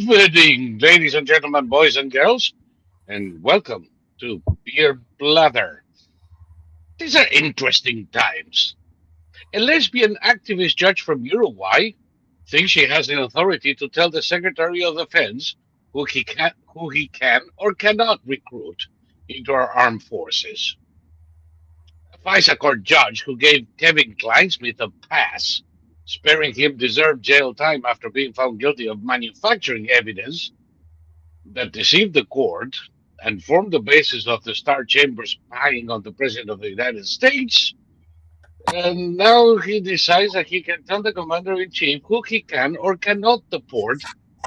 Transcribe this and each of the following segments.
Evening, ladies and gentlemen, boys and girls, and welcome to Beer Blather. These are interesting times. A lesbian activist judge from Uruguay thinks she has the authority to tell the Secretary of Defense who he can or cannot recruit into our armed forces. A FISA Court judge who gave Kevin Clinesmith a pass, sparing him deserved jail time after being found guilty of manufacturing evidence that deceived the court and formed the basis of the Star Chamber spying on the President of the United States. And now he decides that he can tell the Commander in Chief who he can or cannot deport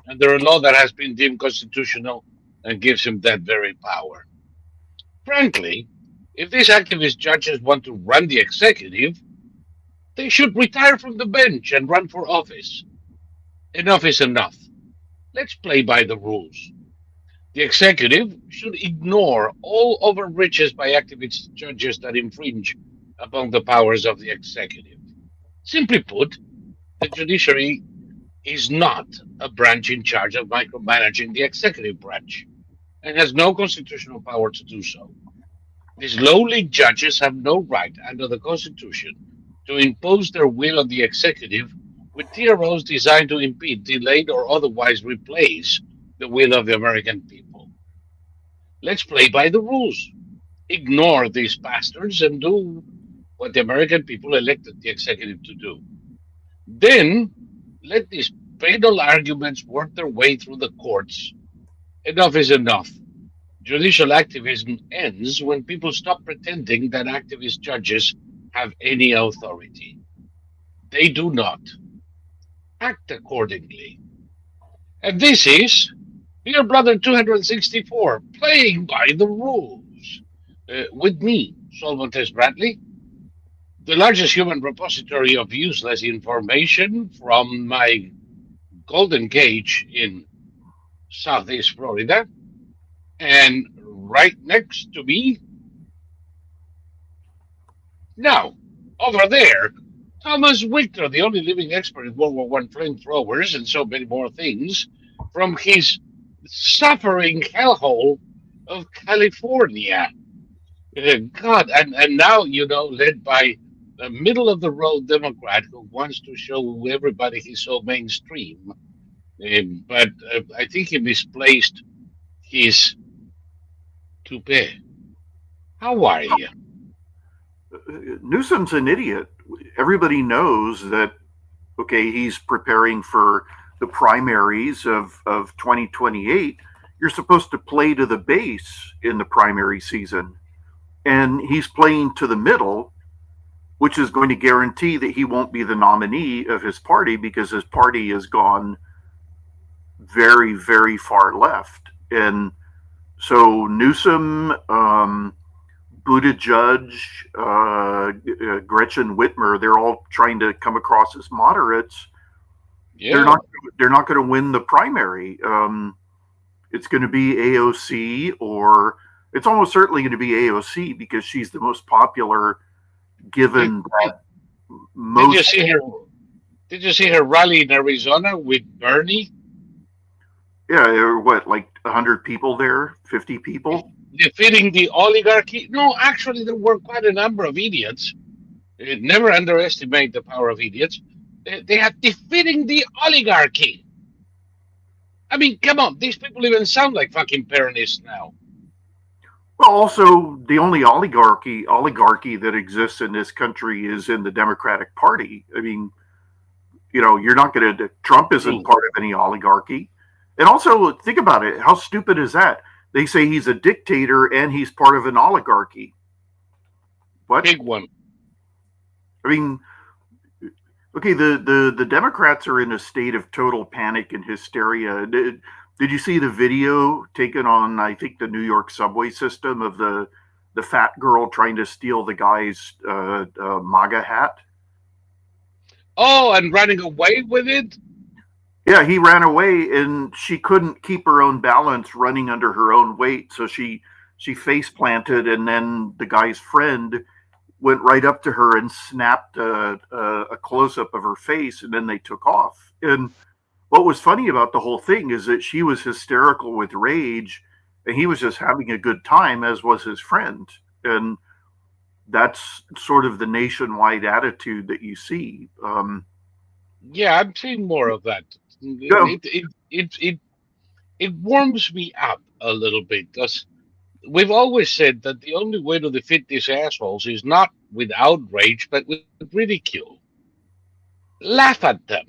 under a law that has been deemed constitutional and gives him that very power. Frankly, if these activist judges want to run the executive, they should retire from the bench and run for office. Enough is enough. Let's play by the rules. The executive should ignore all overreaches by activist judges that infringe upon the powers of the executive. Simply put, the judiciary is not a branch in charge of micromanaging the executive branch and has no constitutional power to do so. These lowly judges have no right under the Constitution to impose their will on the executive with TROs designed to impede, delay, or otherwise replace the will of the American people. Let's play by the rules. Ignore these bastards and do what the American people elected the executive to do. Then let these penal arguments work their way through the courts. Enough is enough. Judicial activism ends when people stop pretending that activist judges have any authority. They do not. Act accordingly. And this is Dear Brother 264, playing by the rules. With me, Solmontes Bradley, the largest human repository of useless information from my golden cage in Southeast Florida. And right next to me, now, over there, Thomas Victor, the only living expert in World War I flamethrowers and so many more things, from his suffering hellhole of California. God, and now, led by a middle of the road Democrat who wants to show everybody he's so mainstream. But I think he misplaced his toupee. How are you? Newsom's an idiot. Everybody knows that, okay, he's preparing for the primaries of 2028. You're supposed to play to the base in the primary season. And he's playing to the middle, which is going to guarantee that he won't be the nominee of his party because his party has gone very, very far left. And so Newsom, Buttigieg, Gretchen Whitmer, they're all trying to come across as moderates. Yeah. They're not going to win the primary. It's going to be AOC, or it's almost certainly going to be AOC because she's the most popular. Given that most, Did you see her rally in Arizona with Bernie? Yeah, there were what, like 100 people there, 50 people? Defeating the oligarchy? No, actually, there were quite a number of idiots. Never underestimate the power of idiots. They are defeating the oligarchy. I mean, come on, these people even sound like fucking Peronists now. Well, also, the only oligarchy that exists in this country is in the Democratic Party. I mean, you're not going to, Trump isn't part of any oligarchy. And also, think about it. How stupid is that? They say he's a dictator and he's part of an oligarchy. What? Big one. I mean, okay, the Democrats are in a state of total panic and hysteria. Did you see the video taken on, I think, the New York subway system of the fat girl trying to steal the guy's MAGA hat? Oh, and running away with it? Yeah, he ran away and she couldn't keep her own balance running under her own weight. So she face planted, and then the guy's friend went right up to her and snapped a close up of her face, and then they took off. And what was funny about the whole thing is that she was hysterical with rage, and he was just having a good time, as was his friend. And that's sort of the nationwide attitude that you see. Yeah, I'm seeing more of that. Yeah, It warms me up a little bit because we've always said that the only way to defeat these assholes is not with outrage, but with ridicule. Laugh at them.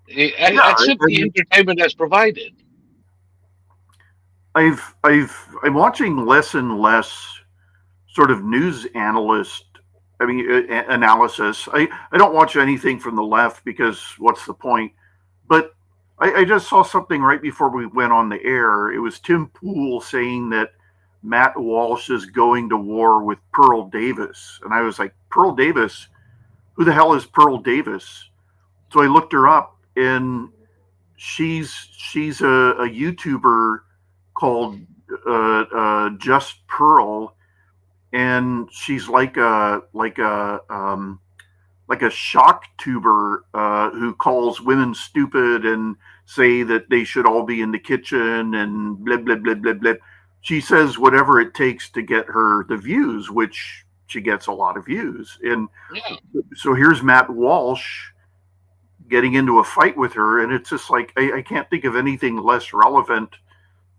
yeah. Accept the entertainment as provided. I'm watching less and less sort of news analyst. I mean, analysis. I don't watch anything from the left because what's the point? But I just saw something right before we went on the air. It was Tim Pool saying that Matt Walsh is going to war with Pearl Davis, and I was like, Pearl Davis? Who the hell is Pearl Davis? So I looked her up, and she's a YouTuber called Just Pearl, and she's like a shock tuber who calls women stupid and say that they should all be in the kitchen and blah blah blah blah blah. She says whatever it takes to get her the views, which she gets a lot of views. And Yeah. so here's Matt Walsh getting into a fight with her, and it's just like I can't think of anything less relevant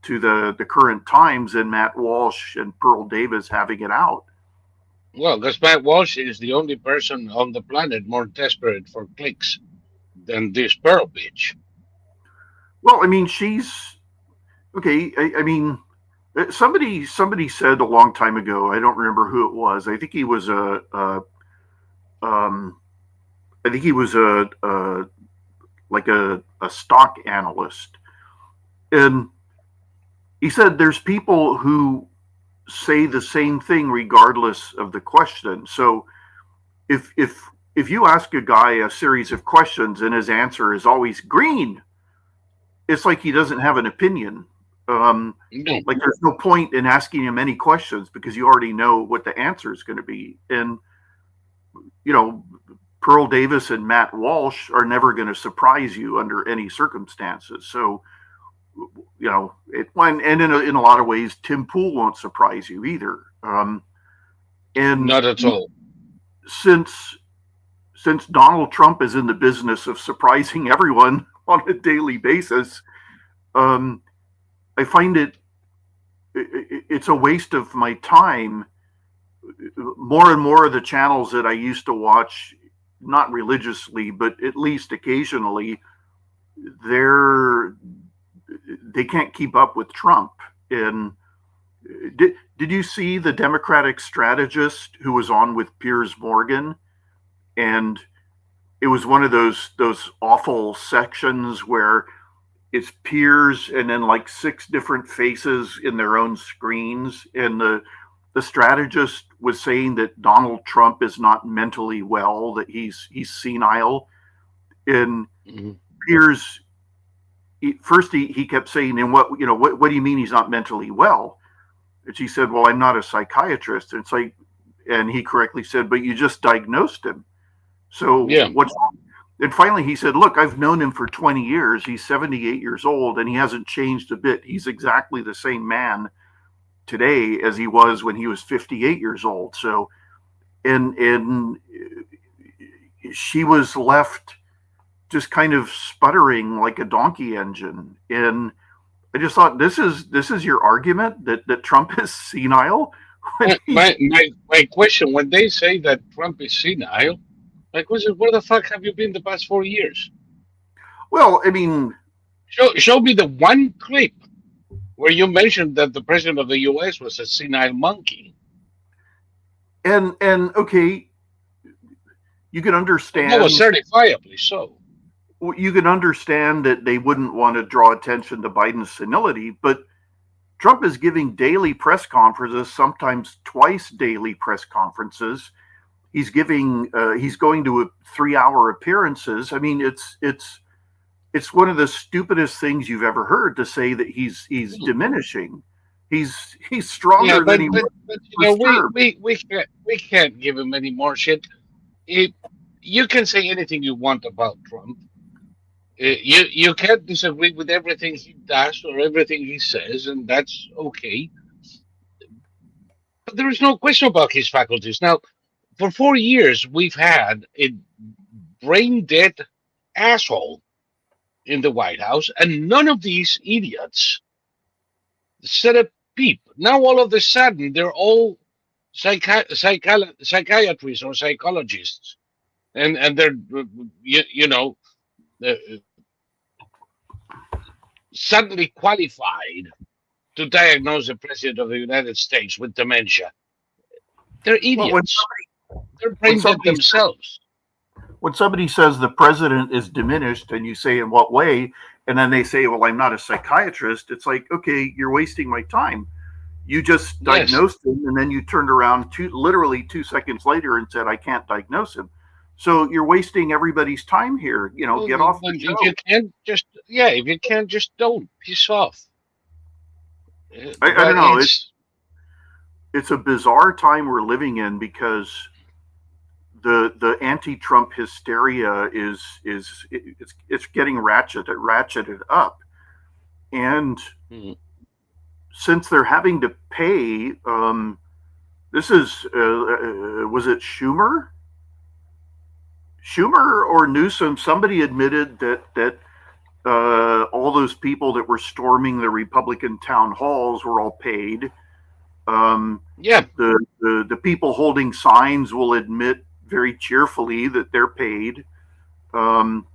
to the current times than Matt Walsh and Pearl Davis having it out. Well, because Matt Walsh is the only person on the planet more desperate for clicks than this Pearl bitch. Well, I mean, she's okay. I mean, somebody said a long time ago. I don't remember who it was. I think he was um, I think he was like a stock analyst, and he said there's people who say the same thing regardless of the question. So if you ask a guy a series of questions and his answer is always green, it's like he doesn't have an opinion. No, Like there's no point in asking him any questions because you already know what the answer is going to be. And you know, Pearl Davis and Matt Walsh are never going to surprise you under any circumstances. So and in a lot of ways, Tim Pool won't surprise you either. And not at all. since since Donald Trump is in the business of surprising everyone on a daily basis, um, I find it's a waste of my time. More and more of the channels that I used to watch, not religiously, but at least occasionally, they're they can't keep up with Trump. And did you see the Democratic strategist who was on with Piers Morgan? And it was one of those awful sections where it's Piers and then like six different faces in their own screens, and the strategist was saying that Donald Trump is not mentally well, that he's senile. And Mhm. Piers, first he kept saying, and what do you mean he's not mentally well? And she said, well, I'm not a psychiatrist. And it's like, and he correctly said, but you just diagnosed him. So Yeah, what's and finally he said, look, I've known him for 20 years. He's 78 years old and he hasn't changed a bit. He's exactly the same man today as he was when he was 58 years old. So and she was left just kind of sputtering like a donkey engine. And I just thought, this is your argument that Trump is senile? my question when they say that Trump is senile, my question is, where the fuck have you been the past 4 years? Well, I mean, Show me the one clip where you mentioned that the president of the U.S. was a senile monkey. and okay, you can That was understand certifiably so. you can understand that they wouldn't want to draw attention to Biden's senility, but Trump is giving daily press conferences, sometimes twice daily press conferences. He's going to 3-hour appearances. I mean, it's one of the stupidest things you've ever heard to say that he's diminishing. He's Yeah, stronger than he but was term. we can't give him any more shit. It, you can say anything you want about Trump. You can't disagree with everything he does or everything he says, and that's okay. But there is no question about his faculties. Now, for 4 years, we've had a brain dead asshole in the White House, and none of these idiots said a peep. Now, all of a sudden, they're all psychiatrists or psychologists, and they're you know uh, suddenly qualified to diagnose the president of the United States with dementia. They're Well, idiots. They're when brain dead somebody themselves. when somebody says the president is diminished, and you say in what way, and then they say, "Well, I'm not a psychiatrist," it's like, okay, you're wasting my time. You just Yes. diagnosed him, and then you turned around literally 2 seconds later and said, "I can't diagnose him." So you're wasting everybody's time here. Well, Get off the if you show. can't just yeah, if you can't just don't piss off. I But don't know. it's It's a bizarre time we're living in because the anti-Trump hysteria it's getting ratcheted up, and mm, since they're having to pay, this is was it Schumer or Newsom? Somebody admitted that all those people that were storming the Republican town halls were all paid. Um, yeah. the people holding signs will admit very cheerfully that they're paid. Um,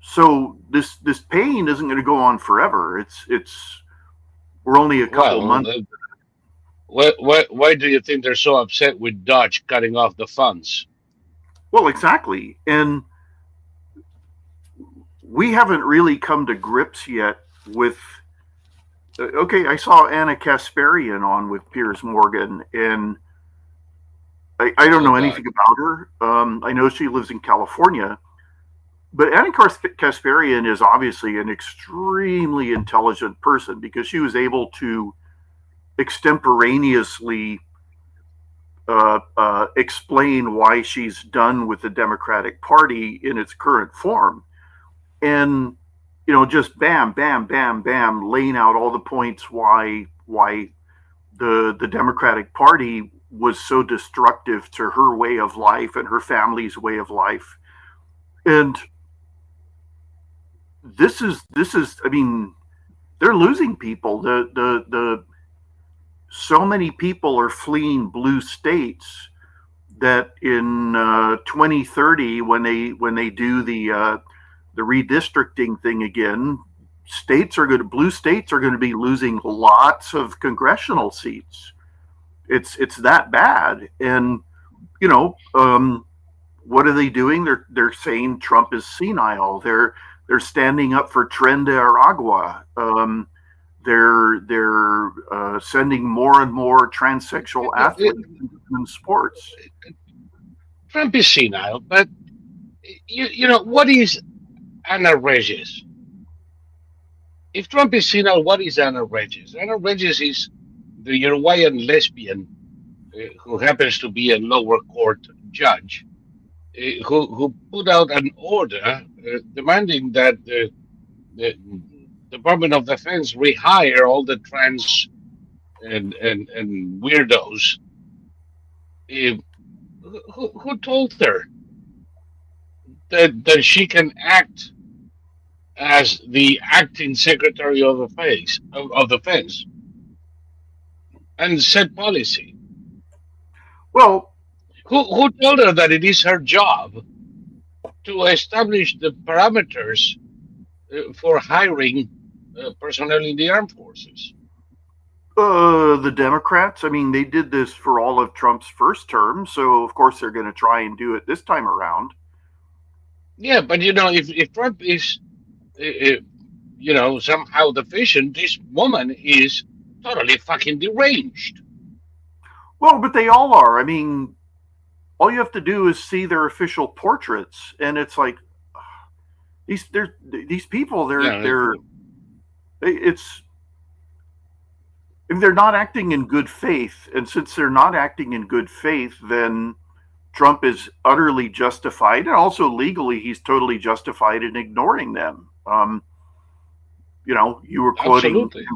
so this pain isn't going to go on forever. It's we're only a couple Well, months. why do you think they're so upset with Dodge cutting off the funds? Well, exactly, and we haven't really come to grips yet with. Okay, I saw Anna Kasparian on with Piers Morgan, and I don't Oh know God. anything about her. I know she lives in California, but Anna Kasparian is obviously an extremely intelligent person because she was able to extemporaneously explain why she's done with the Democratic Party in its current form. And just bam, bam, bam, bam, laying out all the points why the Democratic Party was so destructive to her way of life and her family's way of life. And this is I mean, they're losing people. The so many people are fleeing blue states that in 2030, when they do the redistricting thing again, blue states are going to be losing lots of congressional seats. It's that bad. And what are they doing? They're saying Trump is senile. They're standing up for Tren de Aragua. They're sending more and more transsexual athletes in sports. Trump is senile, but what is Anna Regis? If Trump is senile, what is Anna Regis? Anna Regis is the Uruguayan lesbian who happens to be a lower court judge who put out an order demanding that the Department of Defense rehire all the trans and weirdos. Uh, who told her that she can act as the acting secretary of defense and set policy? Well, Who told her that it is her job to establish the parameters for hiring personnel in the armed forces? the Democrats, I mean, they did this for all of Trump's first term, so of course they're going to try and do it this time around. Yeah, but if Trump is somehow deficient, this woman is totally fucking deranged. Well, but they all are. I mean, all you have to do is see their official portraits, and it's like these people. Yeah, It's if they're not acting in good faith, and since they're not acting in good faith, then Trump is utterly justified, and also legally, he's totally justified in ignoring them. You were quoting Absolutely.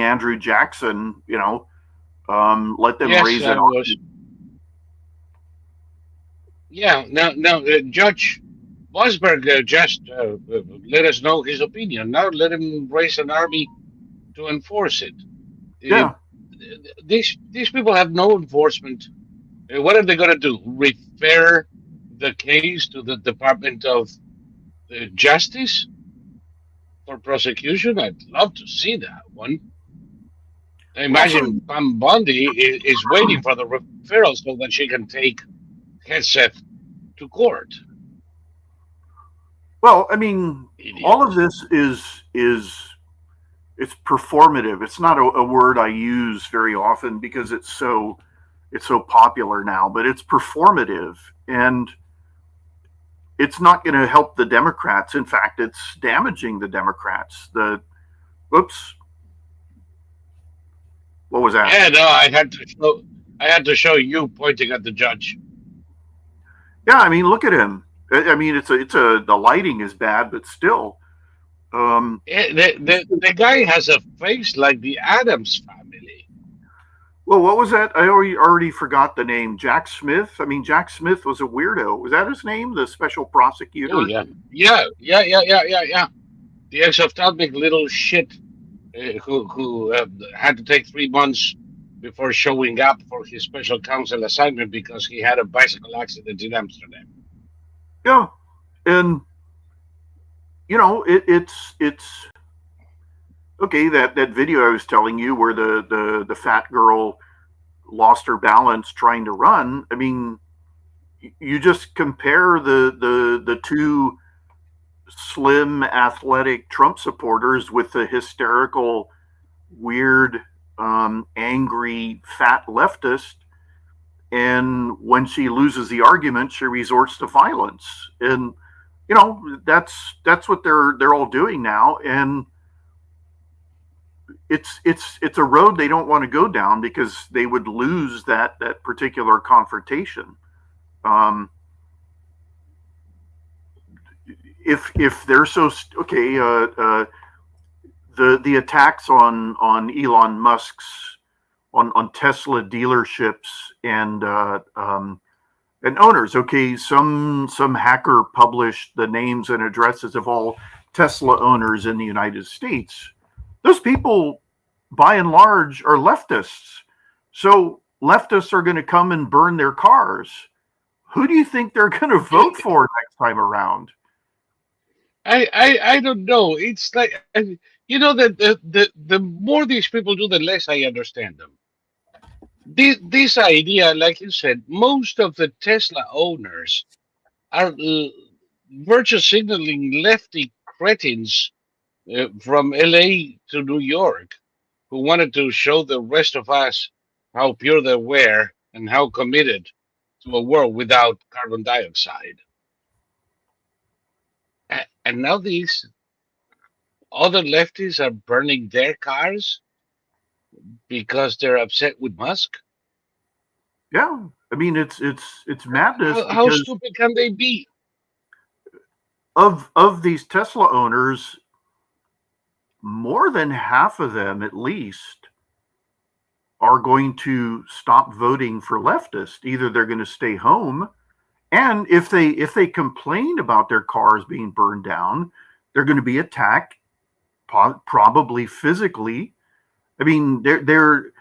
Andrew Jackson. Let them Yes, raise an I was. army. Yeah. Now, Judge Bosberg just let us know his opinion. Now let him raise an army to enforce it. Uh, Yeah. these people have no enforcement. What are they going to do? Refer the case to the Department of Justice for prosecution? I'd love to see that one. Also, Imagine Pam Bondi is waiting for the referral so that she can take Hegseth to court. well, I mean, all of Idiots. this is it's performative. It's not a word I use very often because it's so popular now, but it's performative, and it's not going to help the Democrats. In fact, it's damaging the Democrats. Oops, what was that? Yeah, no, I had to show you pointing at the judge. Yeah, I mean, look at him. I mean, the lighting is bad, but still. Um, Yeah, the guy has a face like the Adams family. well, what was that? I already forgot the name. Jack Smith. I mean, Jack Smith was a weirdo. Was that his name? The special Oh prosecutor? yeah, yeah. The exophthalmic little shit who had to take 3 months before showing up for his special counsel assignment because he had a bicycle accident in Amsterdam. Yeah, and it's okay. That video I was telling you, where the fat girl lost her balance trying to run. I mean, you just compare the two slim, athletic Trump supporters with the hysterical, weird, angry, fat leftist. And when she loses the argument, she resorts to violence. And that's what they're all doing now. And it's a road they don't want to go down because they would lose that particular confrontation. Um, if they're so okay, the attacks on Elon Musk's on Tesla dealerships and owners. Okay, some hacker published the names and addresses of all Tesla owners in the United States. Those people, by and large, are leftists. So leftists are going to come and burn their cars. Who do you think they're going to vote for next time around? I don't know. It's like that the more these people do, the less I understand them. This idea, like you said, most of the Tesla owners are virtue signaling lefty cretins from LA to New York who wanted to show the rest of us how pure they were and how committed to a world without carbon dioxide. And now these other lefties are burning their cars because they're upset with Musk. Yeah, I mean it's madness How because stupid can they be? of these Tesla owners, more than half of them, at least, are going to stop voting for leftists. Either they're going to stay home, and if they complain about their cars being burned down, they're going to be attacked, probably physically. I mean, they're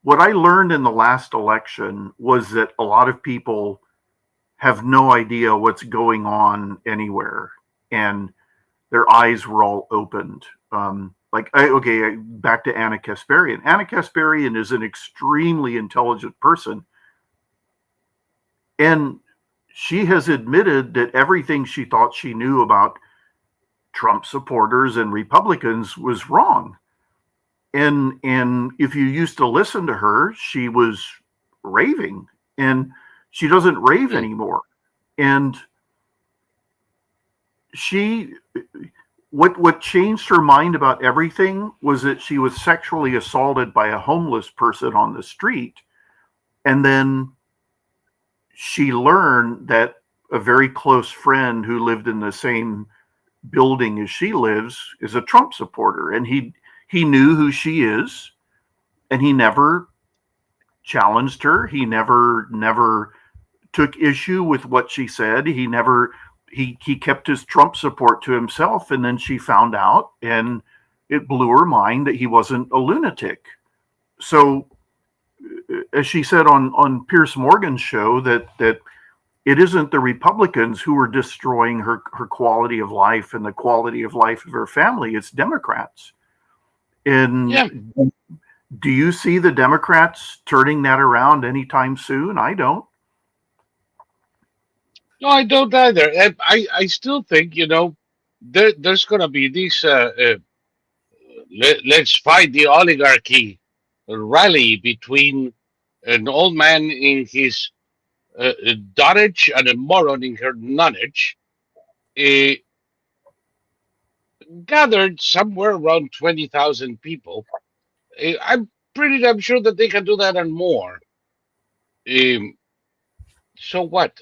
what I learned in the last election was that a lot of people have no idea what's going on anywhere, and their eyes were all opened. Back to Anna Kasparian. Anna Kasparian is an extremely intelligent person, and she has admitted that everything she thought she knew about Trump supporters and Republicans was wrong. And if you used to listen to her, she was raving, and she doesn't rave Hmm. anymore. And she what changed her mind about everything was that she was sexually assaulted by a homeless person on the street, and then she learned that a very close friend who lived in the same building as she lives is a Trump supporter, and he knew who she is, and he never challenged her. He never took issue with what she said. He kept his Trump support to himself, and then she found out, and it blew her mind that he wasn't a lunatic. So, as she said on Pierce Morgan's show, that it isn't the Republicans who are destroying her quality of life and the quality of life of her family. It's Democrats. Yeah. And do you see the Democrats turning that around anytime soon? I don't. No, I don't either. And I still think, there's going to be this let's fight the oligarchy rally between an old man in his dotage and a moron in her nonage, uh, gathered somewhere around 20,000 people. I'm pretty damn sure that they can do that and more. Um, so what?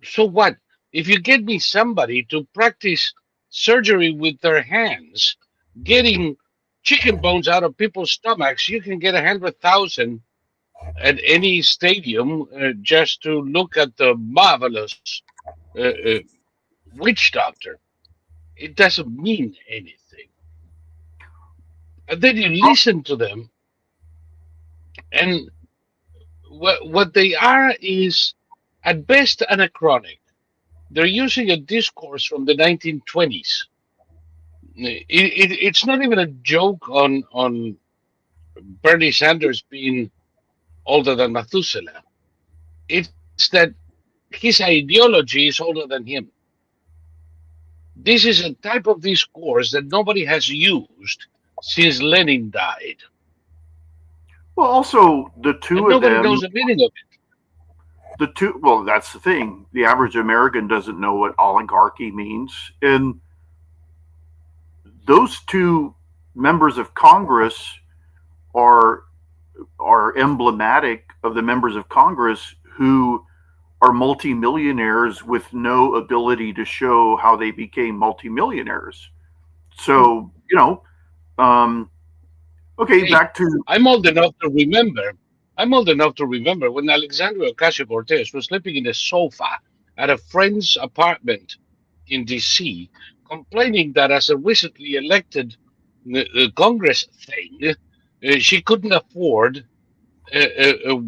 So what? If you get me somebody to practice surgery with their hands, getting chicken bones out of people's stomachs, you can get 100,000 at any stadium just to look at the marvelous uh, uh, witch doctor. It doesn't mean anything. And then you listen to them, and what they are is at best anachronic. They're using a discourse from the 1920s. It's not even a joke on Bernie Sanders being older than Methuselah. It's that his ideology is older than him. This is a type of discourse that nobody has used since Lenin died. Well, also the And two of nobody them, knows the meaning of it. well, that's the thing. The average American doesn't know what oligarchy means. And those two members of Congress are emblematic of the members of Congress who are multimillionaires with no ability to show how they became multimillionaires. So, um, okay, Hey, back to I'm old enough to remember. I'm old enough to remember when Alexandria Ocasio Cortez was sleeping in a sofa at a friend's apartment in D.C., complaining that as a recently elected Congress thing, she couldn't afford a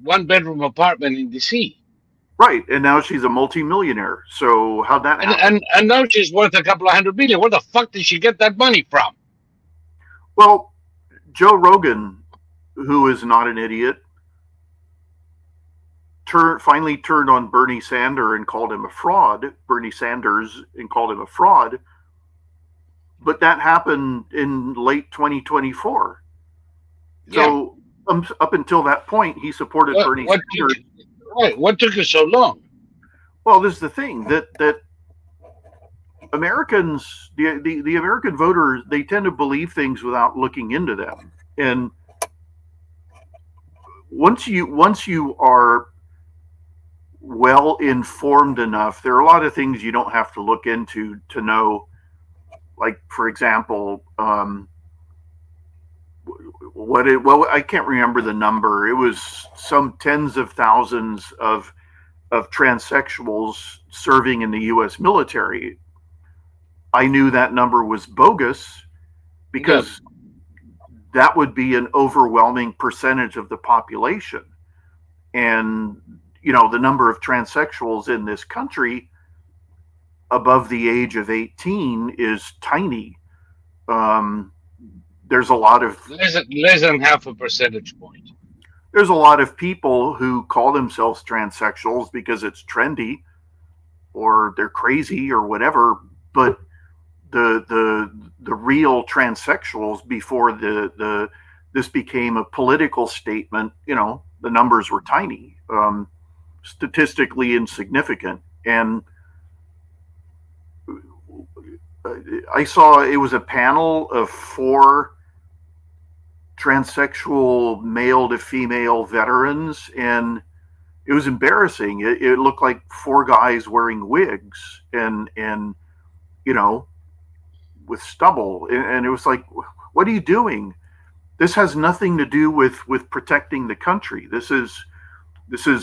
one-bedroom apartment in D.C. right, and now she's a multimillionaire. So how'd that And, happen? and and now she's worth a couple of hundred million. Where the fuck did she get that money from? Well, Joe Rogan, who is not an idiot, finally turned on Bernie Sanders and called him a fraud. Bernie Sanders and called him a fraud. But that happened in late 2024. Yeah. So up until that point, he supported What Bernie what took Sanders. right? What took you so long? Well, this is the thing that Americans, the American voters, they tend to believe things without looking into them. And once you are well informed enough, there are a lot of things you don't have to look into to know. Like, for example, I can't remember the number. It was some tens of thousands of transsexuals serving in the U.S. military. I knew that number was bogus Yeah. because that would be an overwhelming percentage of the population. And, the number of transsexuals in this country above the age of 18 is tiny. Um, there's a lot of Less than half a percentage point. there's a lot of people who call themselves transsexuals because it's trendy or they're crazy or whatever, but the real transsexuals before the this became a political statement, the numbers were tiny, statistically insignificant. And I saw it was a panel of 4 transsexual male to female veterans, and it was embarrassing. It looked like four guys wearing wigs and you know, with stubble, and it was like, what are you doing? This has nothing to do with protecting the country. This is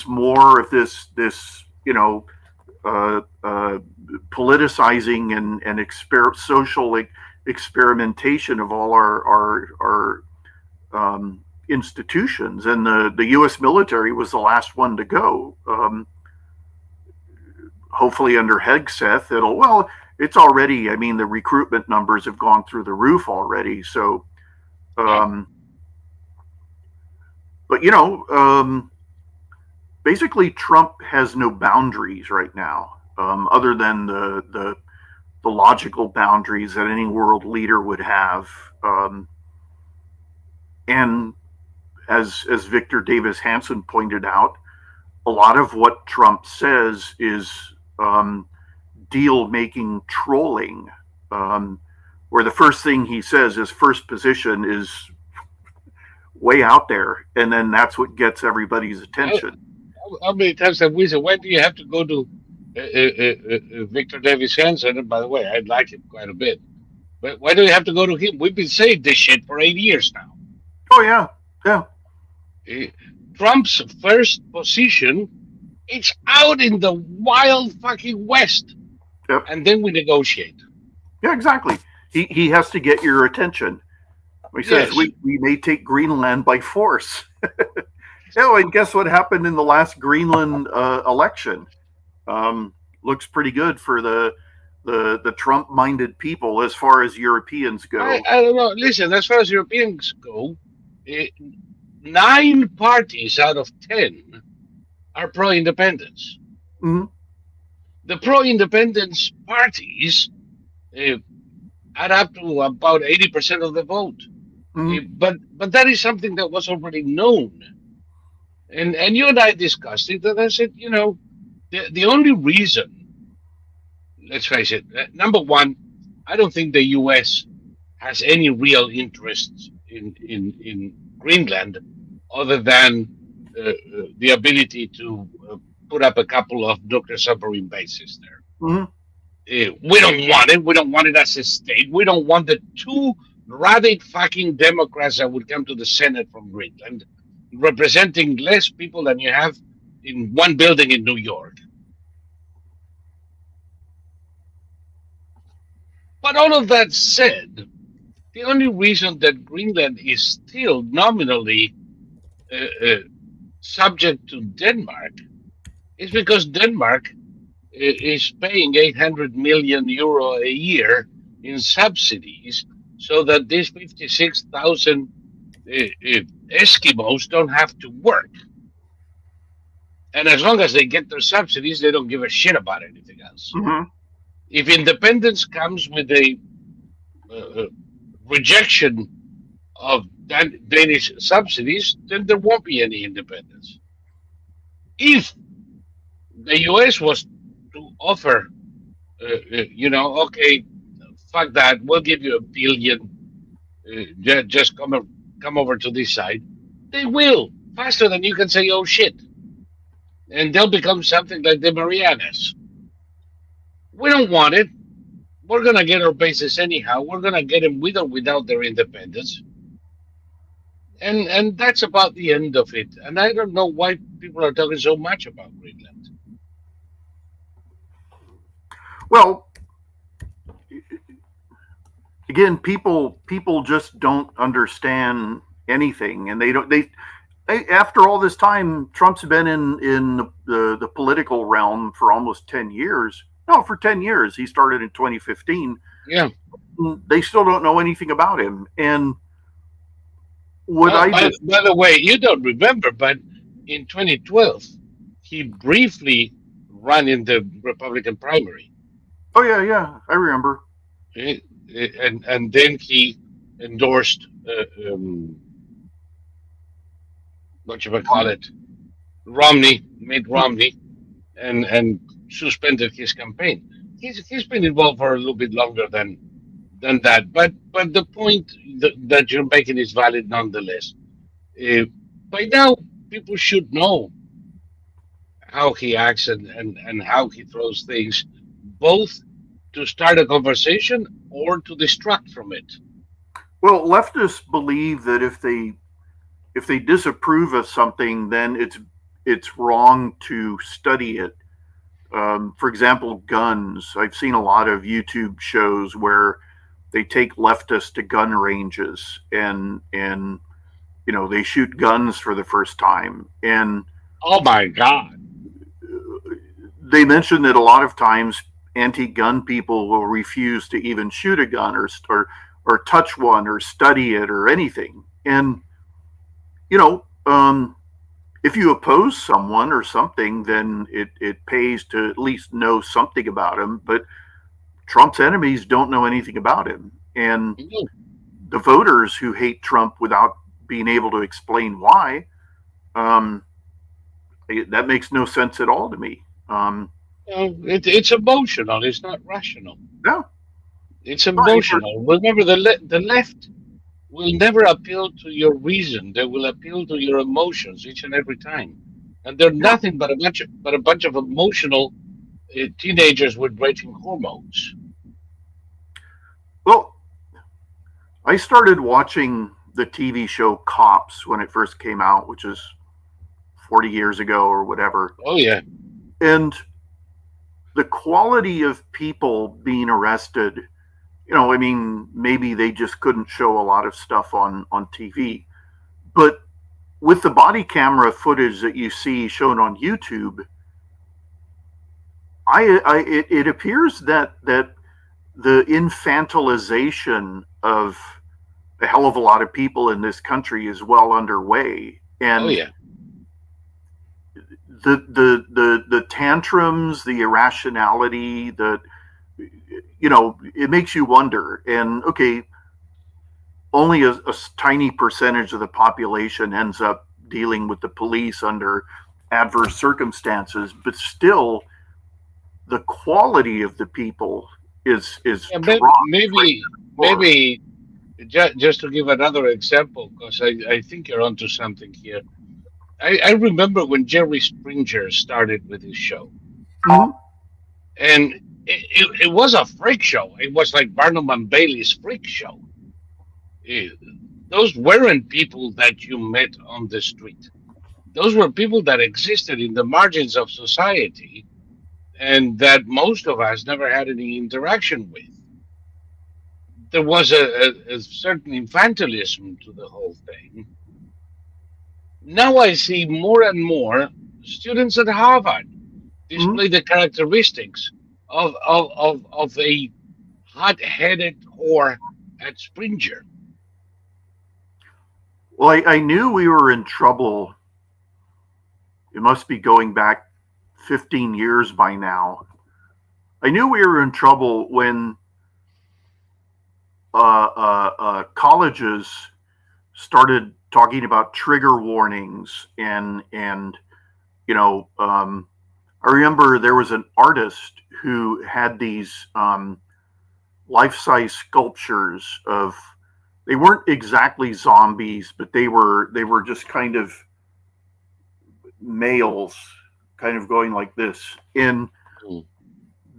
more of this politicizing and social experimentation of all our institutions, and the U.S. military was the last one to go. Hopefully under Hegseth, it's already. I mean, the recruitment numbers have gone through the roof already. So, but basically, Trump has no boundaries right now, other than the logical boundaries that any world leader would have. And as Victor Davis Hanson pointed out, a lot of what Trump says is deal-making trolling, where the first thing he says, his first position, is way out there, and then that's what gets everybody's attention. How many times have we said, why do you have to go to Victor Davis Hanson? And by the way, I like him quite a bit. But why do you have to go to him? We've been saying this shit for 8 years now. Oh, yeah. Yeah. Trump's first position, it's out in the wild fucking West. Yep. And then we negotiate. Yeah, exactly. He has to get your attention. He says, we may take Greenland by force. And guess what happened in the last Greenland election? Looks pretty good for the Trump-minded people as far as Europeans go. I don't know. Listen, as far as Europeans go, 9 parties out of 10 are pro-independence. Mm-hmm. The pro-independence parties add up to about 80% of the vote. Mm-hmm. But that is something that was already known. And you and I discussed it, and I said, the only reason, let's face it, number one, I don't think the U.S. has any real interest in Greenland other than the ability to put up a couple of nuclear submarine bases there. Mm-hmm. We don't want it. We don't want it as a state. We don't want the 2 radical fucking Democrats that would come to the Senate from Greenland, representing less people than you have in one building in New York. But all of that said, the only reason that Greenland is still nominally subject to Denmark is because Denmark is paying 800 million euro a year in subsidies so that these 56,000 Eskimos don't have to work. And as long as they get their subsidies, they don't give a shit about anything else. Mm-hmm. If independence comes with a rejection of Danish subsidies, then there won't be any independence. If the U.S. was to offer, okay, fuck that, we'll give you $1 billion, just come over to this side, they will, faster than you can say, oh shit. And they'll become something like the Marianas. We don't want it. We're going to get our bases anyhow. We're going to get them with or without their independence. And that's about the end of it. And I don't know why people are talking so much about Greenland. Well, again, people just don't understand anything, and they after all this time, Trump's been in the political realm for almost 10 years. No, for 10 years. He started in 2015. Yeah. They still don't know anything about him. And by the way, you don't remember, but in 2012, he briefly ran in the Republican primary. Oh, yeah. I remember. And then he endorsed what you would call it, Mitt Romney, and suspended his campaign. He's been involved for a little bit longer than than that. But the point that you're making is valid nonetheless. Uh, by now, people should know how he acts and how he throws things, both to start a conversation or to distract from it. Well, leftists believe that if they disapprove of something, then it's wrong to study it. For example, guns. I've seen a lot of YouTube shows where they take leftists to gun ranges and they shoot guns for the first time, and Oh my God. they mention that a lot of times anti-gun people will refuse to even shoot a gun or touch one or study it or anything. And you know, if you oppose someone or something, then it pays to at least know something about him. But Trump's enemies don't know anything about him, and No, the voters who hate Trump without being able to explain why, um, that makes no sense at all to me. no, it's emotional. It's not rational. No, It's no, emotional. Remember, the left will never appeal to your reason. They will appeal to your emotions each and every time. And they're yeah. nothing but a bunch of emotional teenagers with raging hormones. Well, I started watching the TV show Cops when it first came out, which is 40 years ago or whatever. Oh yeah, And the quality of people being arrested, I mean, maybe they just couldn't show a lot of stuff on TV. But with the body camera footage that you see shown on YouTube, it appears that the infantilization of a hell of a lot of people in this country is well underway, oh and yeah. the tantrums, the irrationality, it makes you wonder. And okay, only a tiny percentage of the population ends up dealing with the police under adverse circumstances, but still, the quality of the people is Yeah, dropped right before. maybe just to give another example, because I think you're onto something here. I remember when Jerry Springer started with his show, Mhm. and it was a freak show. It was like Barnum and Bailey's freak show. Eh, those weren't people that you met on the street. Those were people that existed in the margins of society and that most of us never had any interaction with. There was a certain infantilism to the whole thing. Now I see more and more students at Harvard Mhm. display the characteristics of a hot-headed whore at Springer. Well, I knew we were in trouble. It must be going back 15 years by now. I knew we were in trouble when colleges started talking about trigger warnings and I remember there was an artist who had these life-size sculptures of, they weren't exactly zombies, but they were just kind of males, kind of going like this. And Mm.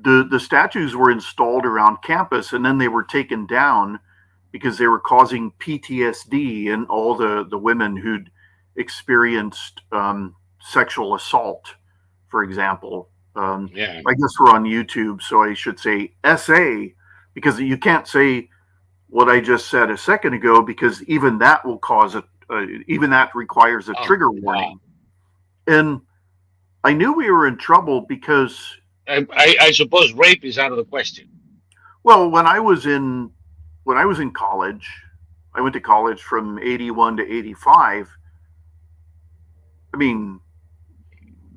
the statues were installed around campus, and then they were taken down because they were causing PTSD in all the women who'd experienced sexual assault, for example. Yeah. I guess we're on YouTube, so I should say SA, because you can't say what I just said a second ago, because even that will cause even that requires a Oh trigger God. warning. And I knew we were in trouble because, I suppose rape is out of the question. well, when I was in college, I went to college from 81 to 85. I mean,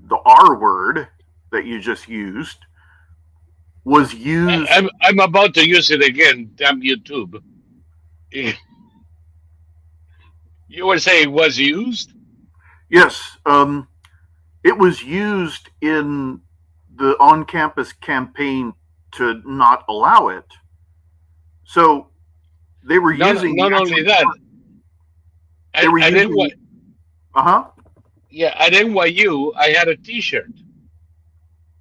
the R word that you just used was used. I'm about to use it again. Damn YouTube. You were saying was used? Yes, it was used in the on-campus campaign to not allow it. So they were Not using not only actually that, they were at using uh-huh. yeah, at NYU, I had a T-shirt.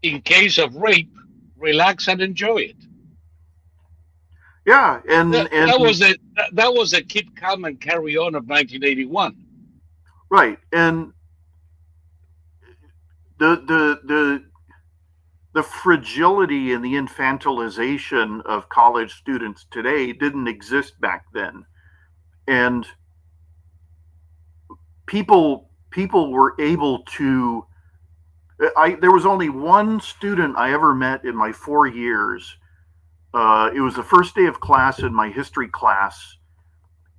In case of rape, relax and enjoy it. Yeah, That, and that was a that was a keep calm and carry on of 1981. right. And the the fragility and the infantilization of college students today didn't exist back then. And people were able to there was only one student I ever met in my 4 years. It was the first day of class in my history class,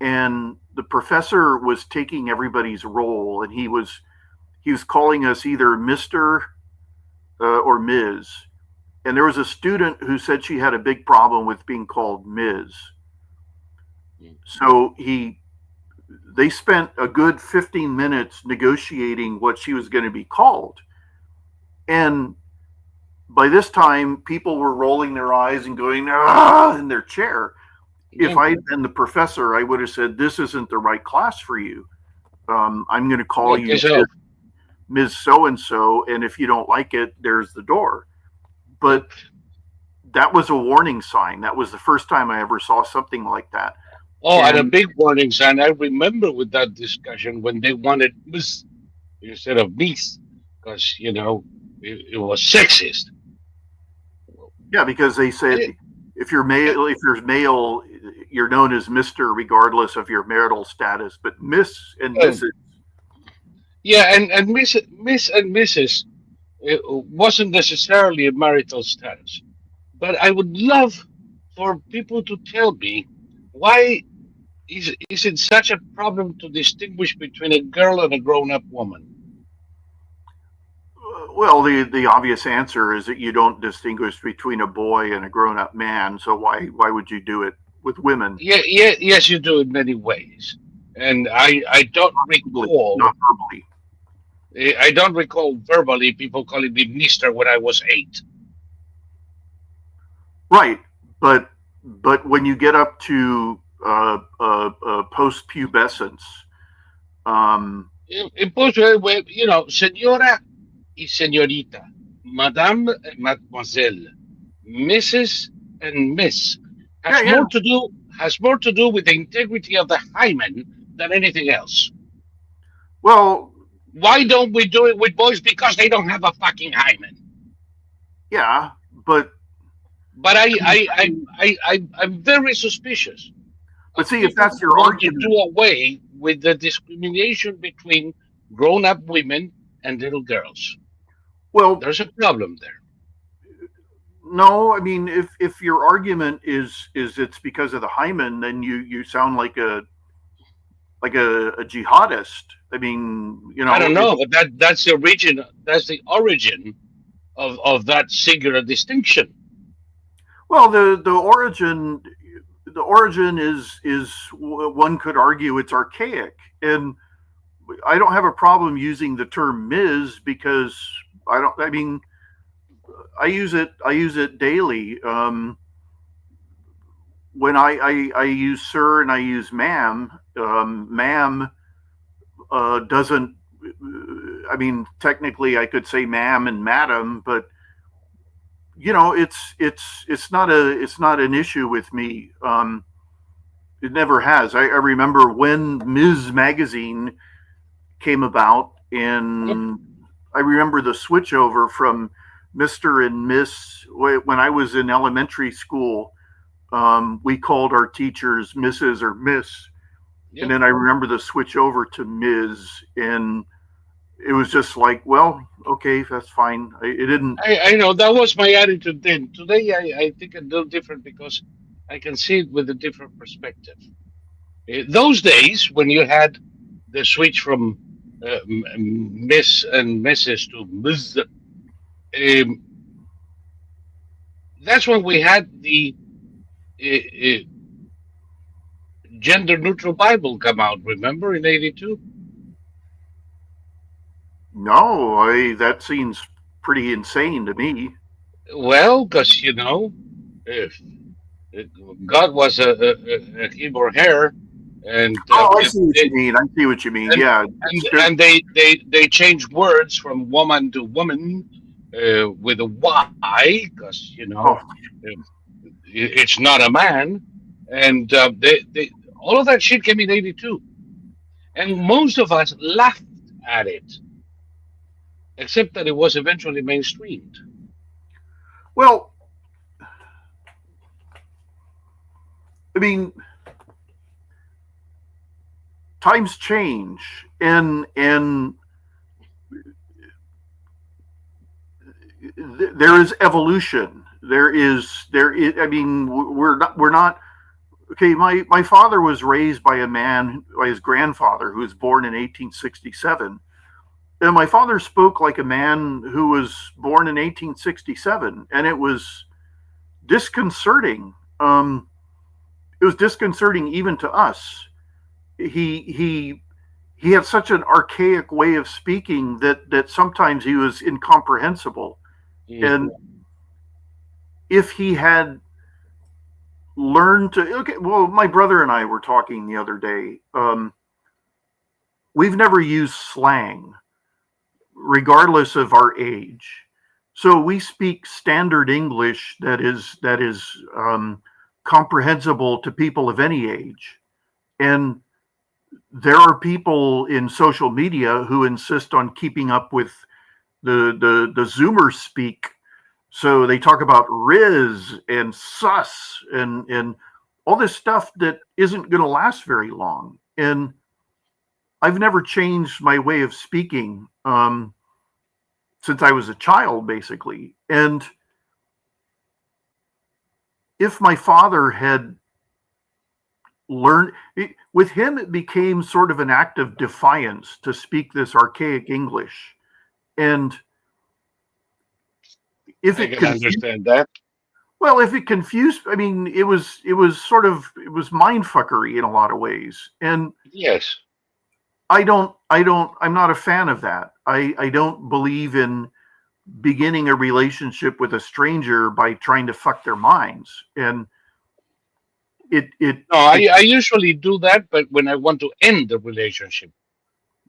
and the professor was taking everybody's roll, and he was calling us either Mister or Ms. And there was a student who said she had a big problem with being called Ms. So they spent a good 15 minutes negotiating what she was going to be called. And by this time, people were rolling their eyes and going, ah, in their chair. If I had been the professor, I would have said, this isn't the right class for you. I'm going to call Note you yourself. Ms. So-and-so, and if you don't like it, there's the door. But that was a warning sign. That was the first time I ever saw something like that. Oh, and a And big warning sign. I remember with that discussion when they wanted Miss instead of Miss, because it was sexist. yeah, because they said Eh, if you're male, you're known as Mister regardless of your marital status. But Miss and Oh, Mrs. yeah, and Miss and Mrs. Wasn't necessarily a marital status, but I would love for people to tell me why is it such a problem to distinguish between a girl and a grown-up woman? Well, the obvious answer is that you don't distinguish between a boy and a grown up man. So why would you do it with women? Yeah, yeah, yes, you do in many ways, and Not verbally. I don't recall verbally people calling me Mister when I was 8. Right, but when you get up to post pubescence, um, Senora y señorita, Madame and Mademoiselle, Mrs. and Miss yeah, has yeah. more to do with the integrity of the hymen than anything else. Well, Why don't we do it with boys? Because they don't have a fucking hymen. yeah, but But I'm very suspicious but of see, if people that's who your want to argument, do away with the discrimination between grown-up women and little girls. well, There's a problem there. no, I mean, if your argument is it's because of the hymen, then you sound like a jihadist. I mean, I don't know, but that's the origin. That's the origin of that singular distinction. well, the origin is one could argue it's archaic, and I don't have a problem using the term Ms. because I don't. I mean, I use it daily. When I use sir and I use ma'am, ma'am doesn't. I mean, technically, I could say ma'am and madam, but it's not an issue with me. It never has. I remember when Ms. Magazine came about, Yep. and I remember the switchover from Mister and Miss. When I was in elementary school, we called our teachers Mrs. or Miss, and Yep. then I remember the switch over to Ms. and it was just like, well, okay, that's fine. It didn't. I know that was my attitude then. Today, I think a little different because I can see it with a different perspective. Those days when you had the switch from Miss and Mrs. to Ms, um, that's when we had the gender neutral Bible come out. Remember in '82? No, that seems pretty insane to me. Well, because if God was a Hebrew hair, and Oh, I see what you mean. I see what you mean. and Yeah. and they changed words from woman to woman with a Y because Oh, it's not a man, and they all of that shit came in '82, and most of us laughed at it, except that it was eventually mainstreamed. well, I mean, times change, and there is evolution. There is. I mean, we're not. Okay, my father was raised by a man, by his grandfather, who was born in 1867. And my father spoke like a man who was born in 1867, and it was disconcerting. It was disconcerting even to us. He had such an archaic way of speaking that sometimes he was incomprehensible. Mm. And if he had learned to, okay, well, my brother and I were talking the other day. We've never used slang, regardless of our age. So we speak standard English that is comprehensible to people of any age. And there are people in social media who insist on keeping up with the Zoomer speak. So they talk about Riz and sus and all this stuff that isn't going to last very long. And I've never changed my way of speaking since I was a child, basically. And if my father had learned, with him, it became sort of an act of defiance to speak this archaic English. And if I it can confused, understand that. well, if it confused, I mean, it was mind fuckery in a lot of ways. And Yes. I'm not a fan of that. I don't believe in beginning a relationship with a stranger by trying to fuck their minds. And it, it, No, it, I usually do that, but when I want to end the relationship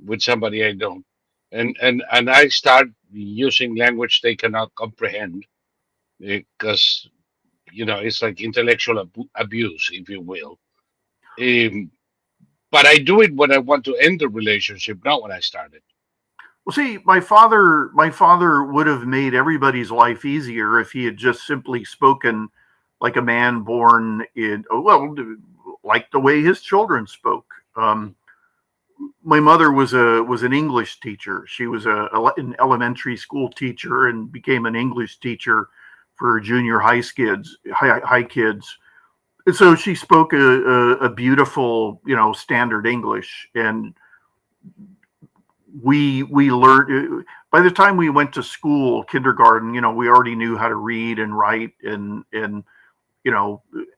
with somebody I don't, and I start using language they cannot comprehend, because it's like intellectual abuse, if you will. Um, but I do it when I want to end the relationship, not when I started. well, see, my father would have made everybody's life easier if he had just simply spoken like a man born in, oh, well, like the way his children spoke. My mother was an English teacher. She was an elementary school teacher and became an English teacher for junior high kids. And so she spoke a beautiful, standard English, and we learned by the time we went to school, kindergarten. We already knew how to read and write and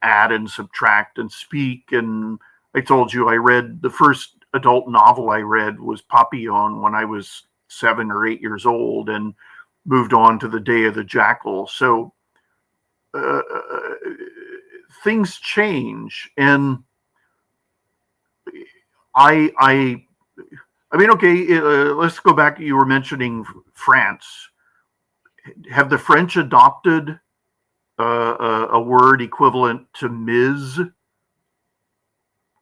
add and subtract and speak. And I told you I read the first adult novel I read was Papillon when I was 7 or 8 years old, and moved on to The Day of the Jackal. So uh, things change, and I I mean, okay, let's go back. You were mentioning France. Have the French adopted a word equivalent to Ms.,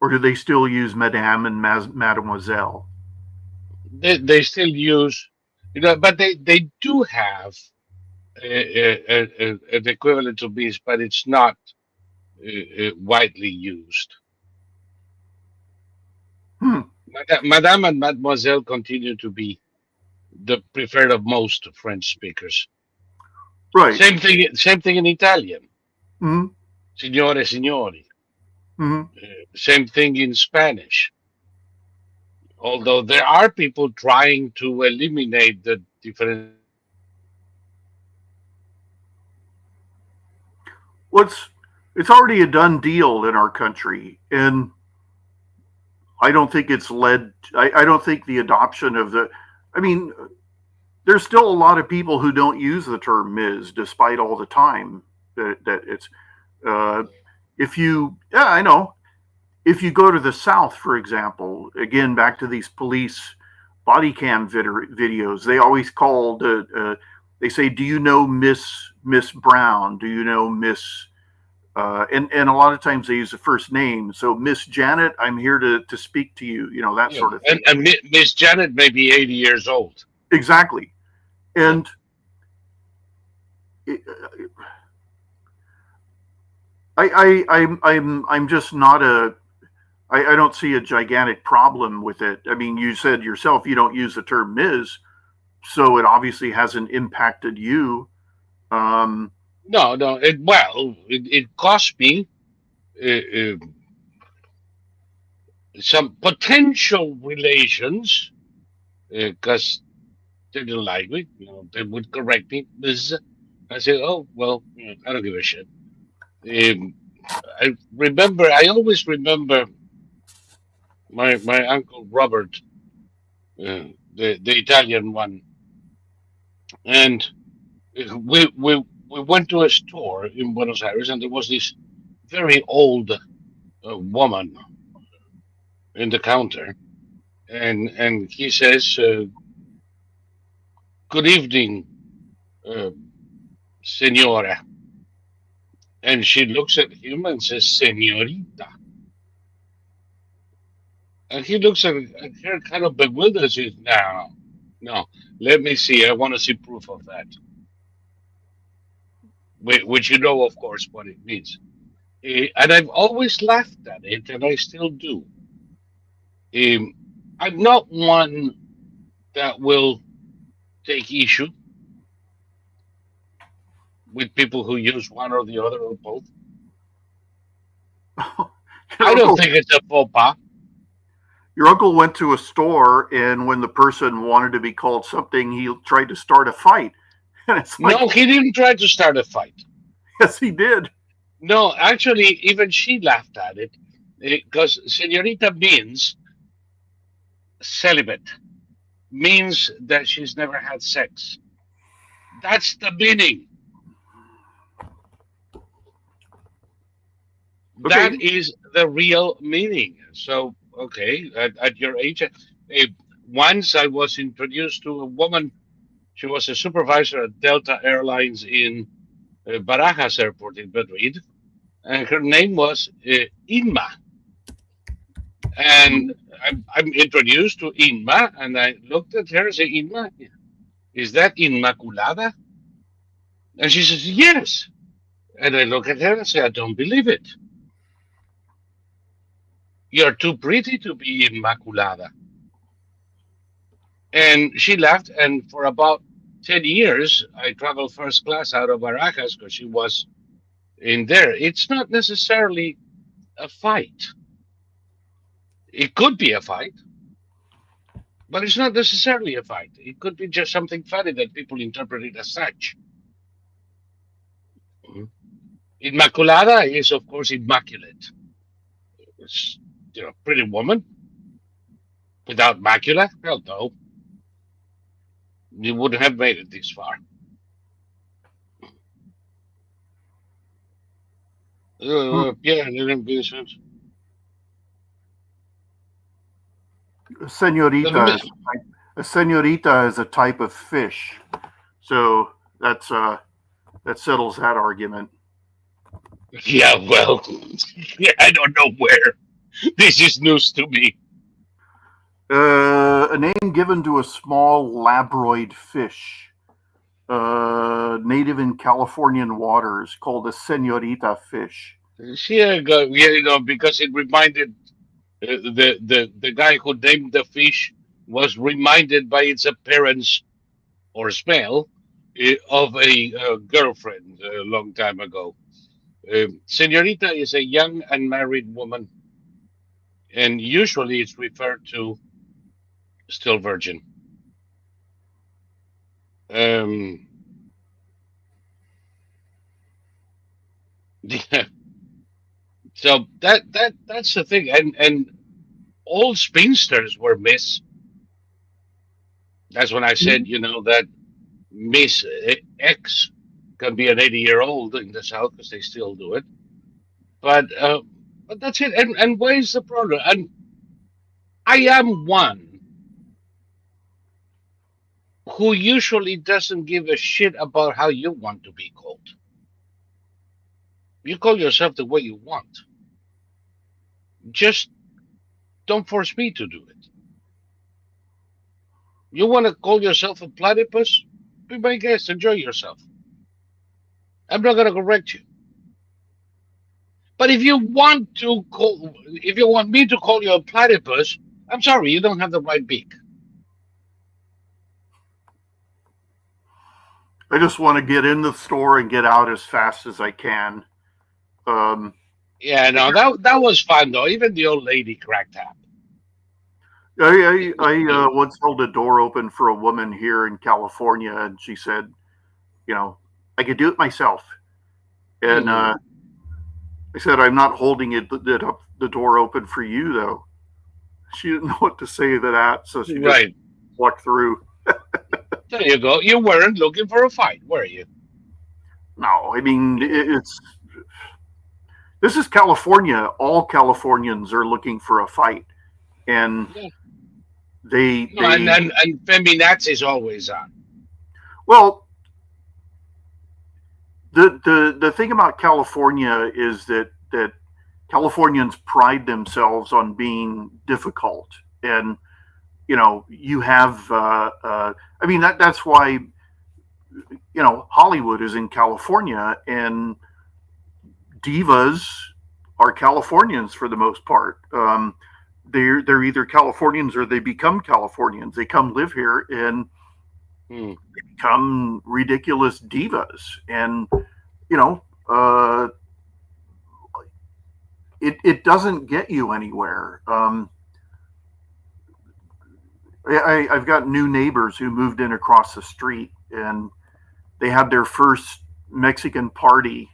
or do they still use Madame and Mademoiselle? They still use, but they do have an equivalent to bees, but it's not widely used. Hmm. Madame and Mademoiselle continue to be the preferred of most French speakers. Right. Same thing in Italian. Hmm. Signore, signori. Hmm. Same thing in Spanish. Although there are people trying to eliminate the differentiation between Well, it's already a done deal in our country, and I don't think it's led. I don't think the adoption of the. I mean, there's still a lot of people who don't use the term Ms. despite all the time that it's. Uh, if you, yeah, I know. If you go to the South, for example, again, back to these police body cam videos, they always called, they say, do you know Miss Brown? Do you know Miss, and a lot of times they use the first name. So Miss Janet, I'm here to speak to you, that Yeah. sort of thing. And Miss Janet may be 80 years old. Exactly. Yeah. And I'm just not I don't see a gigantic problem with it. I mean, you said yourself you don't use the term Ms., so it obviously hasn't impacted you. Um, No, no. It cost me uh, uh, some potential relations because they didn't like me. They would correct me. I said, oh, well, I don't give a shit. Um, I always remember my uncle Robert, the Italian one, and we went to a store in Buenos Aires, and there was this very old woman in the counter, and he says, "Good evening, uh, Senora," and she looks at him and says, "Senorita," and he looks at her kind of bewildered. Says, "No, no, let me see. I want to see proof of that." Which of course, what it means. And I've always laughed at it, and I still do. Um, I'm not one that will take issue with people who use one or the other or both. your I don't uncle think it's a faux pas. your uncle went to a store, and when the person wanted to be called something, he tried to start a fight, and it's like, No, he didn't try to start a fight. yes, he did. No, actually, even she laughed at it because senorita means celibate, means that she's never had sex. That's the meaning. Okay, That is the real meaning. So, okay, at your age, once I was introduced to a woman. She was a supervisor at Delta Airlines in Barajas Airport in Madrid, and her name was Inma. And I'm introduced to Inma, and I looked at her and said, "Inma, is that Inmaculada?" And she says, "Yes." And I look at her and say, "I don't believe it. You're too pretty to be Inmaculada." And she left, and for about 10 years, I traveled first class out of Barajas because she was in there. It's not necessarily a fight. It could be a fight, but it's not necessarily a fight. It could be just something funny that people interpret it as such. Mhm. Immaculada is, of course, immaculate. It's, pretty woman without macula. Hell no, you wouldn't have made it this far. Yeah, senorita is a senorita is a type of fish, so that settles that argument. yeah. Well, I don't know where. This is news to me. A name given to a small labroid fish, native in Californian waters, called a senorita fish. Yeah, because it reminded the guy who named the fish was reminded by its appearance or smell of a girlfriend a long time ago. Senorita is a young unmarried woman, and usually it's referred to still virgin. Um, so that's the thing, and all spinsters were Miss. That's when I said, that Miss X can be an 80-year-old in the South because they still do it. But that's it. And where's the problem? And I am one who usually doesn't give a shit about how you want to be called. You call yourself the way you want. Just don't force me to do it. You want to call yourself a platypus? Be my guest. Enjoy yourself. I'm not going to correct you. But if you want me to call you a platypus, I'm sorry, you don't have the right beak. I just want to get in the store and get out as fast as I can. Um, Yeah, no, that was fun though. Even the old lady cracked up. I once held a door open for a woman here in California, and she said, you know, I could do it myself. And Hmm. I said, I'm not holding the door open for you, though. She didn't know what to say to that, so she just Right. walked through. There you go. You weren't looking for a fight, were you? No, I mean, it's this is California. All Californians are looking for a fight, and Yeah. they No, and they and, and feminazis always on. well, the thing about California is that Californians pride themselves on being difficult, and you have. I mean that's why Hollywood is in California, and divas are Californians for the most part. They're either Californians or they become Californians. They come live here and Hmm. become ridiculous divas, and you know, uh, it doesn't get you anywhere. I've got new neighbors who moved in across the street, and they had their first Mexican party,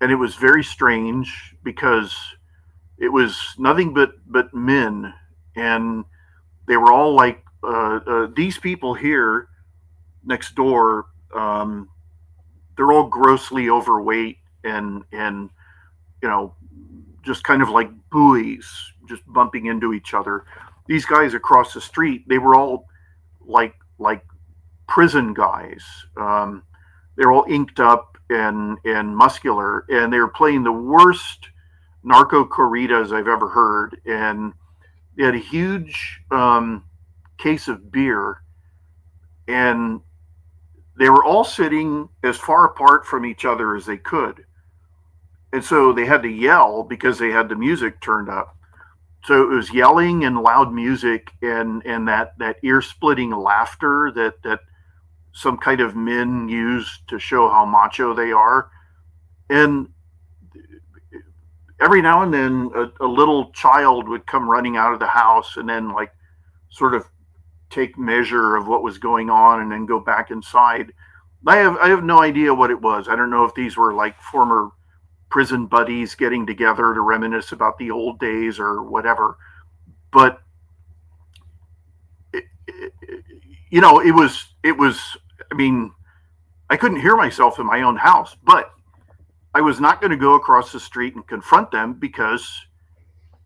and it was very strange because it was nothing but men, and they were all like these people here next door. They're all grossly overweight and you know just kind of like buoys, just bumping into each other. These guys across the street, they were all like prison guys. They're all inked up and muscular, and they were playing the worst narco corridas I've ever heard. And they had a huge case of beer, and they were all sitting as far apart from each other as they could. And so they had to yell because they had the music turned up. So it was yelling and loud music and that ear splitting laughter that some kind of men use to show how macho they are. And every now and then a little child would come running out of the house and then like sort of take measure of what was going on and then go back inside. I have no idea what it was. I don't know if these were like former prison buddies getting together to reminisce about the old days or whatever. But it, it, it was. I mean, I couldn't hear myself in my own house, but I was not going to go across the street and confront them because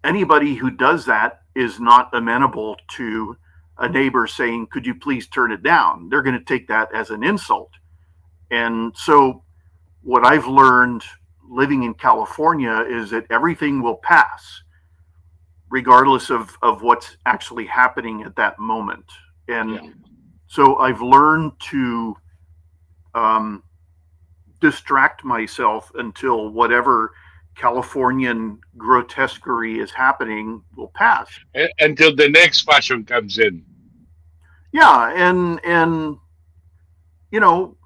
anybody who does that is not amenable to a neighbor saying, "Could you please turn it down?" They're going to take that as an insult. And so, what I've learned living in California is that everything will pass, regardless of what's actually happening at that moment. And Yeah. so, I've learned to um, distract myself until whatever Californian grotesquerie is happening will pass. Until the next fashion comes in. Yeah, and you know,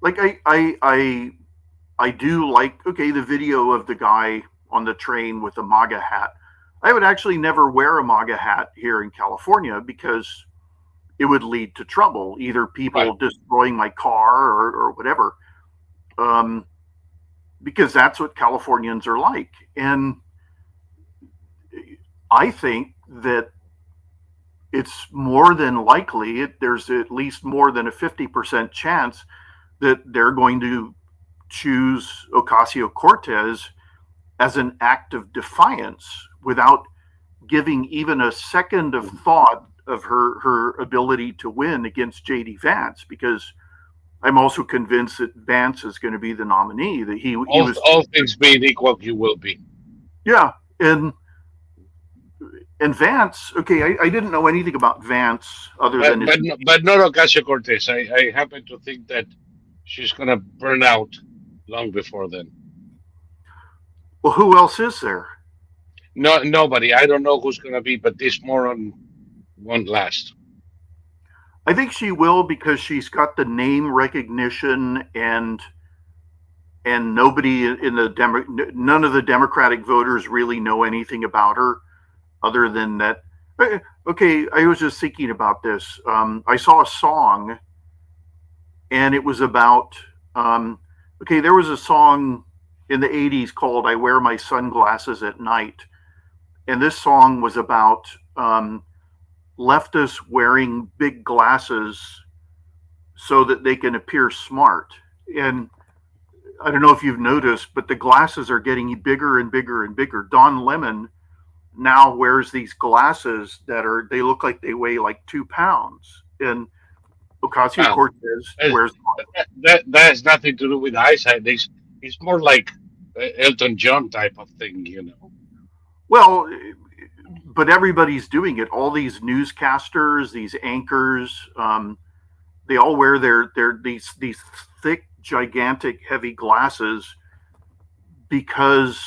like I do like the video of the guy on the train with the MAGA hat. I would actually never wear a MAGA hat here in California because it would lead to trouble, either Right. people destroying my car or whatever. Um, because that's what Californians are like. And I think that it's more than likely, there's at least more than a 50% chance that they're going to choose Ocasio-Cortez as an act of defiance without giving even a second of thought of her ability to win against J.D. Vance, because I'm also convinced that Vance is going to be the nominee. That he was, All things being equal, you will be. yeah, and Vance. Okay, I didn't know anything about Vance other than his. But not Ocasio Cortez. I happen to think that she's gonna burn out long before then. Well, who else is there? No, nobody. I don't know who's gonna be, but this moron won't last. I think she will, because she's got the name recognition, and nobody in the none of the Democratic voters really know anything about her other than that. Okay, I was just thinking about this. I saw a song, and it was about. Okay, there was a song in the '80s called "I Wear My Sunglasses at Night," and this song was about leftists wearing big glasses so that they can appear smart. And I don't know if you've noticed, but the glasses are getting bigger and bigger and bigger. Don Lemon now wears these glasses they look like they weigh like 2 pounds. And Ocasio-Cortez wears. That has nothing to do with eyesight. It's more like Elton John type of thing, you know. Well, but everybody's doing it. All these newscasters, these anchors, they all wear these thick, gigantic, heavy glasses because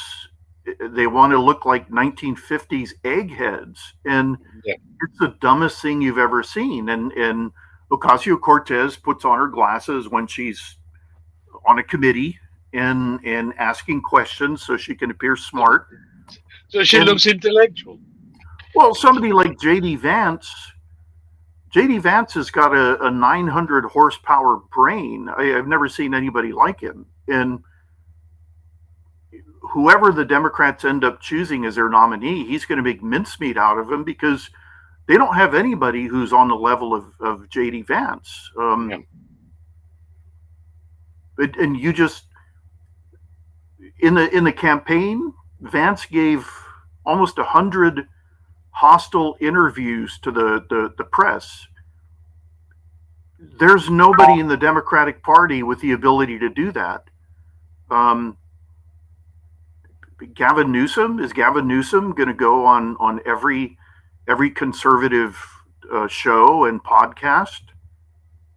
they want to look like 1950s eggheads, and Yeah. it's the dumbest thing you've ever seen. And Ocasio-Cortez puts on her glasses when she's on a committee and asking questions so she can appear smart. So she looks intellectual. Well, somebody like J.D. Vance has got a 900 horsepower brain. I've never seen anybody like him. And whoever the Democrats end up choosing as their nominee, he's going to make mincemeat out of him, because they don't have anybody who's on the level of J.D. Vance. Yeah. And you just, in the campaign, Vance gave almost 100 hostile interviews to the press. There's nobody in the Democratic Party with the ability to do that. Gavin Newsom, is Gavin Newsom going to go on every conservative show and podcast?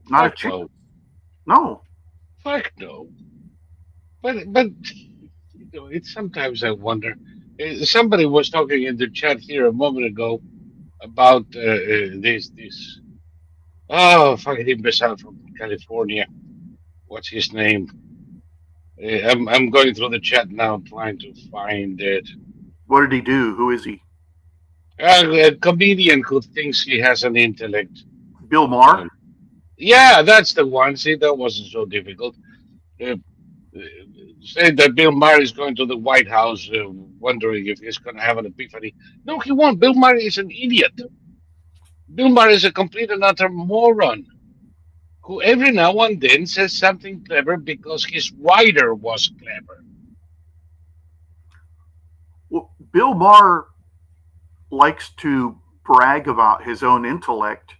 Not Fuck a chance. no. No. Fuck no. But you know, it's sometimes I wonder. Somebody was talking in the chat here a moment ago about this fucking imbecile from California. What's his name? I'm going through the chat now, trying to find it. What did he do? Who is he? A comedian who thinks he has an intellect. Bill Maher? Yeah, that's the one. See, that wasn't so difficult. Uh, Saying that Bill Maher is going to the White House, wondering if he's going to have an epiphany. No, he won't. Bill Maher is an idiot. Bill Maher is a complete and utter moron who every now and then says something clever because his writer was clever. Well, Bill Maher likes to brag about his own intellect,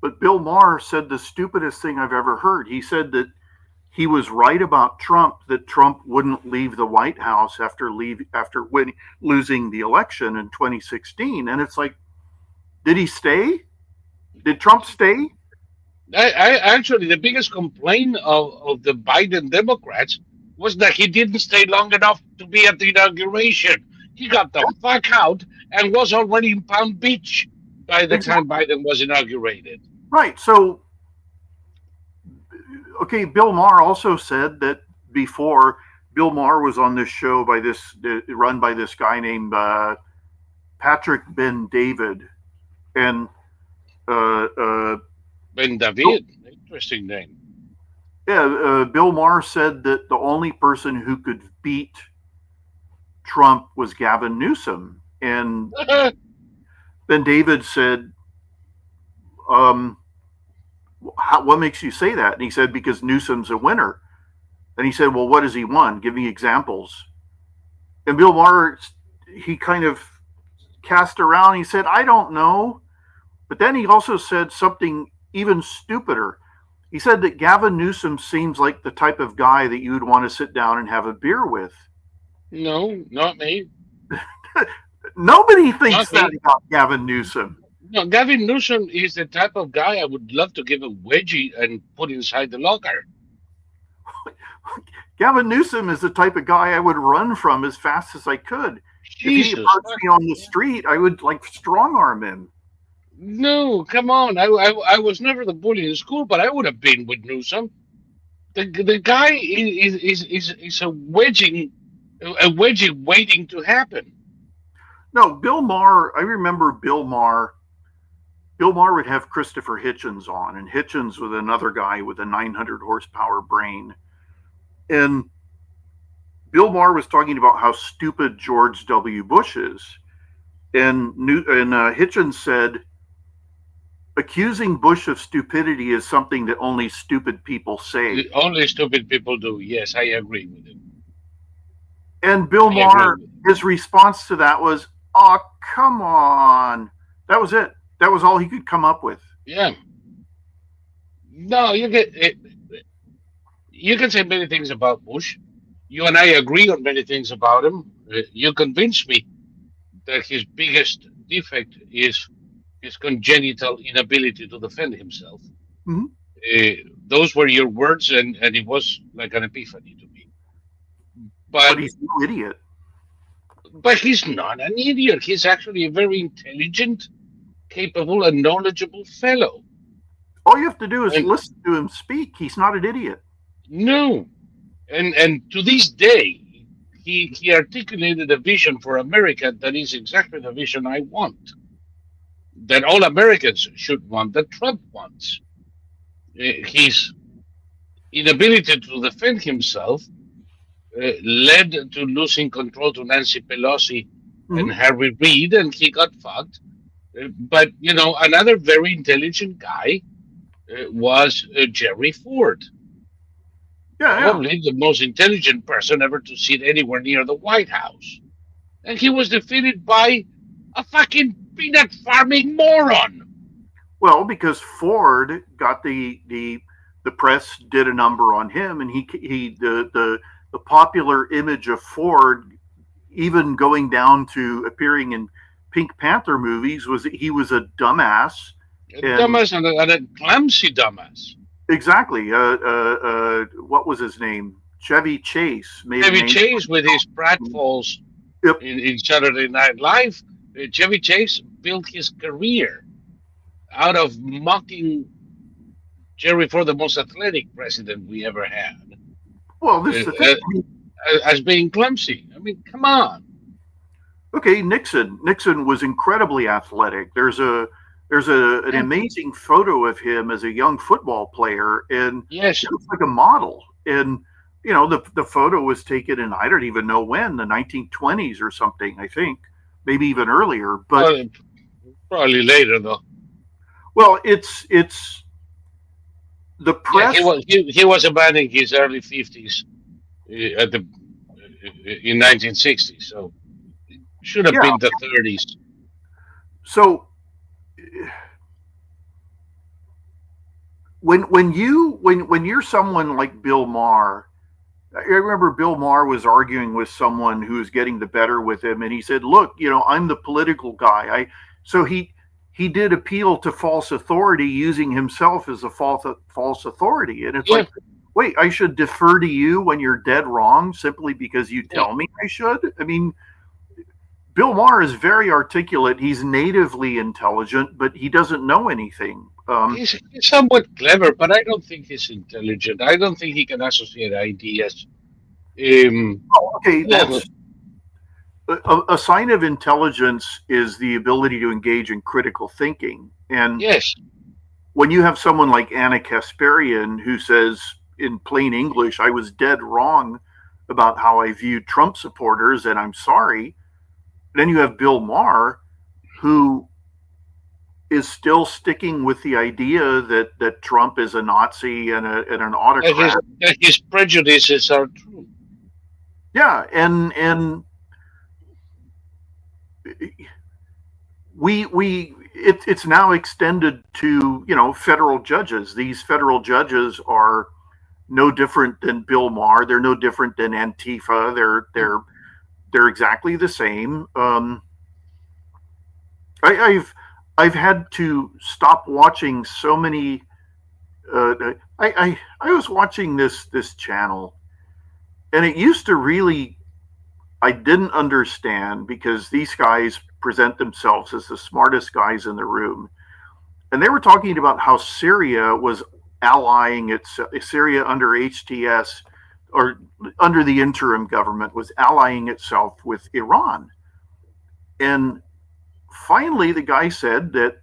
but Bill Maher said the stupidest thing I've ever heard. He said that he was right about Trump, that Trump wouldn't leave the White House after losing the election in 2016. And it's like, did he stay? Did Trump stay? I actually, the biggest complaint of the Biden Democrats was that he didn't stay long enough to be at the inauguration. He got the fuck out and was already in Palm Beach by the time Biden was inaugurated. Right. So, okay, Bill Maher also said that before. Bill Maher was on this show run by this guy named Patrick Ben David, and Ben David, interesting name. Yeah, Bill Maher said that the only person who could beat Trump was Gavin Newsom, and Ben David said, what makes you say that? And he said, because Newsom's a winner. And he said, well, what does he want? Give me examples. And Bill Maher, he kind of cast around. He said, I don't know. But then he also said something even stupider. He said that Gavin Newsom seems like the type of guy that you would want to sit down and have a beer with. No, not me. Nobody thinks Not that me. about Gavin Newsom. No, Gavin Newsom is the type of guy I would love to give a wedgie and put inside the locker. Gavin Newsom is the type of guy I would run from as fast as I could. If he Jesus. approached me on the street, I would like strong arm him. No, come on. I was never the bully in school, but I would have been with Newsom. The guy is a wedgie waiting to happen. No, Bill Maher, I remember Bill Maher. Bill Maher would have Christopher Hitchens on, and Hitchens was another guy with a 900 horsepower brain. And Bill Maher was talking about how stupid George W. Bush is. And Hitchens said, accusing Bush of stupidity is something that only stupid people say. Only stupid people do. Yes, I agree with him. And Bill Maher, his response to that was, oh, come on. That was it. That was all he could come up with. Yeah. No, you can say many things about Bush. You and I agree on many things about him. You convinced me that his biggest defect is his congenital inability to defend himself. Mm-hmm. Those were your words, and it was like an epiphany to me. But he's no idiot. But he's not an idiot. He's actually a very intelligent, capable, and knowledgeable fellow. All you have to do is listen to him speak. He's not an idiot. No. And to this day, he articulated a vision for America that is exactly the vision I want. That all Americans should want, that Trump wants. His inability to defend himself led to losing control to Nancy Pelosi and Harry Reid, and he got fucked. But, another very intelligent guy was Jerry Ford. Probably the most intelligent person ever to sit anywhere near the White House. And he was defeated by a fucking peanut farming moron. Well, because Ford got the press did a number on him, and the popular image of Ford, even going down to appearing in Pink Panther movies, was that he was a dumbass. Dumbass and a clumsy dumbass. Exactly. What was his name? Chevy Chase. Chevy Chase with his pratfalls in Saturday Night Live. Chevy Chase built his career out of mocking Jerry Ford, the most athletic president we ever had. Well, this is the thing. As being clumsy. I mean, come on. Okay, Nixon. Nixon was incredibly athletic. There's an amazing photo of him as a young football player, and yes, he looks like a model. And the photo was taken in, I don't even know when, the 1920s or something. I think maybe even earlier, but probably later though. Well, it's the press. Yeah, he was a man in his early 50s in 1960s, so it should have been the 30s. So when you're someone like Bill Maher, I remember Bill Maher was arguing with someone who was getting the better with him, and he said, "Look, I'm the political guy." So he did appeal to false authority, using himself as a false authority, and it's like, wait, I should defer to you when you're dead wrong simply because you tell me I should? I mean, Bill Maher is very articulate. He's natively intelligent, but he doesn't know anything. He's somewhat clever, but I don't think he's intelligent. I don't think he can associate ideas. That's a sign of intelligence is the ability to engage in critical thinking. And when you have someone like Anna Kasparian who says in plain English, I was dead wrong about how I viewed Trump supporters, and I'm sorry. Then you have Bill Maher, who is still sticking with the idea that Trump is a Nazi and an autocrat. That his prejudices are true. Yeah, and it's now extended to federal judges. These federal judges are no different than Bill Maher. They're no different than Antifa. They're exactly the same. I've had to stop watching so many. I was watching this channel, and it used to really, I didn't understand because these guys present themselves as the smartest guys in the room, and they were talking about how Syria was allying Syria under HTS or under the interim government was allying itself with Iran, and finally the guy said that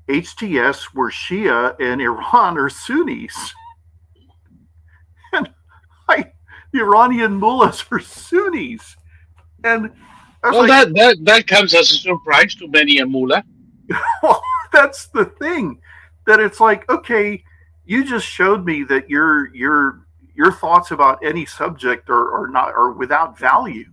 HTS were Shia and Iran are Sunnis. And the Iranian mullahs are Sunnis. And I was that comes as a surprise to many a mullah. well, that's the thing. That it's like, okay, you just showed me that your thoughts about any subject are without value.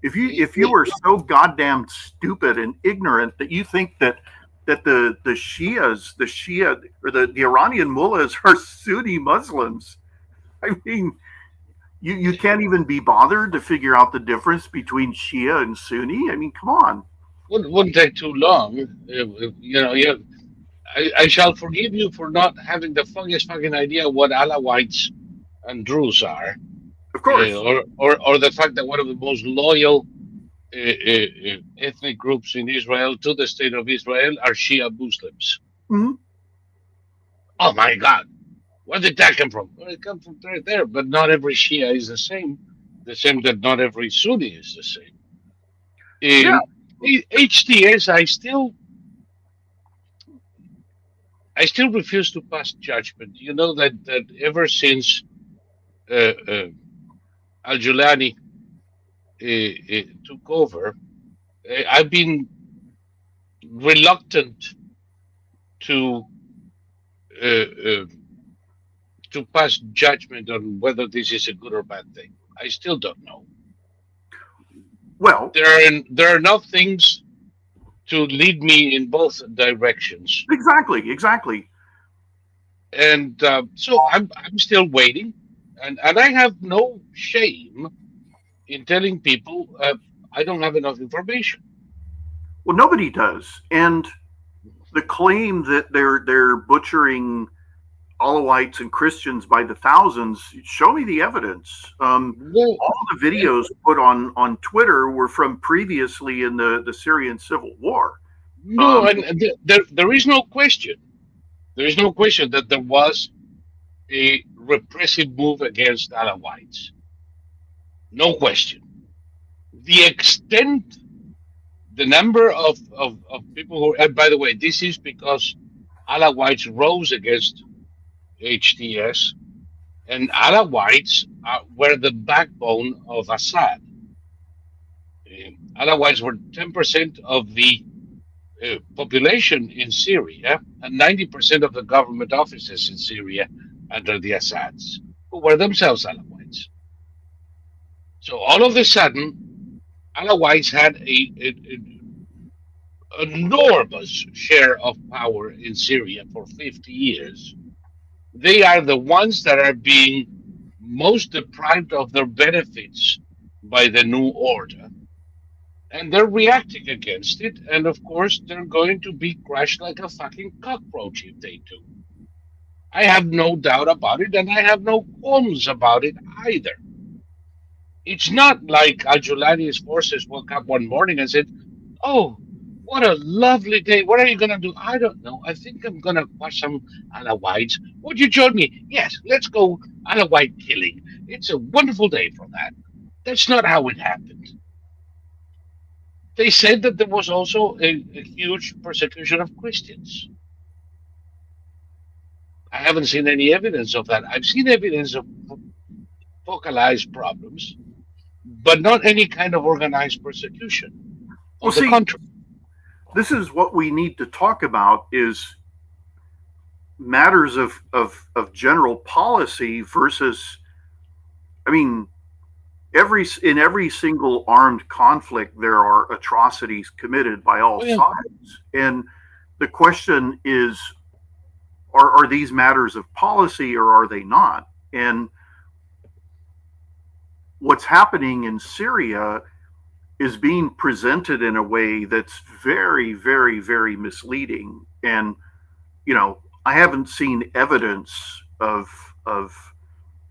If you were so goddamn stupid and ignorant that you think that the Shias, the Shia or the Iranian mullahs are Sunni Muslims. I mean, you can't even be bothered to figure out the difference between Shia and Sunni. I mean, come on. Wouldn't take too long. I shall forgive you for not having the funniest fucking idea what Alawites and Druze are, Of course. or the fact that one of the most loyal ethnic groups in Israel to the state of Israel are Shia Muslims. Mm-hmm. Oh my God, where did that come from? Well, it comes from right there, but not every Shia is the same. The same that not every Sunni is the same. Yeah. In HTS, I still refuse to pass judgment. You know that ever since uh, Al Julani took over, I've been reluctant to uh, uh, to pass judgment on whether this is a good or bad thing. I still don't know. Well, There are enough things to lead me in both directions, exactly. and so I'm still waiting, and I have no shame in telling people I don't have enough information. Well, nobody does. And the claim that they're butchering Alawites and Christians by the thousands. Show me the evidence. No, All the videos put on Twitter were from previously in the Syrian civil war. no, and there is no question. There is no question that there was a repressive move against Alawites. No question. The extent, the number of people who, and by the way, this is because Alawites rose against HTS, and Alawites were the backbone of Assad. Alawites were 10% of the population in Syria and 90% of the government offices in Syria under the Assads, who were themselves Alawites. So all of a sudden, Alawites had enormous share of power in Syria for 50 years. They are the ones that are being most deprived of their benefits by the new order. And they're reacting against it. And of course, they're going to be crushed like a fucking cockroach if they do. I have no doubt about it, and I have no qualms about it either. It's not like Al-Julani's forces woke up one morning and said, "Oh, what a lovely day. What are you going to do?" I don't know. I think I'm going to watch some Alawites. Would you join me? Yes, let's go Alawite killing. It's a wonderful day for that. That's not how it happened. They said that there was also a huge persecution of Christians. I haven't seen any evidence of that. I've seen evidence of focalized problems, but not any kind of organized persecution. Well, On the see, contrary. this is what we need to talk about is matters of general policy versus, I mean, in every single armed conflict, there are atrocities committed by all Oh, yeah. sides. And the question is, are these matters of policy or are they not? And what's happening in Syria is being presented in a way that's very, very, very misleading. And, I haven't seen evidence of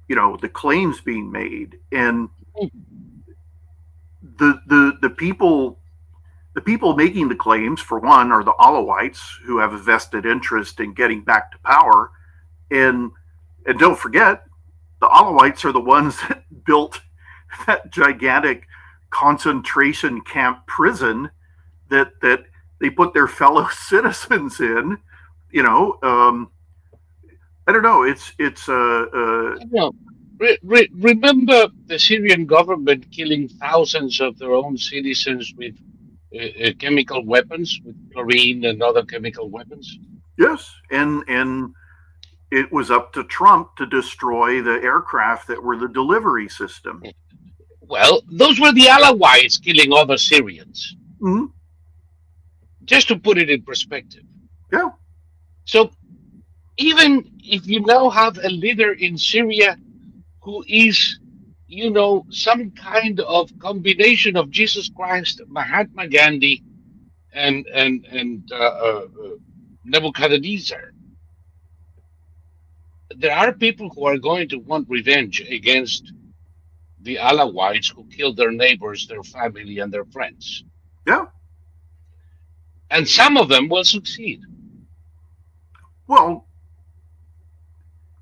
the claims being made. And the people making the claims, for one, are the Alawites, who have a vested interest in getting back to power. And don't forget, the Alawites are the ones that built that gigantic concentration camp prison that they put their fellow citizens in. I don't know. Remember the Syrian government killing thousands of their own citizens with chemical weapons, with chlorine and other chemical weapons? Yes, and it was up to Trump to destroy the aircraft that were the delivery system. Well, those were the Alawites killing other Syrians. Mm-hmm. Just to put it in perspective. Yeah. So even if you now have a leader in Syria who is, some kind of combination of Jesus Christ, Mahatma Gandhi, and Nebuchadnezzar, there are people who are going to want revenge against the Alawites who killed their neighbors, their family, and their friends. Yeah. And some of them will succeed. Well,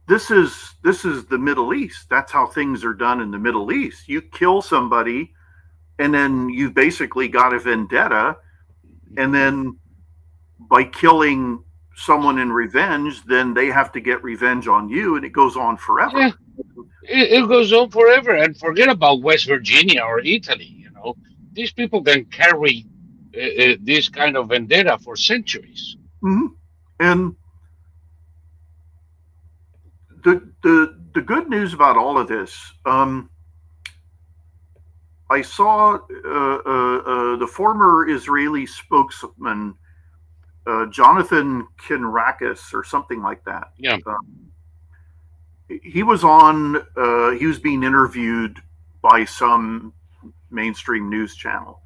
this is the Middle East. That's how things are done in the Middle East. You kill somebody, and then you've basically got a vendetta, and then by killing someone in revenge, then they have to get revenge on you, and it goes on forever. Yeah, it goes on forever, and forget about West Virginia or Italy. These people can carry this kind of vendetta for centuries. Mm-hmm. And the good news about all of this, I saw the former Israeli spokesman, Jonathan Kinrakis, or something like that. Yeah. He was on. He was being interviewed by some mainstream news channel,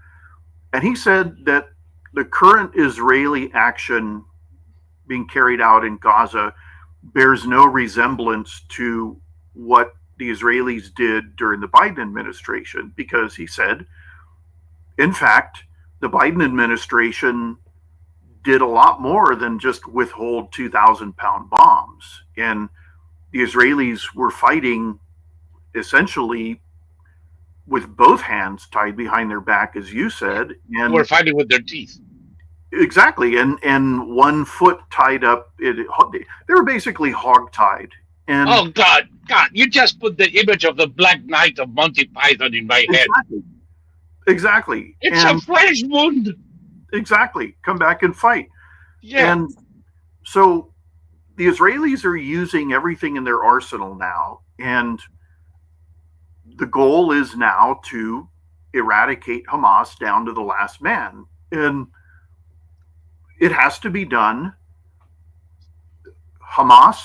and he said that the current Israeli action being carried out in Gaza bears no resemblance to what the Israelis did during the Biden administration, because he said, in fact, the Biden administration did a lot more than just withhold 2,000-pound bombs. And the Israelis were fighting essentially with both hands tied behind their back, as you said. And we're fighting with their teeth. Exactly. And one foot tied up. They were basically hog-tied. And oh, God, you just put the image of the Black Knight of Monty Python in my head. Exactly. It's a flesh wound. Exactly. Come back and fight. Yeah. And so the Israelis are using everything in their arsenal now. And the goal is now to eradicate Hamas down to the last man. And it has to be done. Hamas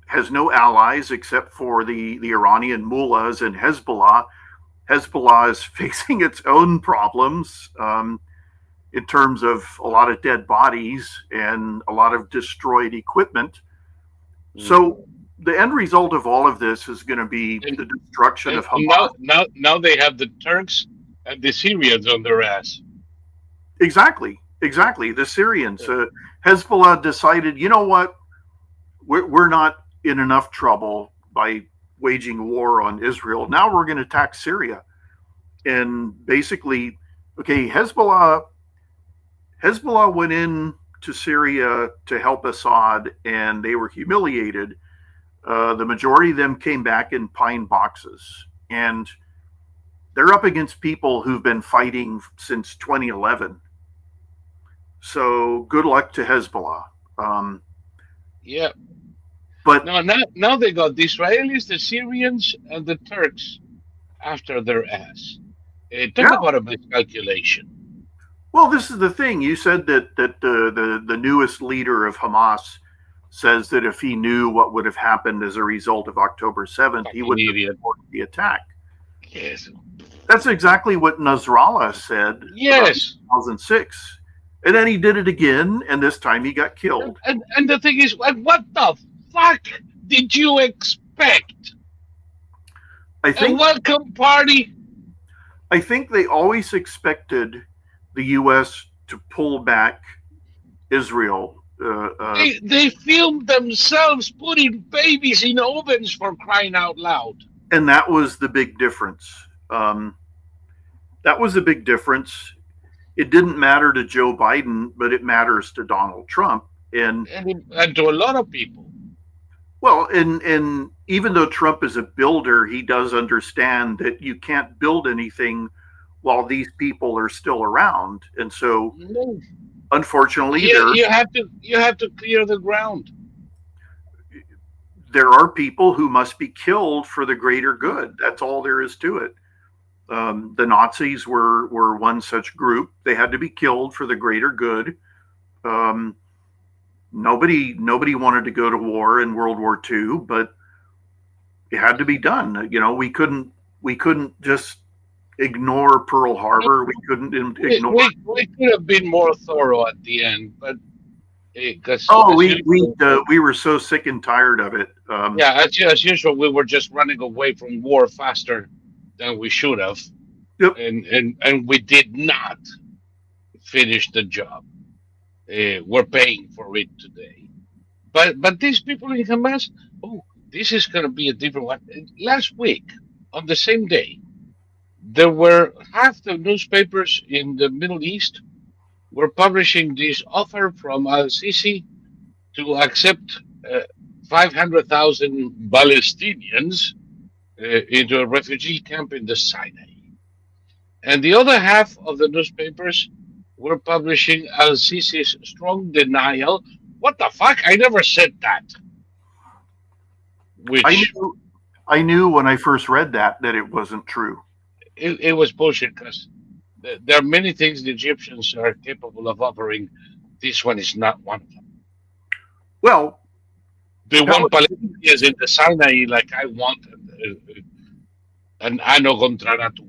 has no allies except for the Iranian mullahs and Hezbollah. Hezbollah is facing its own problems in terms of a lot of dead bodies and a lot of destroyed equipment. So the end result of all of this is going to be the destruction of Hamas. Now they have the Turks and the Syrians on their ass. Exactly. The Syrians. Hezbollah decided, you know what? We're not in enough trouble by waging war on Israel. Now we're going to attack Syria. And basically, okay, Hezbollah went in to Syria to help Assad, and they were humiliated. The majority of them came back in pine boxes. And they're up against people who've been fighting since 2011. So good luck to Hezbollah. Um, Yeah. but Now they got the Israelis, the Syrians, and the Turks after their ass. Talk yeah, about a miscalculation. well, this is the thing. You said that the newest leader of Hamas says that if he knew what would have happened as a result of October 7th, he Fucking wouldn't have idiot. supported the attack. Yes. That's exactly what Nasrallah said about Yes. 2006. And then he did it again, and this time he got killed. And the thing is, what the fuck did you expect? I A think welcome party? I think they always expected the U.S. to pull back Israel. They filmed themselves putting babies in ovens for crying out loud. And that was the big difference. That was a big difference. It didn't matter to Joe Biden, but it matters to Donald Trump. And And to a lot of people. well, and even though Trump is a builder, he does understand that you can't build anything while these people are still around. And so, No. unfortunately, You have to clear the ground. there are people who must be killed for the greater good. That's all there is to it. The Nazis were one such group. They had to be killed for the greater good. Um, nobody wanted to go to war in World War II, but it had to be done. You know, we couldn't just ignore Pearl No, Harbor. We couldn't we, ignore. we, we could have been more thorough at the end, but because Oh, as we usual, we were so sick and tired of it. yeah, as usual, we were just running away from war faster than we should have, Yep. and we did not finish the job. We're paying for it today. But these people in Hamas, oh, this is going to be a different one. Last week, on the same day, there were half the newspapers in the Middle East were publishing this offer from Al Sisi to accept 500,000 Palestinians into a refugee camp in the Sinai. And the other half of the newspapers were publishing Al Sisi's strong denial. What the fuck? I never said that. I Which knew I knew when I first read that it wasn't true. it was bullshit because there are many things the Egyptians are capable of offering. This one is not one of them. Well, They the want Palestinians Palestinians in the Sinai like I want an anno contra natura.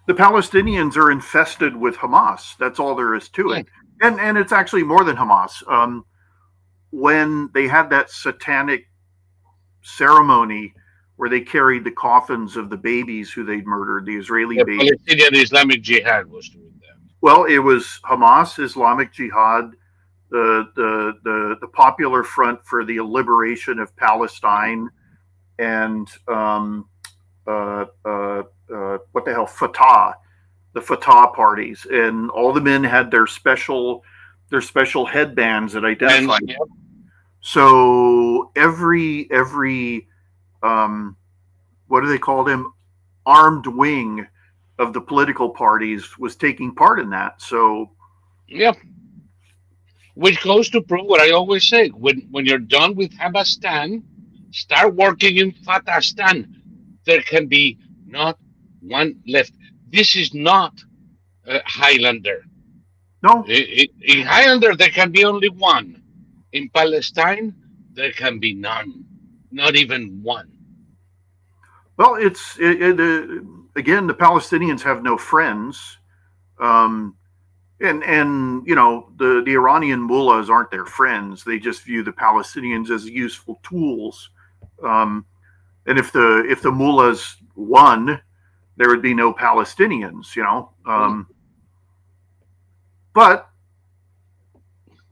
the Palestinians are infested with Hamas. That's all there is to Yeah. it. And it's actually more than Hamas. When they had that satanic ceremony where they carried the coffins of the babies who they'd murdered, the Israeli The babies. Palestinian Islamic Jihad was doing that. Well, it was Hamas, Islamic Jihad, the Popular Front for the Liberation of Palestine, and what the hell, Fatah, the Fatah parties, and all the men had their special headbands that And identified. yeah, So every what do they call them? Armed wing of the political parties was taking part in that. So yeah, which goes to prove what I always say: when you're done with Hamastan, start working in Fatastan. There can be not one left. This is not Highlander. no, In Highlander, there can be only one. In Palestine, there can be none. Not even one. well, again, the Palestinians have no friends, um, and you know the Iranian mullahs aren't their friends. They just view the Palestinians as useful tools. Um, and if the mullahs won, there would be no Palestinians. You know, but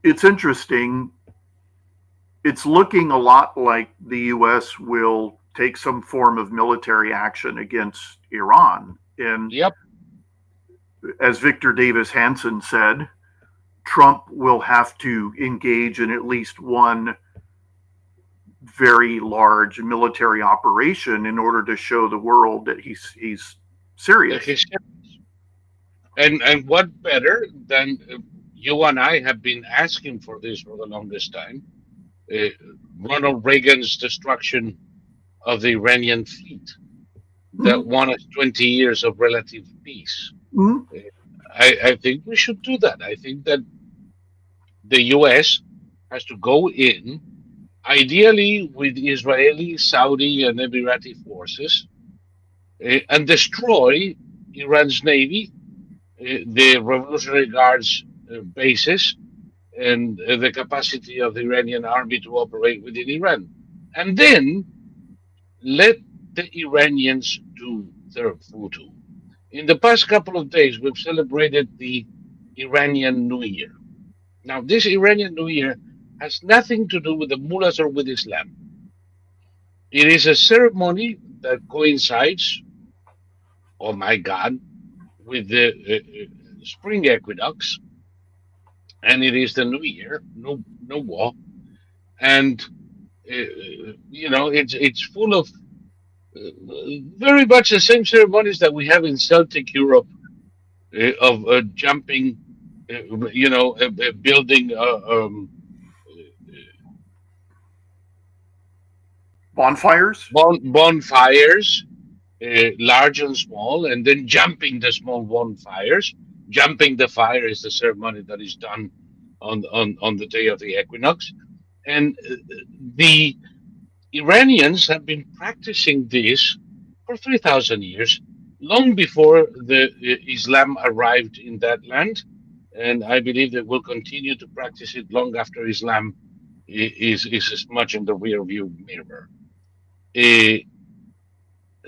it's interesting. It's looking a lot like the U.S. will take some form of military action against Iran. And Yep. as Victor Davis Hanson said, Trump will have to engage in at least one very large military operation in order to show the world that he's serious. And what better than you and I have been asking for this for the longest time. Uh, Ronald Reagan's destruction of the Iranian fleet that Mhm. won us 20 years of relative peace. Mhm. Uh, I think we should do that. I think that the US has to go in, ideally with Israeli, Saudi, and Emirati forces, and destroy Iran's navy, the Revolutionary Guards bases, and the capacity of the Iranian army to operate within Iran. And then let the Iranians do their voodoo. In the past couple of days, we've celebrated the Iranian New Year. Now, this Iranian New Year has nothing to do with the mullahs or with Islam. It is a ceremony that coincides, oh my God, with the spring equinox, and it is the New Year, no war, and it's full of very much the same ceremonies that we have in Celtic Europe of jumping, building Bonfires. bonfires, large and small, and then jumping the small bonfires. Jumping the fire is the ceremony that is done on the day of the equinox. And the Iranians have been practicing this for 3,000 years, long before the Islam arrived in that land. And I believe they will continue to practice it long after Islam is as much in the rear view mirror. Uh,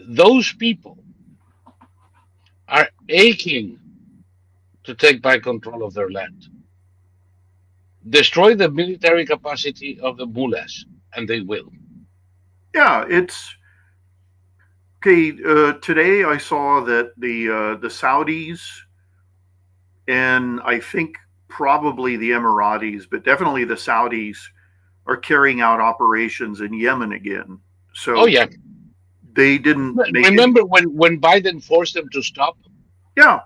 those people are aching to take back control of their land, destroy the military capacity of the mullahs, and they will. Yeah, it's okay. Today I saw that the Saudis and I think probably the Emiratis, but definitely the Saudis are carrying out operations in Yemen again. Oh, So yeah. they didn't make it. Remember when Biden forced them to stop? Yeah,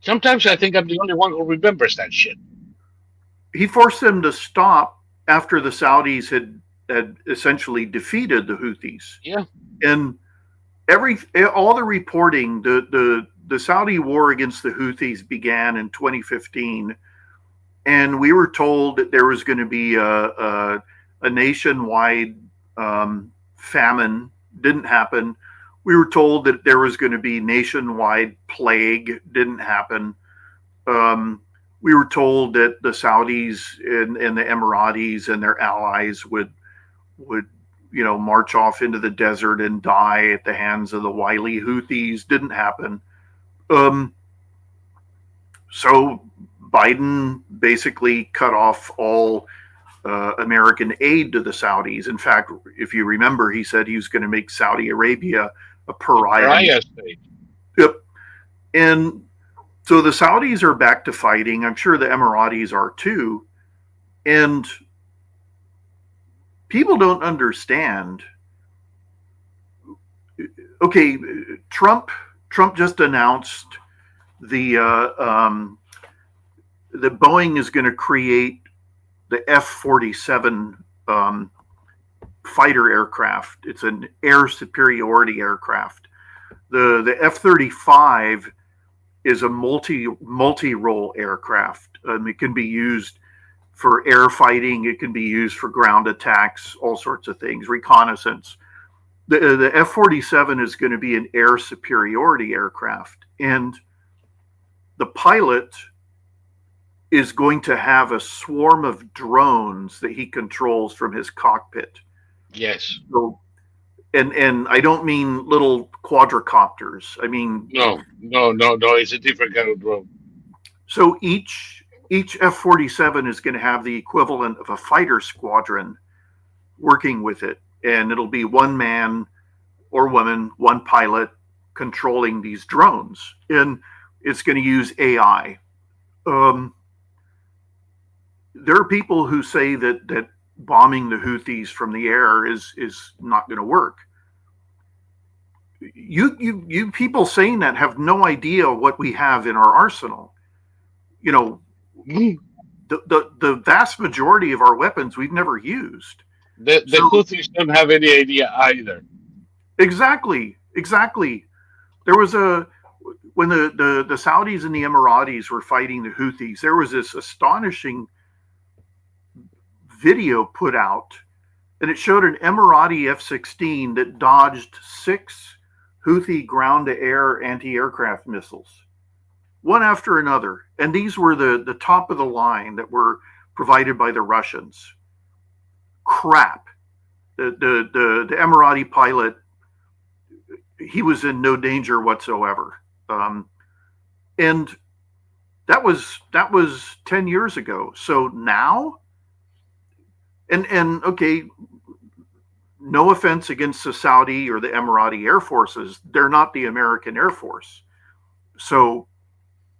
Sometimes I think I'm the only one who remembers that shit. he forced them to stop after the Saudis had essentially defeated the Houthis. Yeah. And all the reporting, the Saudi war against the Houthis began in 2015, and we were told that there was going to be a nationwide famine. Didn't happen. We were told that there was going to be nationwide plague. Didn't happen. We were told that the Saudis and the Emiratis and their allies would march off into the desert and die at the hands of the wily Houthis. Didn't happen. So Biden basically cut off all American aid to the Saudis. In fact, if you remember, he said he was going to make Saudi Arabia a pariah state. Yep. And so the Saudis are back to fighting. I'm sure the Emiratis are too. And people don't understand. Okay, Trump just announced the Boeing is going to create the F-47 fighter aircraft. It's an air superiority aircraft. The F-35 is a multi-role aircraft. It can be used for air fighting. It can be used for ground attacks, all sorts of things, reconnaissance. The F-47 is going to be an air superiority aircraft, and the pilot is going to have a swarm of drones that he controls from his cockpit. Yes. So, and I don't mean little quadricopters. I mean No. It's a different kind of drone. So each F-47 is going to have the equivalent of a fighter squadron working with it, and it'll be one man or woman, one pilot controlling these drones, and it's going to use AI. There are people who say that bombing the Houthis from the air is not going to work. you people saying that have no idea what we have in our arsenal. You know, Mm. the vast majority of our weapons we've never used. The So Houthis don't have any idea either. exactly. There was a when the Saudis and the Emiratis were fighting the Houthis, there was this astonishing video put out, and it showed an Emirati F-16 that dodged 6 Houthi ground-to-air anti-aircraft missiles, one after another. And these were the top of the line that were provided by the Russians. Crap. The Emirati pilot, he was in no danger whatsoever. And that was 10 years ago. So now, and okay, no offense against the Saudi or the Emirati Air Forces, they're not the American Air Force. So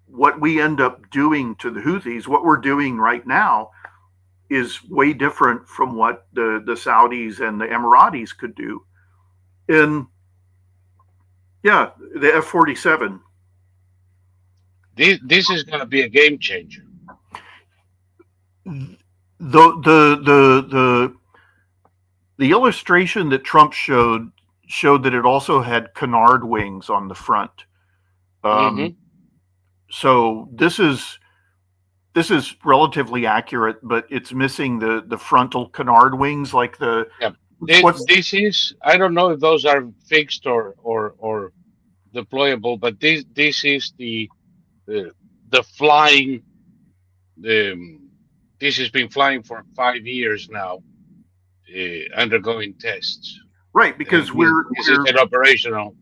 what we end up doing to the Houthis, what we're doing right now, is way different from what the Saudis and the Emiratis could do. And yeah, the F-47. This is going to be a game changer. The illustration that Trump showed that it also had canard wings on the front. So this is relatively accurate, but it's missing the frontal canard wings, like the. Yeah. This is, I don't know if those are fixed or deployable, but this is the flying. This has been flying for 5 years now, undergoing tests. Right, because this is an operational.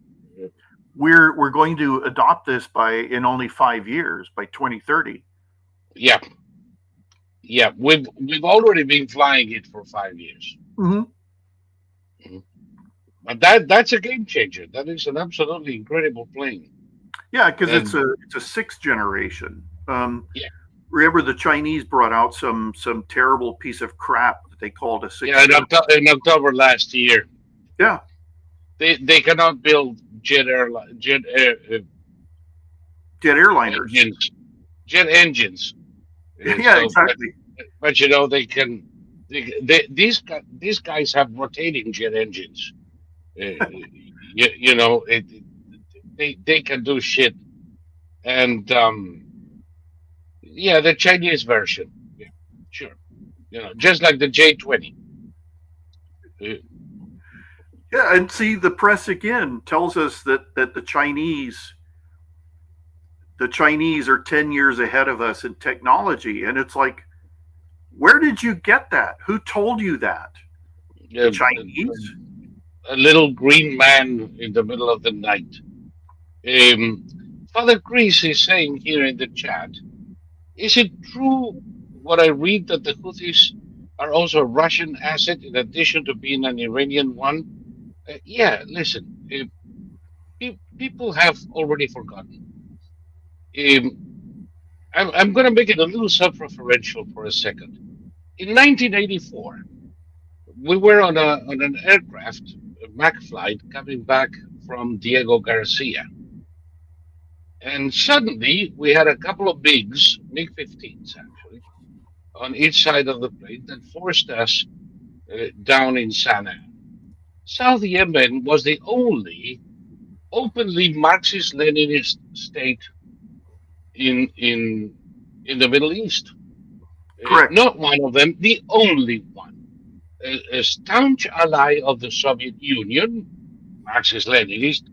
We're going to adopt this in only 5 years, by 2030. Yeah, we've already been flying it for 5 years. Mm-hmm. But that's a game changer. That is an absolutely incredible plane. Yeah, because it's a 6th generation. Yeah. Remember, the Chinese brought out some terrible piece of crap that they called a 6th. Yeah, in October last year. Yeah. They cannot build jet airliners. Jet engines. Yeah, so, exactly. But they can. These guys have rotating jet engines. They can do shit, and the Chinese version. Yeah, sure. Just like the J-20. Yeah, and see, the press again tells us that the Chinese are 10 years ahead of us in technology, and it's like, where did you get that? Who told you that? The Chinese? A little green man in the middle of the night. Father Chris is saying here in the chat, is it true what I read that the Houthis are also a Russian asset in addition to being an Iranian one? Yeah, listen, people have already forgotten. I'm going to make it a little self-referential for a second. In 1984, we were on an aircraft, a Mac flight, coming back from Diego Garcia. And suddenly, we had a couple of MiG-15s actually, on each side of the plane that forced us down in Sana'a. South Yemen was the only openly Marxist-Leninist state in the Middle East. Correct. Not one of them, the only one. A staunch ally of the Soviet Union, Marxist-Leninist,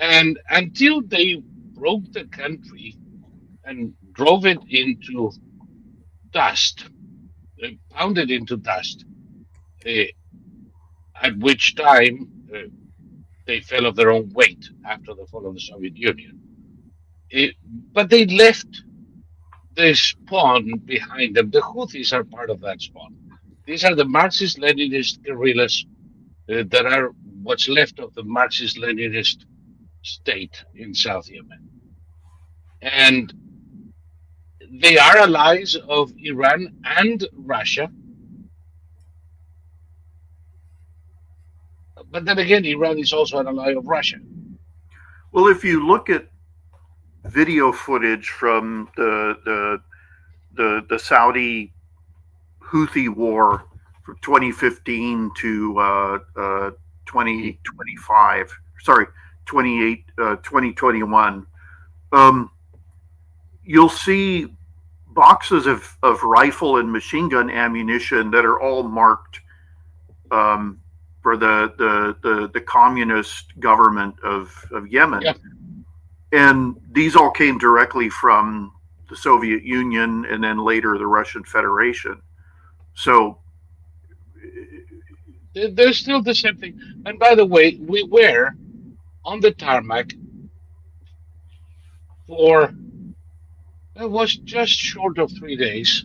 and until they broke the country and drove it into dust, pounded into dust, at which time they fell of their own weight after the fall of the Soviet Union. But they left the spawn behind them. The Houthis are part of that spawn. These are the Marxist-Leninist guerrillas that are what's left of the Marxist-Leninist state in South Yemen. And they are allies of Iran and Russia. But then again, Iran is also an ally of Russia. Well, if you look at video footage from the Saudi Houthi war from 2015 to 2025, sorry, 2021, you'll see boxes of rifle and machine gun ammunition that are all marked for the communist government of Yemen. Yeah. And these all came directly from the Soviet Union and then later the Russian Federation. So There's still the same thing. And by the way, we were on the tarmac for, it was just short of 3 days,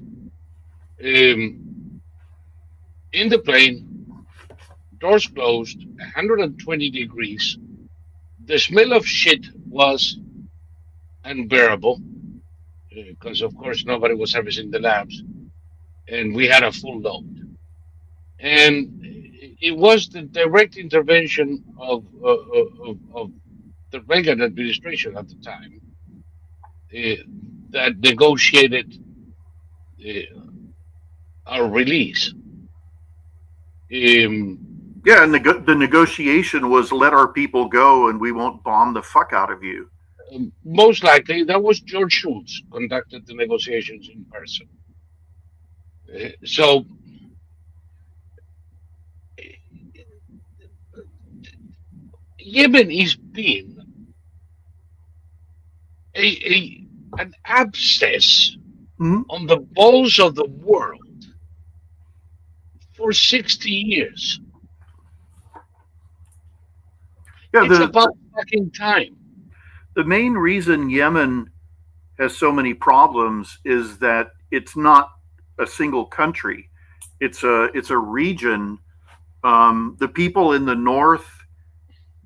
in the plane, doors closed, 120 degrees. The smell of shit was unbearable because, of course, nobody was servicing the labs, and we had a full load. And it was the direct intervention of the Reagan administration at the time uh, that negotiated uh, our release. Um, yeah, and the negotiation was let our people go and we won't bomb the fuck out of you. Most likely, that was George Shultz conducted the negotiations in person. So Yemen is been an abscess Mm-hmm. on the balls of the world for 60 years. Yeah, It's about fucking time. the main reason Yemen has so many problems is that it's not a single country. It's a region. The people in the north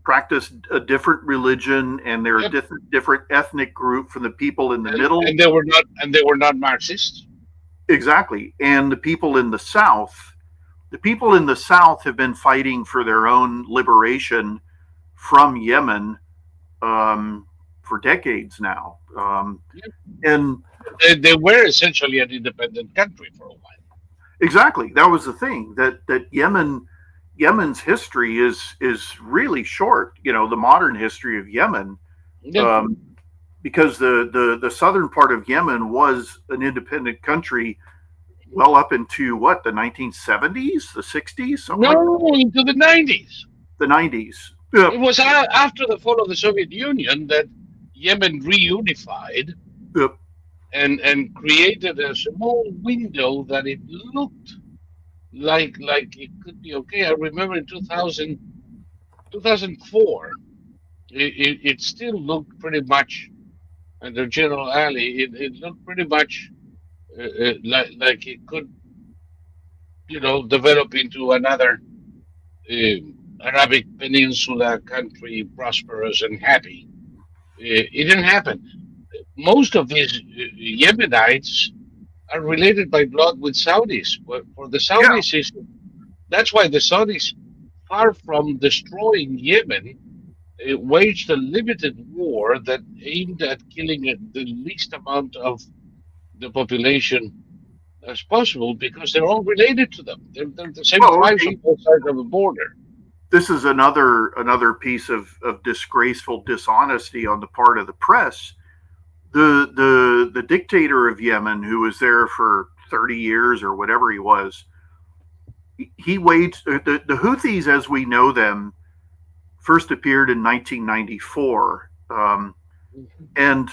practice a different religion, and they're Yep. a different ethnic group from the people in the middle. And they were not Marxists. Exactly. And the people in the South have been fighting for their own liberation from Yemen for decades now. Yep. And They were essentially an independent country for a while. exactly, that was the thing, that Yemen's history is really short. You know, the modern history of Yemen, Yeah. because the southern part of Yemen was an independent country well up into what, the 1970s, the 60s, something like No, into the 90s. the 90s. It was after the fall of the Soviet Union that Yemen reunified Yep. and created a small window that it looked like it could be okay. I remember in 2004, it still looked pretty much under General Ali. It looked pretty much like it could, develop into another Arabic Peninsula country, prosperous and happy. It didn't happen. Most of these Yemenites are related by blood with Saudis. For the Yeah. Saudis, that's why the Saudis, far from destroying Yemen, waged a limited war that aimed at killing the least amount of the population as possible because they're all related to them. They're the same Well, tribes okay. on both sides of the border. This is another piece of disgraceful dishonesty on the part of the press. The dictator of Yemen, who was there for 30 years or whatever he was, he waged the Houthis as we know them first appeared in 1994, and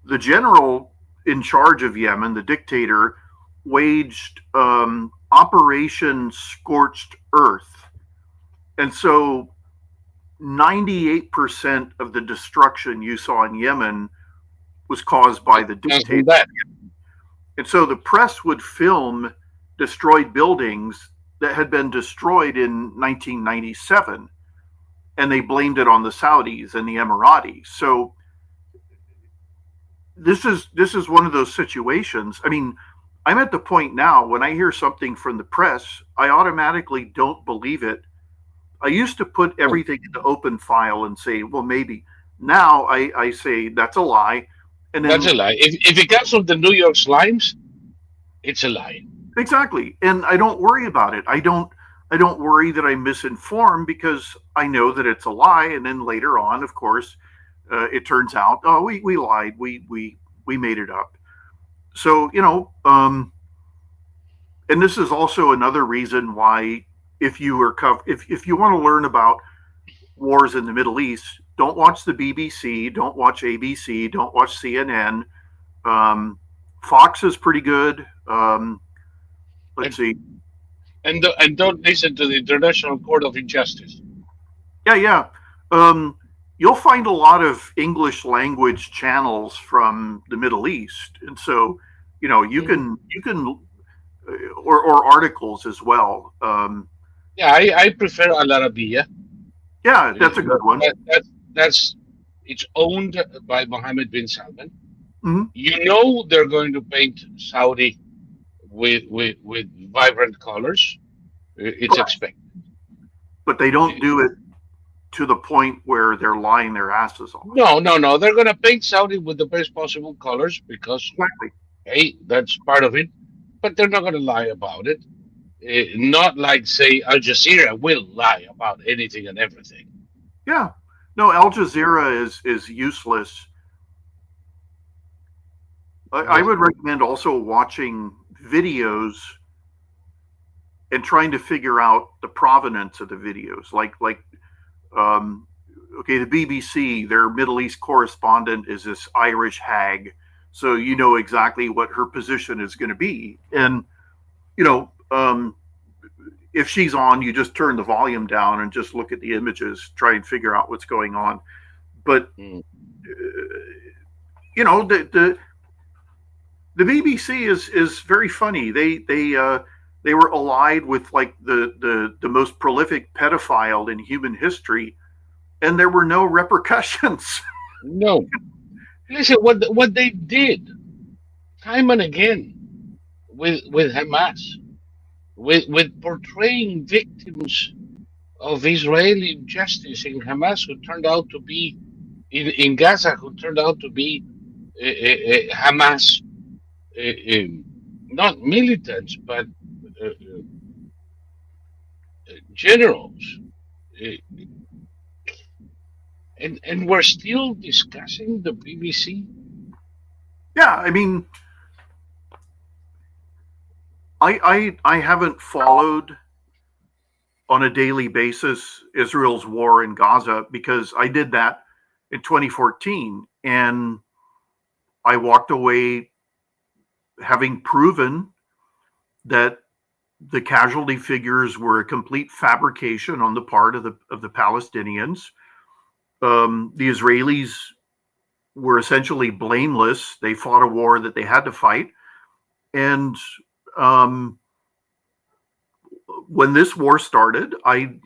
the general in charge of Yemen, the dictator, waged Operation Scorched Earth, and so 98% of the destruction you saw in Yemen was caused by the dictator. That. And so the press would film destroyed buildings that had been destroyed in 1997, and they blamed it on the Saudis and the Emiratis. So this is one of those situations. I mean, I'm at the point now when I hear something from the press, I automatically don't believe it I used to put everything in the open file and say, well, maybe. Now I say that's a lie. And That's a then lie. If it comes from the New York Slimes, it's a lie. exactly. And I don't worry about it. I don't worry that I'm misinformed because I know that it's a lie. And then later on, of course, it turns out, oh, we lied. We made it up. So, and this is also another reason why if you want to learn about wars in the Middle East, don't watch the BBC, don't watch ABC, don't watch CNN. Um, Fox is pretty good. Let's And see. and don't listen to the International Court of Injustice. Yeah, yeah. Um, you'll find a lot of English language channels from the Middle East, and so Mhm. you can or articles as well. Yeah, I prefer Al Arabiya. Yeah, Uh, that's a good one. that's it's owned by Mohammed bin Salman. Mhm. You know they're going to paint Saudi with vibrant colors. It's expected. But they don't do it to the point where they're lying their asses off. No, no, no. They're going to paint Saudi with the best possible colors because, Exactly. hey, that's part of it. But they're not going to lie about it. Not like, say, Al Jazeera will lie about anything and everything. Yeah. No, Al Jazeera is useless. I Yeah. would recommend also watching videos and trying to figure out the provenance of the videos. Um, okay, the BBC, their Middle East correspondent is this Irish hag, so you know exactly what her position is going to be. And you know, if she's on, you just turn the volume down and just look at the images, try and figure out what's going on. But Mm. you know, the BBC is very funny. They were allied with like the most prolific pedophile in human history, and there were no repercussions. No. Listen, what they did time and again with Hamas, with portraying victims of Israeli injustice in Hamas who turned out to be in Gaza, who turned out to be Hamas, not militants, but generals. Uh, and we're still discussing the BBC. Yeah, I mean, I haven't followed on a daily basis Israel's war in Gaza because I did that in 2014, and I walked away having proven that the casualty figures were a complete fabrication on the part of the Palestinians. The Israelis were essentially blameless. They fought a war that they had to fight, and um, when this war started, I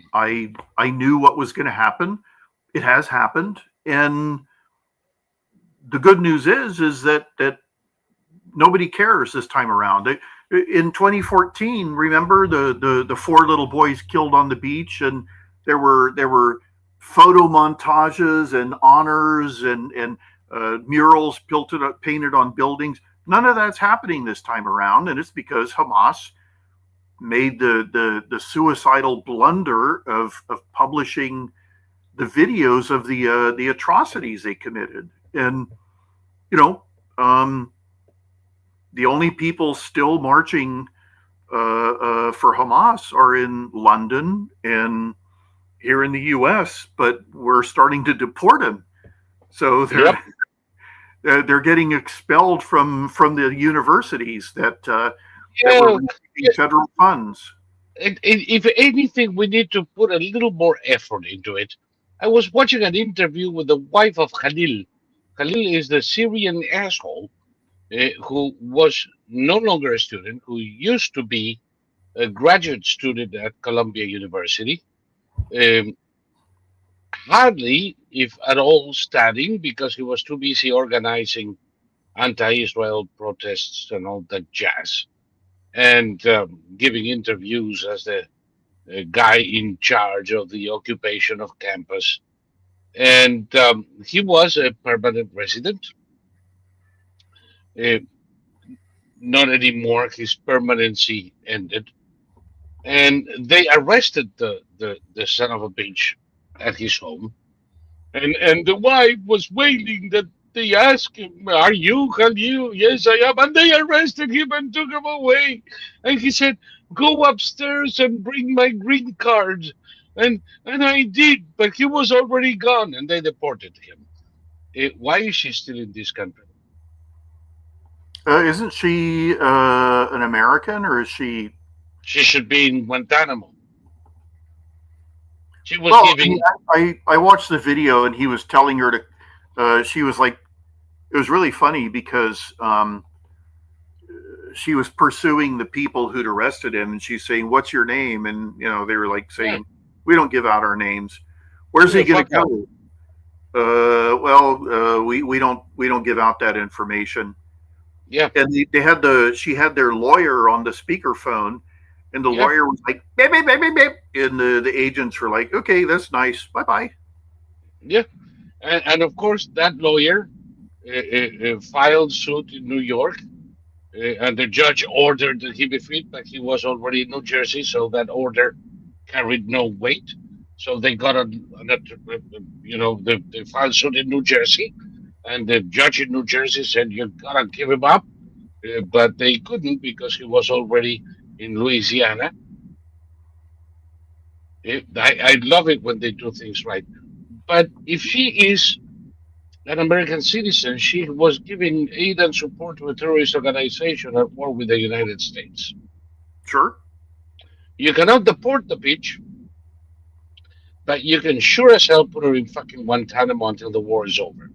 knew what was going to happen. It has happened, and the good news is that nobody cares this time around. In 2014, remember the four little boys killed on the beach, and there were photo montages and honors and murals painted on buildings. None of that's happening this time around, and it's because Hamas made the suicidal blunder of publishing the videos of the atrocities they committed. And you know, um, the only people still marching for Hamas are in London and here in the U.S., but we're starting to deport them. So Yep. they're getting expelled from the universities that were Yeah. receiving federal funds. If anything, we need to put a little more effort into it. I was watching an interview with the wife of Khalil. Khalil is the Syrian asshole who was no longer a student, who used to be a graduate student at Columbia University, um, hardly, if at all, studying because he was too busy organizing anti-Israel protests and all that jazz, and giving interviews as the guy in charge of the occupation of campus. And he was a permanent resident. Uh, Not anymore. His permanency ended. And they arrested the son of a bitch at his home. And the wife was wailing that they asked him, "Are you Khalil?" "Yes, I am." And they arrested him and took him away. And he said, "Go upstairs and bring my green card." And I did, but he was already gone, and they deported him. Why is she still in this country? Isn't she an American, or is she? She should be in Guantanamo. She was Well, I mean, giving. I watched the video, and he was telling her to. She was like, it was really funny because she was pursuing the people who'd arrested him, and she's saying, "What's your name?" And they were like Yeah, saying, "We don't give out our names." Where's yeah, he going fuck to that. go? We don't give out that information. Yeah, And she had their lawyer on the speakerphone, and the yeah, lawyer was like, beep, beep, beep, beep, beep. And the agents were like, "Okay, that's nice, bye bye." yeah. And of course, that lawyer filed suit in New York, and the judge ordered that he be freed, but he was already in New Jersey, so that order carried no weight. So they got they filed suit in New Jersey, and the judge in New Jersey said you gotta give him up, but they couldn't because he was already in Louisiana. I love it when they do things right. But if she is an American citizen, she was giving aid and support to a terrorist organization at war with the United States. Sure. You cannot deport the bitch, but you can sure as hell put her in fucking Guantanamo until the war is over.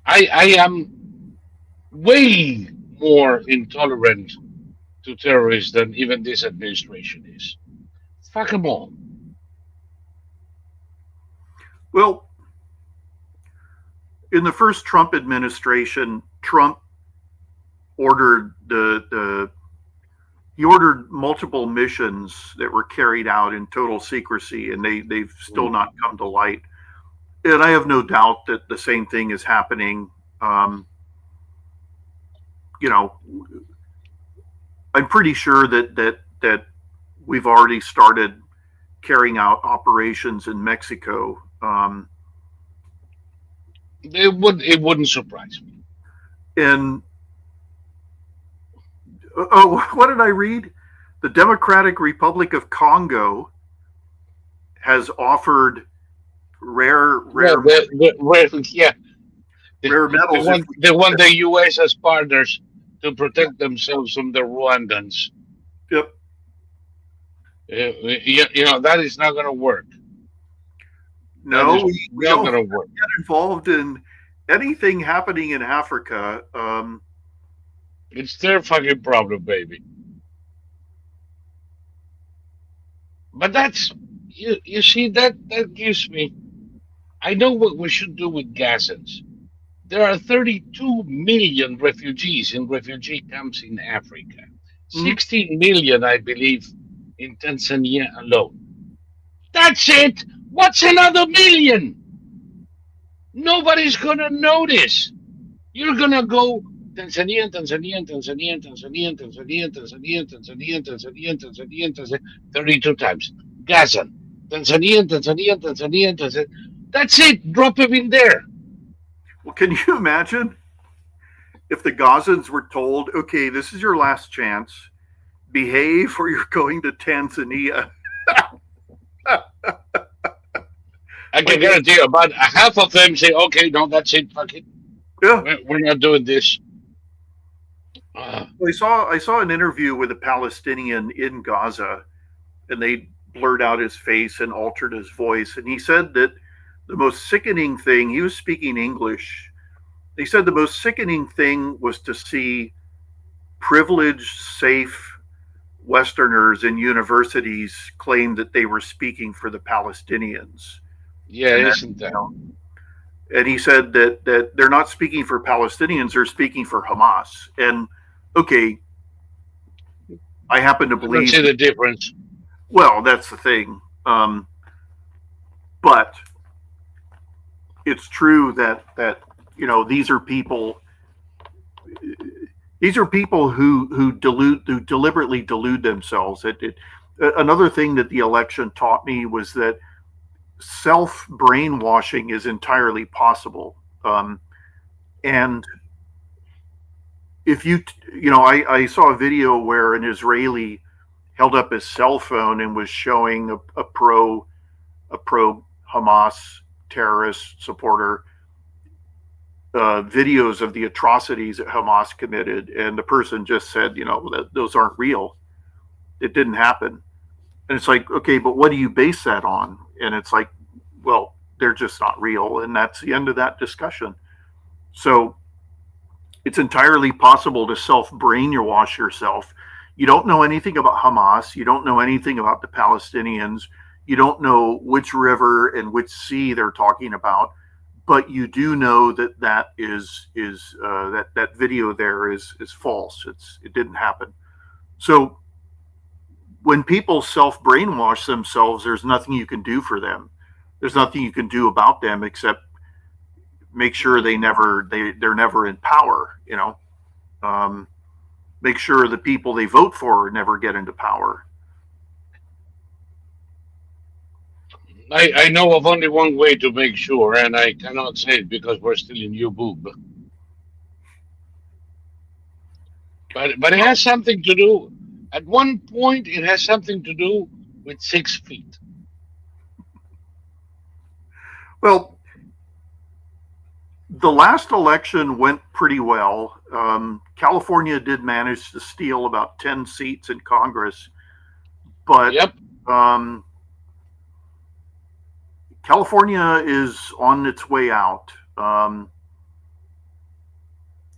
I am way more intolerant to terrorists than even this administration is. Fuck them all. Well, in the first Trump administration, Trump ordered the he ordered multiple missions that were carried out in total secrecy, and they've still Mm. not come to light. And I have no doubt that the same thing is happening. Um, you know, I'm pretty sure that we've already started carrying out operations in Mexico. It wouldn't surprise me. And oh, what did I read? The Democratic Republic of Congo has offered rare Yeah, rare yeah, rare they metals if want we they want the U.S. as partners to protect themselves from the Rwandans. yep. That is not going to work. That No, is we not don't going to work. get involved in anything happening in Africa. It's their fucking problem, baby. But you see that gives me. I know what we should do with Gazans. There are 32 million refugees in refugee camps in Africa. Mhm. 16 million, I believe, in Tanzania alone. That's it. What's another million? Nobody's gonna notice. You're gonna go Tanzania, Tanzania, Tanzania, Tanzania, Tanzania, Tanzania, Tanzania, Tanzania, Tanzania, Tanzania, 32 times. Gaza, Tanzania, Tanzania, Tanzania, Tanzania. That's it. Drop him in there. Well, can you imagine if the Gazans were told, "Okay, this is your last chance. Behave, or you're going to Tanzania." I can Like, guarantee you about half of them say, okay, no, that's it. Fuck it. yeah. We're not doing this. Uh, I saw an interview with a Palestinian in Gaza, and they blurred out his face and altered his voice, and he said that the most sickening thing, he was speaking English. He said the most sickening thing was to see privileged, safe Westerners in universities claim that they were speaking for the Palestinians. yeah, And that, isn't that? and he said that they're not speaking for Palestinians, they're speaking for Hamas. And okay, I happen to I don't believe. see the difference. Well, that's the thing. But it's true that these are people. These are people who deliberately delude themselves. Another thing that the election taught me was that self brainwashing is entirely possible. And if I saw a video where an Israeli held up his cell phone and was showing a pro Hamas terrorist supporter videos of the atrocities that Hamas committed, and the person just said, those aren't real. It didn't happen. And it's like, okay, but what do you base that on? And it's like, well, they're just not real, and that's the end of that discussion. So it's entirely possible to self-brainwash yourself. You don't know anything about Hamas. You don't know anything about the Palestinians. You don't know which river and which sea they're talking about, but you do know that that video there is false. It didn't happen. So when people self-brainwash themselves, there's nothing you can do for them. There's nothing you can do about them except make sure they're never in power. Make sure the people they vote for never get into power. I know of only one way to make sure, and I cannot say it because we're still in U-boob. But it has something to do. At one point, it has something to do with 6 feet. Well, the last election went pretty well. California did manage to steal about 10 seats in Congress, but Yep. California is on its way out. The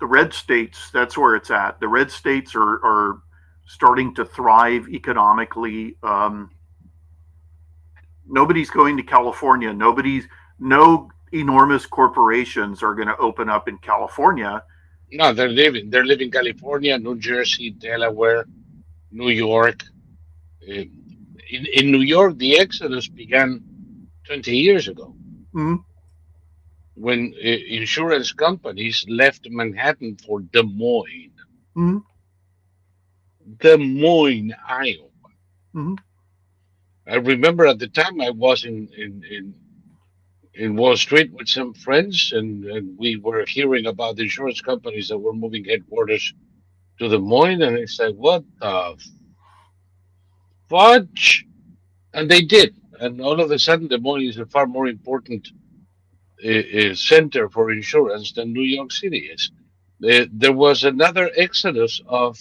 red states, that's where it's at. The red states are starting to thrive economically. Nobody's going to California. No enormous corporations are going to open up in California. No, they're living California, New Jersey, Delaware, New York. In New York, the exodus began 20 years ago. Mm-hmm. When insurance companies left Manhattan for Des Moines. Mm-hmm. Des Moines, Iowa. Mm-hmm. I remember at the time I was in Wall Street with some friends, and we were hearing about the insurance companies that were moving headquarters to Des Moines, and it's like, what the fudge? And they did. And all of a sudden, Des Moines is a far more important center for insurance than New York City is. There was another exodus of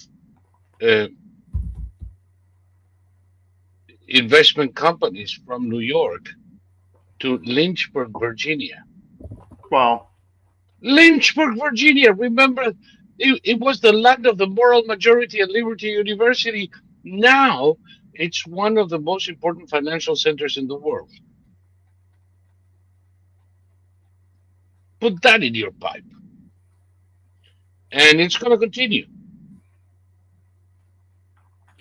investment companies from New York to Lynchburg, Virginia. Wow. Lynchburg, Virginia. Remember, it was the land of the moral majority at Liberty University. Now it's one of the most important financial centers in the world. Put that in your pipe. And it's going to continue.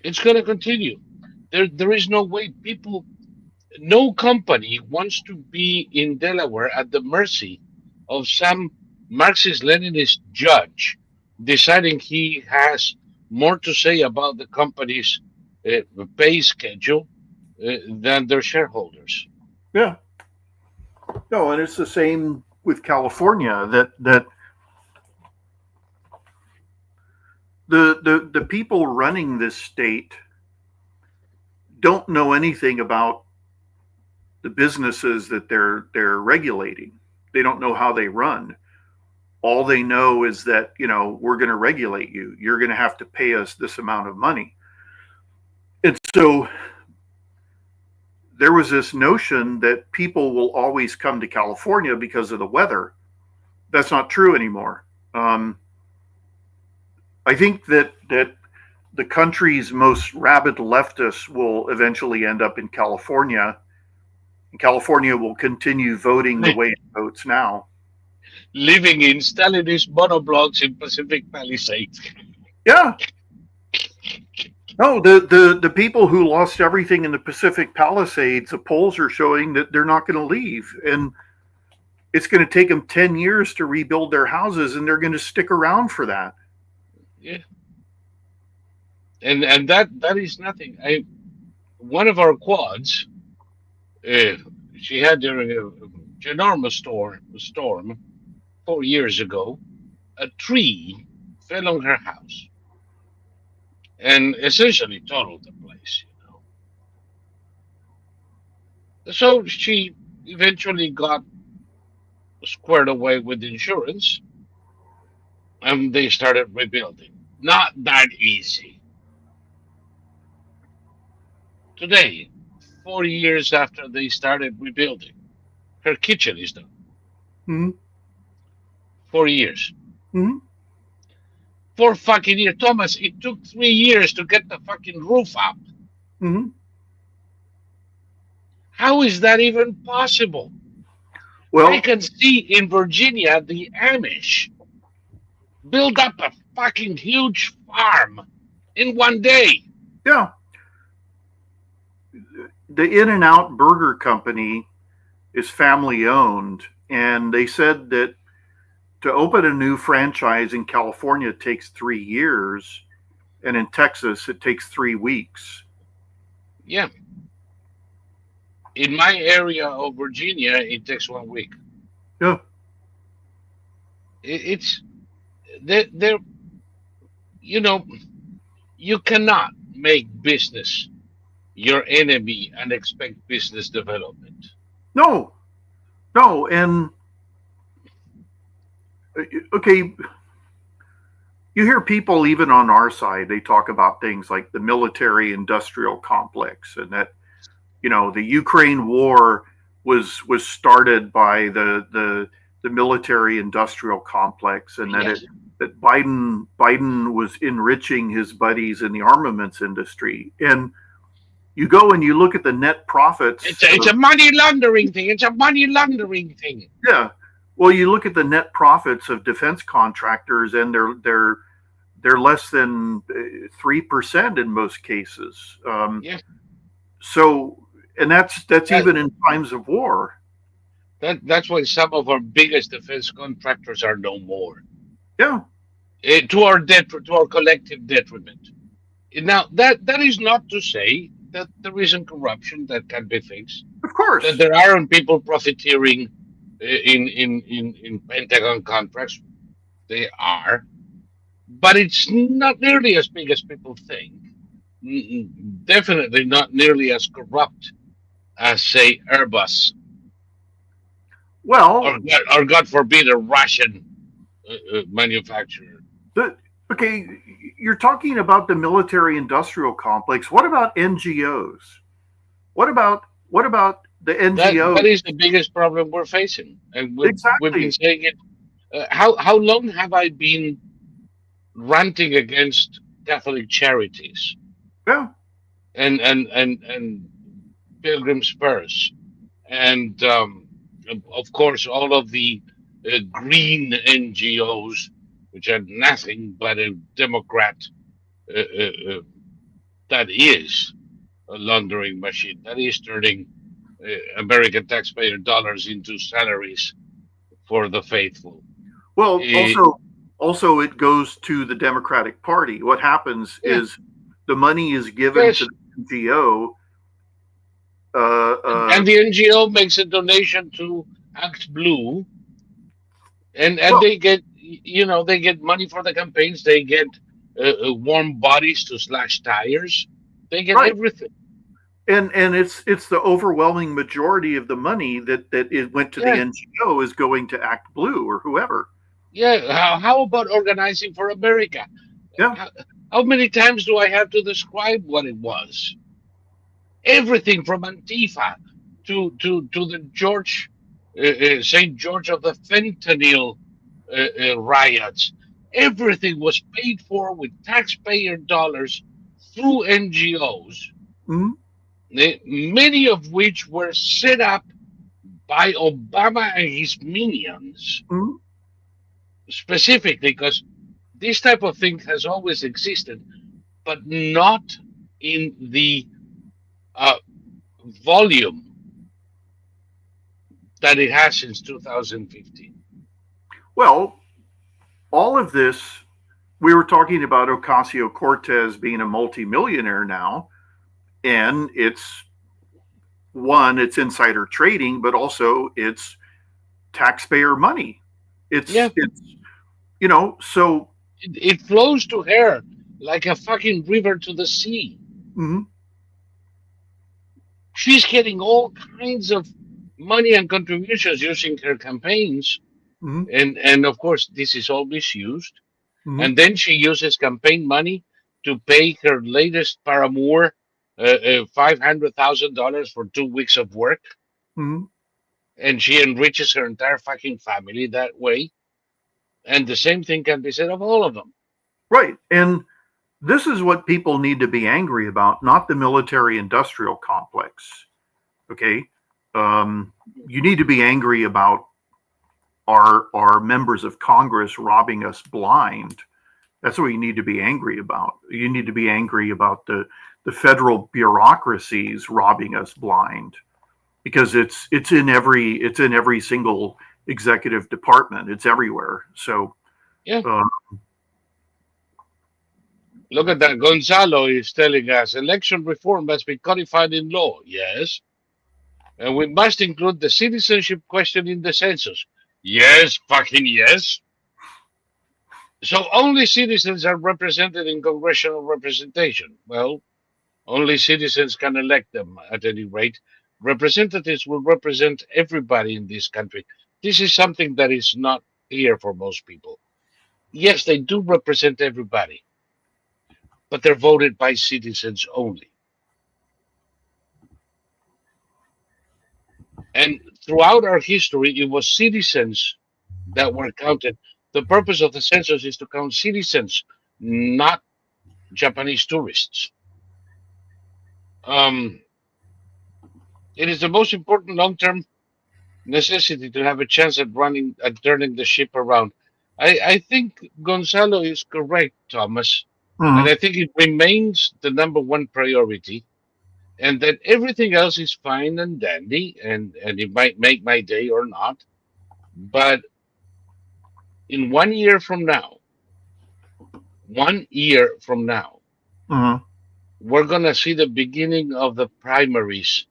It's going to continue. There is no way no company wants to be in Delaware at the mercy of some Marxist-Leninist judge deciding he has more to say about the company's pay schedule than their shareholders. Yeah. No, and it's the same with California. That the people running this state don't know anything about the businesses that they're regulating. They don't know how they run. All they know is that, we're going to regulate you. You're going to have to pay us this amount of money. And so there was this notion that people will always come to California because of the weather. That's not true anymore. I think that the country's most rabid leftists will eventually end up in California. And California will continue voting the way it votes now. Living in Stalinist monoblocks in Pacific Palisades. Yeah. No, the people who lost everything in the Pacific Palisades, the polls are showing that they're not going to leave, and it's going to take them 10 years to rebuild their houses, and they're going to stick around for that. Yeah, and that is nothing. One of our quads, uh, she had during a enormous storm 4 years ago. A tree fell on her house and essentially totaled the place. So she eventually got squared away with insurance, and they started rebuilding. Not that easy. Today, 4 years after they started rebuilding, her kitchen is done. Mm-hmm. 4 years. Mm-hmm. 4 fucking years. Thomas, it took 3 years to get the fucking roof up. Mm-hmm. How is that even possible? I Well, can see in Virginia the Amish build up a fucking huge farm in one day. yeah, the In-N-Out Burger Company is family owned, and they said that to open a new franchise in California takes 3 years, and in Texas it takes 3 weeks. Yeah. In my area of Virginia, it takes 1 week. Yeah. It's there. You know, you cannot make business your enemy and expect business development. No, no, and okay, you hear people even on our side, they talk about things like the military industrial complex, and that the Ukraine war was started by the military industrial complex, and that Yes, Biden was enriching his buddies in the armaments industry. And you go and you look at the net profits it's a money laundering thing. It's a money laundering thing. yeah, well, you look at the net profits of defense contractors, and they're less than 3% in most cases. Yeah, So, and that's that, even in times of war. that's why some of our biggest defense contractors are no more. Yeah, To our collective detriment. Now, that is not to say that there isn't corruption that can be fixed. of That course. there aren't people profiteering in Pentagon contracts. They are, but it's not nearly as big as people think. Definitely not nearly as corrupt as, say, Airbus Well, or God forbid, a Russian manufacturer. the, okay, you're talking about the military industrial complex. What about NGOs? What about the That NGOs? is the biggest problem we're facing, and we've been Exactly. saying it. How long have I been ranting against Catholic charities Yeah. and Pilgrim's Purse and of course all of the green NGOs, which are nothing but a Democrat uh, uh, uh, that is a laundering machine that is turning American taxpayer dollars into salaries for the faithful. Well, Uh, also it goes to the Democratic Party. What happens yeah, is the money is given to yes, the NGO. Uh, uh, and the NGO makes a donation to Act Blue, and well, they get they get money for the campaigns. They get warm bodies to slash tires. They get right, everything. and it's the overwhelming majority of the money that it went to the Yeah, NGO is going to Act Blue or whoever. yeah. How about organizing for America? Yeah, How, how many times do I have to describe what it was? Everything from Antifa to the Saint George of the fentanyl riots. Everything was paid for with taxpayer dollars through NGOs, mm-hmm, many of which were set up by Obama and his minions, mm-hmm, specifically because this type of thing has always existed, but not in the uh, volume that it has since 2015. Well, all of this, we were talking about Ocasio-Cortez being a multimillionaire now, and it's insider trading, but also it's taxpayer money. Yeah, It's so. it flows to her like a fucking river to the sea. Mhm, She's getting all kinds of money and contributions using her campaigns, mhm, and of course this is all misused. mhm, And then she uses campaign money to pay her latest paramour $500,000 for 2 weeks of work, mhm. and she enriches her entire fucking family that way. And the same thing can be said of all of them. Right. And this is what people need to be angry about, not the military industrial complex. Okay. You need to be angry about our members of Congress robbing us blind. That's what you need to be angry about. You need to be angry about the federal bureaucracies robbing us blind, because it's in every single executive department. It's everywhere. So Yeah, uh, look at that. Gonzalo is telling us election reform must be codified in law. Yes. And we must include the citizenship question in the census. Yes, fucking yes. So only citizens are represented in congressional representation. Well, only citizens can elect them at any rate. Representatives will represent everybody in this country. This is something that is not clear for most people. Yes, they do represent everybody, but they're voted by citizens only. And throughout our history, it was citizens that were counted. The purpose of the census is to count citizens, not Japanese tourists. Um, it is the most important long-term necessity to have a chance at turning the ship around. I think Gonzalo is correct, Thomas, and mhm, I think it remains the number one priority, and that everything else is fine and dandy, and it might make my day or not. But in 1 year from now, 1 year from now, mhm, we're gonna see the beginning of the primaries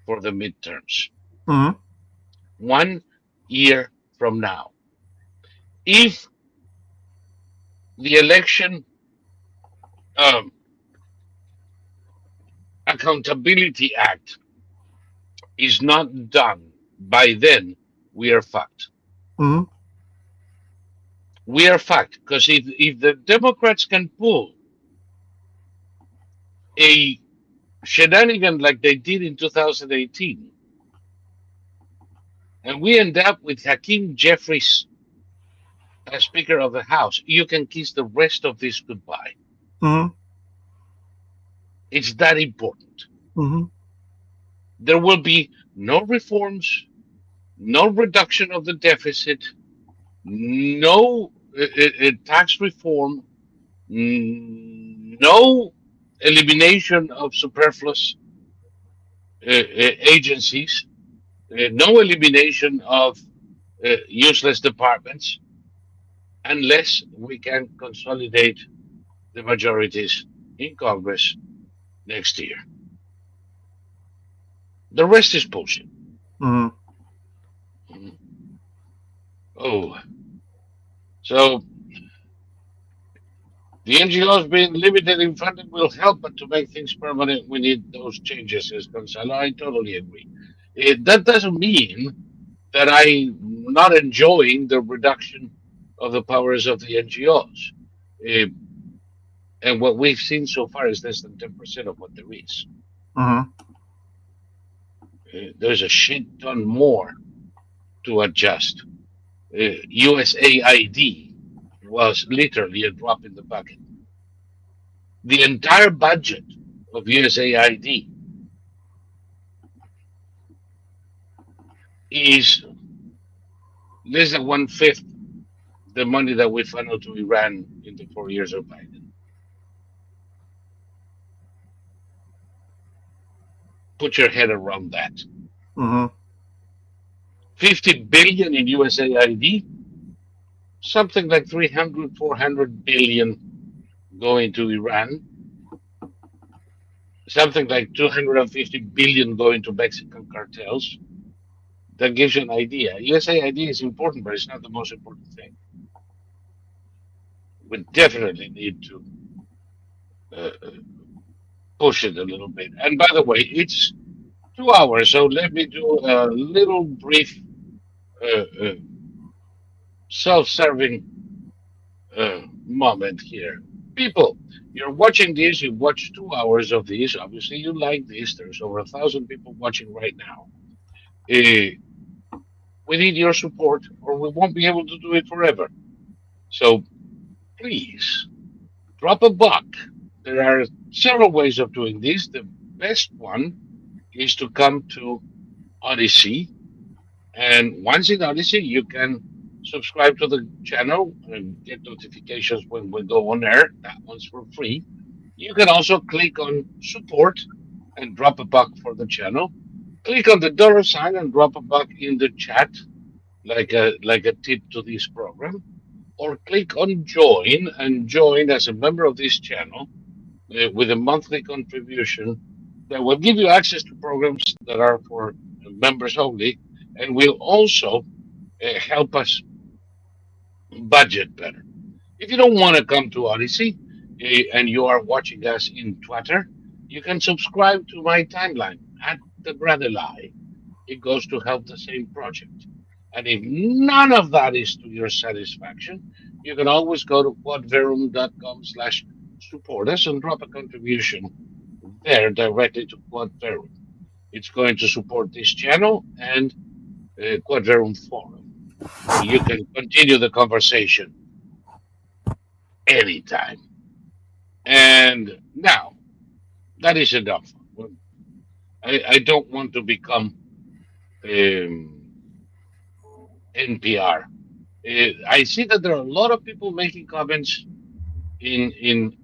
for the midterms. mhm, 1 year from now, if the election um, Accountability Act is not done by then, we are fucked. mhm, We are fucked because if the Democrats can pull a shenanigan like they did in 2018, and we end up with Hakeem Jeffries as Speaker of the House, you can kiss the rest of this goodbye. mhm, It's that important. mhm, There will be no reforms, no reduction of the deficit, no tax reform, no elimination of superfluous agencies, no elimination of useless departments, unless we can consolidate the majorities in Congress next year. The rest is bullshit. mhm. Mhm. Oh, so the NGOs being limited in funding will help, but to make things permanent, we need those changes, says Gonzalo. I totally agree. That doesn't mean that I'm not enjoying the reduction of the powers of the NGOs. Uh, and what we've seen so far is less than 10% of what there is. Mhm. There's a shit ton more to adjust. USAID was literally a drop in the bucket. The entire budget of USAID is less than one-fifth the money that we funneled to Iran in the 4 years of Biden. Put your head around that. Mm-hmm. 50 billion in USAID, something like 300, 400 billion going to Iran, something like 250 billion going to Mexican cartels. That gives you an idea. USAID is important, but it's not the most important thing. We definitely need to uh, push it a little bit. And by the way, it's 2 hours, so let me do a little brief self-serving moment here. People, you're watching this, you watch 2 hours of this. Obviously, you like this. There's over 1,000 people watching right now. Uh, we need your support, or we won't be able to do it forever. So please drop a buck. There are several ways of doing this. The best one is to come to Odyssey. And once in Odyssey, you can subscribe to the channel and get notifications when we go on air. That one's for free. You can also click on support and drop a buck for the channel. Click on the dollar sign and drop a buck in the chat, like a tip to this program. Or click on join and join as a member of this channel with a monthly contribution that will give you access to programs that are for members only and will also help us budget better. If you don't want to come to Odyssey and you are watching us in Twitter, you can subscribe to my timeline at the Brother Lie. It goes to help the same project. And if none of that is to your satisfaction, you can always go to quadverum.com/support us and drop a contribution there directly to Quadverum. It's going to support this channel and Quadverum Forum, where you can continue the conversation anytime. And now, that is enough. I don't want to become NPR. I see that there are a lot of people making comments in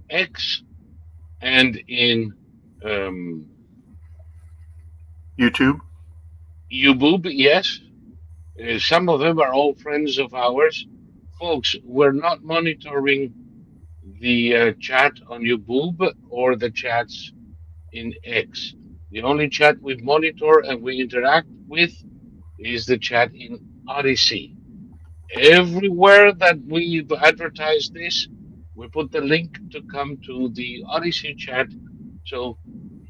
X and in um, YouTube. YouTube. Yes, some of them are all friends of ours. Folks, we're not monitoring the chat on YouTube or the chats in X. The only chat we monitor and we interact with is the chat in Odyssey. Everywhere that we advertise this, we put the link to come to the Odyssey chat. So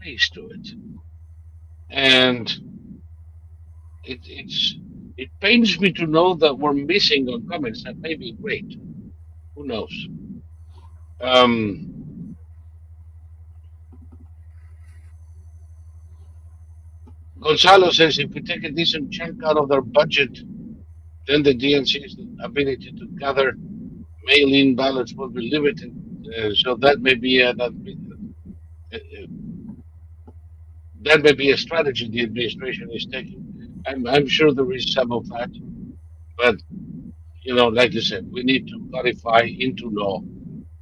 please do it. And it's it pains me to know that we're missing on comments. That may be great. Who knows? Um, Gonzalo says if we take a decent chunk out of their budget, then the DNC's ability to gather mail-in ballots will be limited. So that may be that may be a strategy the administration is taking. I'm sure there is some of that, but like you said, we need to clarify into law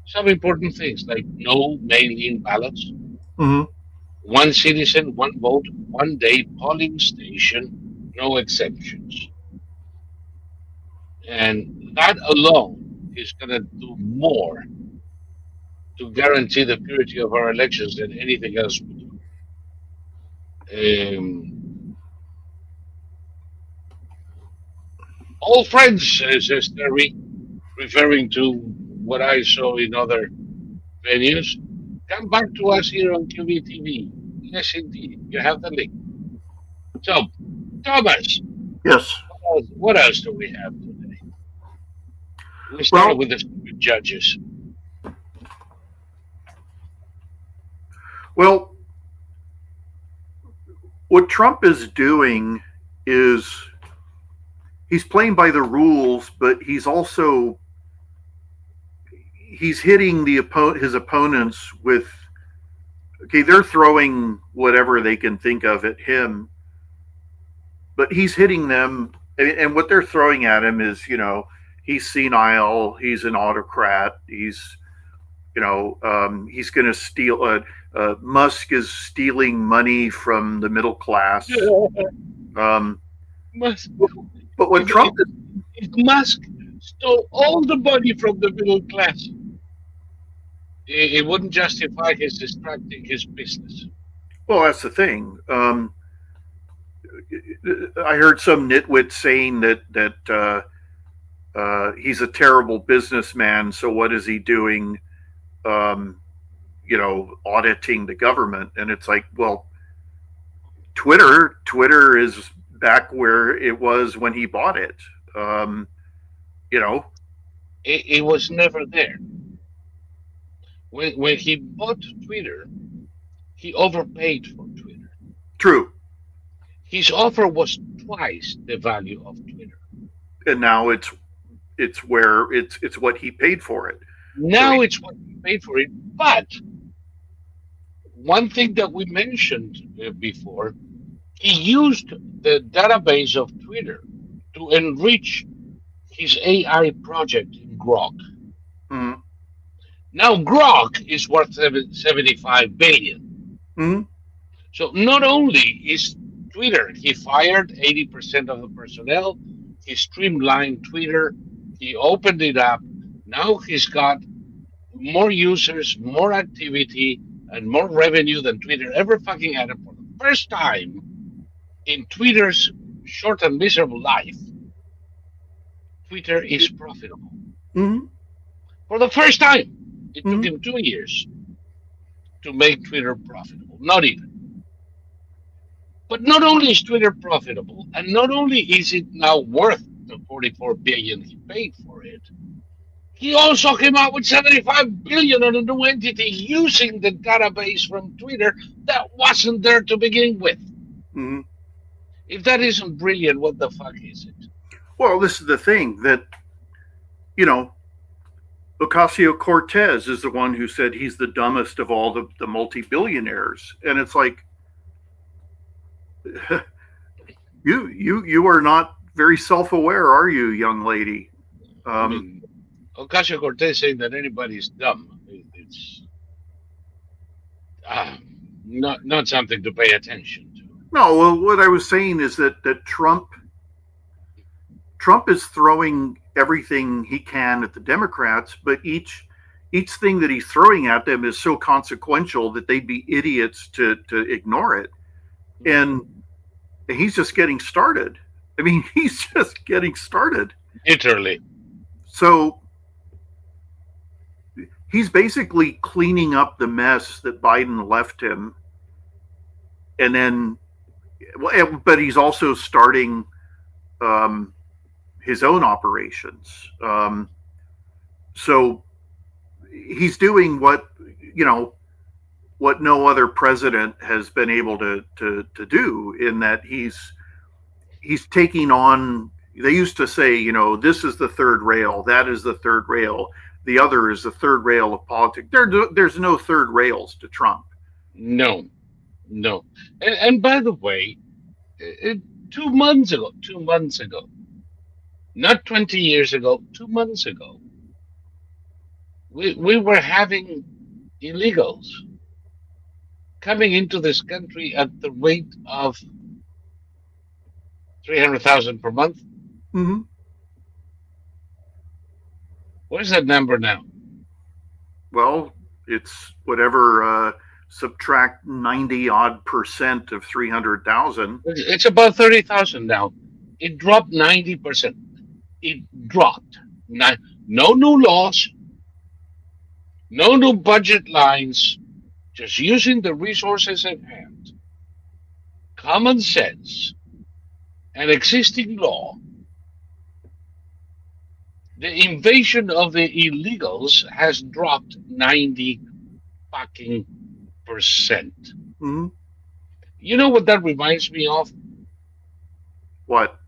some important things like no mail-in ballots, Mm-hmm. one citizen, one vote, 1 day polling station, no exceptions, and that alone is going to do more to guarantee the purity of our elections than anything else we do. All friends, says Terry, referring to what I saw in other venues. Come back to us here on QVTV. Yes, indeed. You have the link. So, Thomas, Yes. what else do we have today? We started Well, with the stupid judges. well, what Trump is doing is he's playing by the rules, but he's hitting his opponents with, okay, they're throwing whatever they can think of at him, but he's hitting them, and what they're throwing at him is, he's senile, he's an autocrat, He's going to steal. Musk is stealing money from the middle class. Um, Musk, but what if, Trump if, if Musk stole all the money from the middle class, it wouldn't justify his distracting his business. well, that's the thing. I heard some nitwit saying that he's a terrible businessman. So what is he doing? Auditing the government, and it's like, well, Twitter is back where it was when he bought it. You know, It was never there. When he bought Twitter, he overpaid for Twitter. true. His offer was twice the value of Twitter. And now it's where it's what he paid for it. Now it's what he paid for it. But one thing that we mentioned before, he used the database of Twitter to enrich his AI project in Grok. Mm-hmm. Now Grok is worth 75 billion. Mm-hmm. So not only is Twitter, he fired 80% of the personnel, he streamlined Twitter, he opened it up. Now he's got more users, more activity, and more revenue than Twitter ever fucking had. For the first time in Twitter's short and miserable life, Twitter is profitable. Mm-hmm. For the first time. It Mm-hmm. took him 2 years to make Twitter profitable. Not even. But not only is Twitter profitable, and not only is it now worth the 44 billion he paid for it, he also came out with 75 billion on a new entity using the database from Twitter that wasn't there to begin with. Mm-hmm. If that isn't brilliant, what the fuck is it? Well, this is the thing that, Ocasio-Cortez is the one who said he's the dumbest of all the multi-billionaires. And it's like, you are not very self-aware, are you, young lady? I mean, Ocasio-Cortez saying that anybody's dumb. It's not something to pay attention to. No, well, what I was saying is that Trump is throwing everything he can at the Democrats, but each thing that he's throwing at them is so consequential that they'd be idiots to ignore it. And he's just getting started. I mean, he's just getting started. Literally. So he's basically cleaning up the mess that Biden left him. And then, but he's also starting his own operations. So he's doing what no other president has been able to do, in that he's taking on. They used to say, this is the third rail, that is the third rail, the other is the third rail of politics. There's no third rails to Trump. No. And by the way, 2 months ago, not 20 years ago, 2 months ago, we were having illegals coming into this country at the rate of 300,000 per month. Mm-hmm. Where's that number now? Well, it's whatever, subtract 90% of 300,000. It's about 30,000 now. It dropped 90%. It dropped. No new laws, no new budget lines, just using the resources at hand, common sense, and existing law. The invasion of the illegals has dropped 90 fucking percent. Mm-hmm. You know what that reminds me of? What?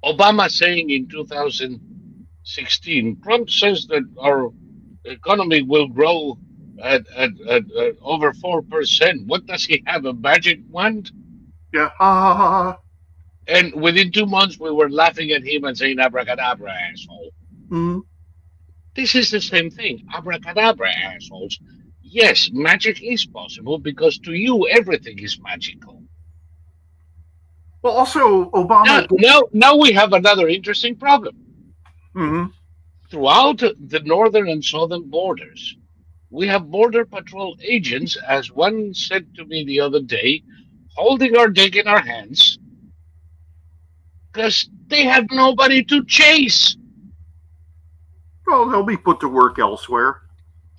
Obama saying in 2016, Trump says that our economy will grow at over 4%. What does he have, a magic wand? Yeah. And within 2 months, we were laughing at him and saying, abracadabra, asshole. Mm-hmm. This is the same thing. Abracadabra, assholes. Yes, magic is possible because to you everything is magical. Well, also Now, Obama. now, now we have another interesting problem. Mhm. Throughout the northern and southern borders, we have border patrol agents, as one said to me the other day, holding our dick in our hands because they have nobody to chase. Well, they'll be put to work elsewhere.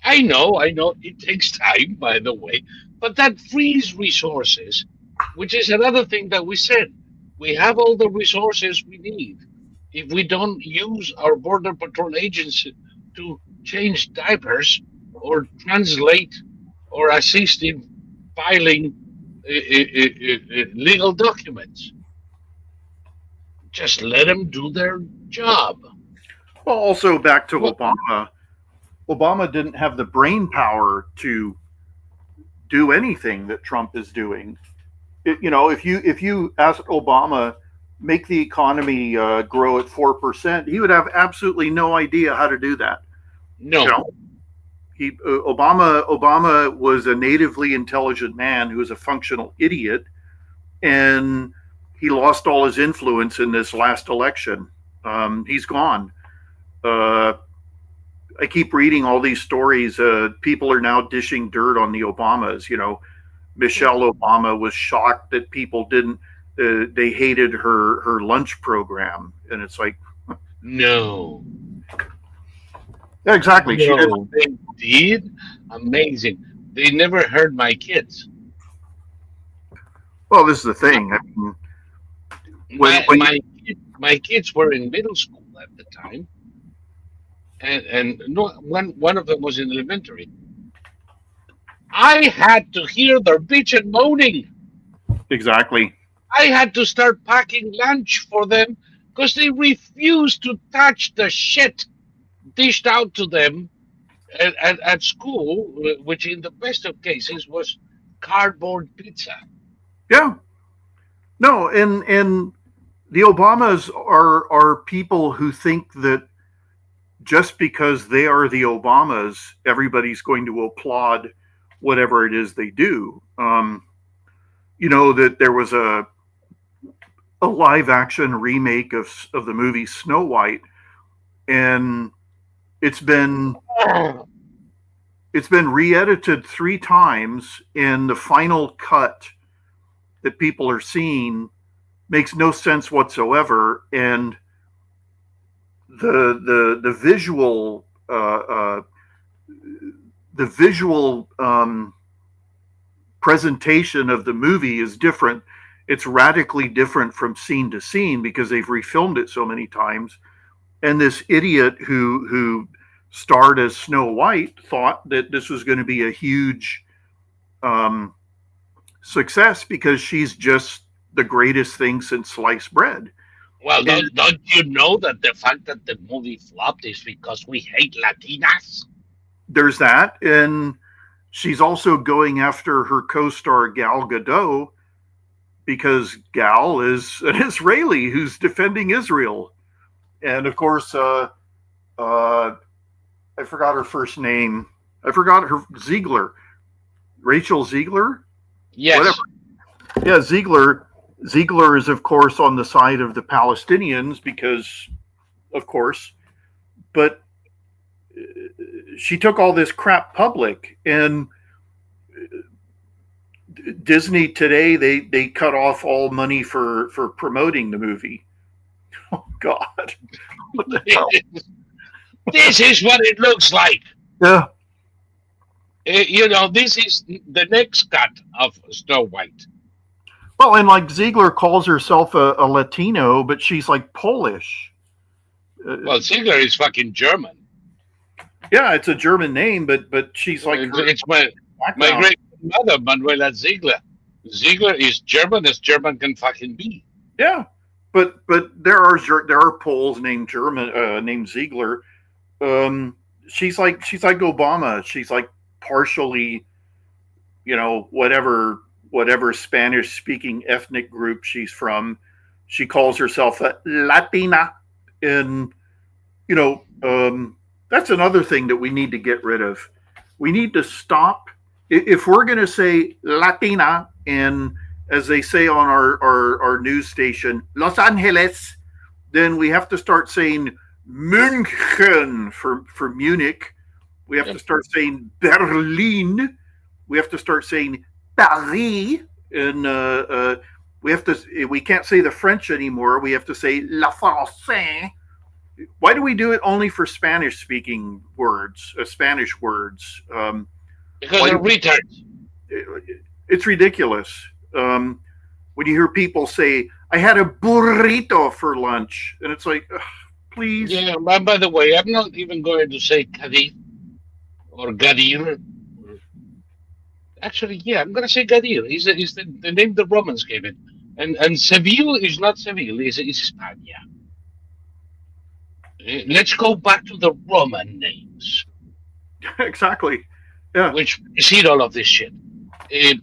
I know, it takes time, by the way, but that frees resources, which is another thing that we said. We have all the resources we need. If we don't use our Border Patrol agents to change diapers or translate or assist in filing legal documents, just let them do their job. Well, also back to Well, Obama. Obama didn't have the brain power to do anything that Trump is doing. If you asked Obama make the economy grow at 4%, he would have absolutely no idea how to do that. You no, know, Obama was a natively intelligent man who was a functional idiot, and he lost all his influence in this last election. He's gone. Uh, I keep reading all these stories. People are now dishing dirt on the Obamas. Michelle Obama was shocked that people didn't. They hated her lunch program, and it's like, no. yeah, exactly. She did. No, they did. Amazing. They never heard my kids. Well, this is the My thing. I mean, when my when my kids were in middle school at the time, and no, one of them was in elementary. I had to hear their bitch and moaning. exactly. I had to start packing lunch for them because they refused to touch the shit dished out to them at school, which in the best of cases was cardboard pizza. Yeah. No, and the Obamas are people who think that just because they are the Obamas, everybody's going to applaud whatever it is they do. That there was a live action remake of the movie Snow White, and it's been it's been re-edited 3 times, and the final cut that people are seeing makes no sense whatsoever, and the visual the visual presentation of the movie is different. It's radically different from scene to scene because they've refilmed it so many times. And this idiot who starred as Snow White thought that this was going to be a huge um, success because she's just the greatest thing since sliced bread. Well, And don't you know that the fact that the movie flopped is because we hate Latinas? there's that. And she's also going after her co-star Gal Gadot because Gal is an Israeli who's defending Israel. And of course, I forgot her first name. I forgot her Ziegler, Rachel Ziegler, whatever. Yes. Yeah, Ziegler. Ziegler is of course on the side of the Palestinians because, of course, but she took all this crap public, and Disney today they cut off all money for promoting the movie. Oh God, what the hell? This is what it looks like. Yeah. This is the next cut of Snow White. Well, and like Ziegler calls herself a Latino, but she's like Polish. Well, Ziegler is fucking German. Yeah, it's a German name, but she's like her It's my background. great mother, Manuela Ziegler. Ziegler is German as German can fucking be. Yeah, but there are Poles named Ziegler. She's like Obama. She's like partially, whatever Spanish speaking ethnic group she's from. She calls herself a Latina, and you know, that's another thing that we need to get rid of. We need to stop. If we're going to say Latina and, as they say on our news station, Los Angeles, then we have to start saying München for Munich. We have Yep. to start saying Berlin. We have to start saying Paris. And we can't say the French anymore. We have to say La France. Why do we do it only for Spanish speaking words, Spanish words? Because Why they're do we, retards. it's ridiculous. When you hear people say, I had a burrito for lunch, and it's like, ugh, please. Yeah, by the way, I'm not even going to say Cadiz or Gadir. Actually, yeah, I'm going to say Gadir. Is the name the Romans gave it. And Seville is not Seville, it's España. Let's go back to the Roman names, Exactly. Yeah. which precede all of this shit. Uh,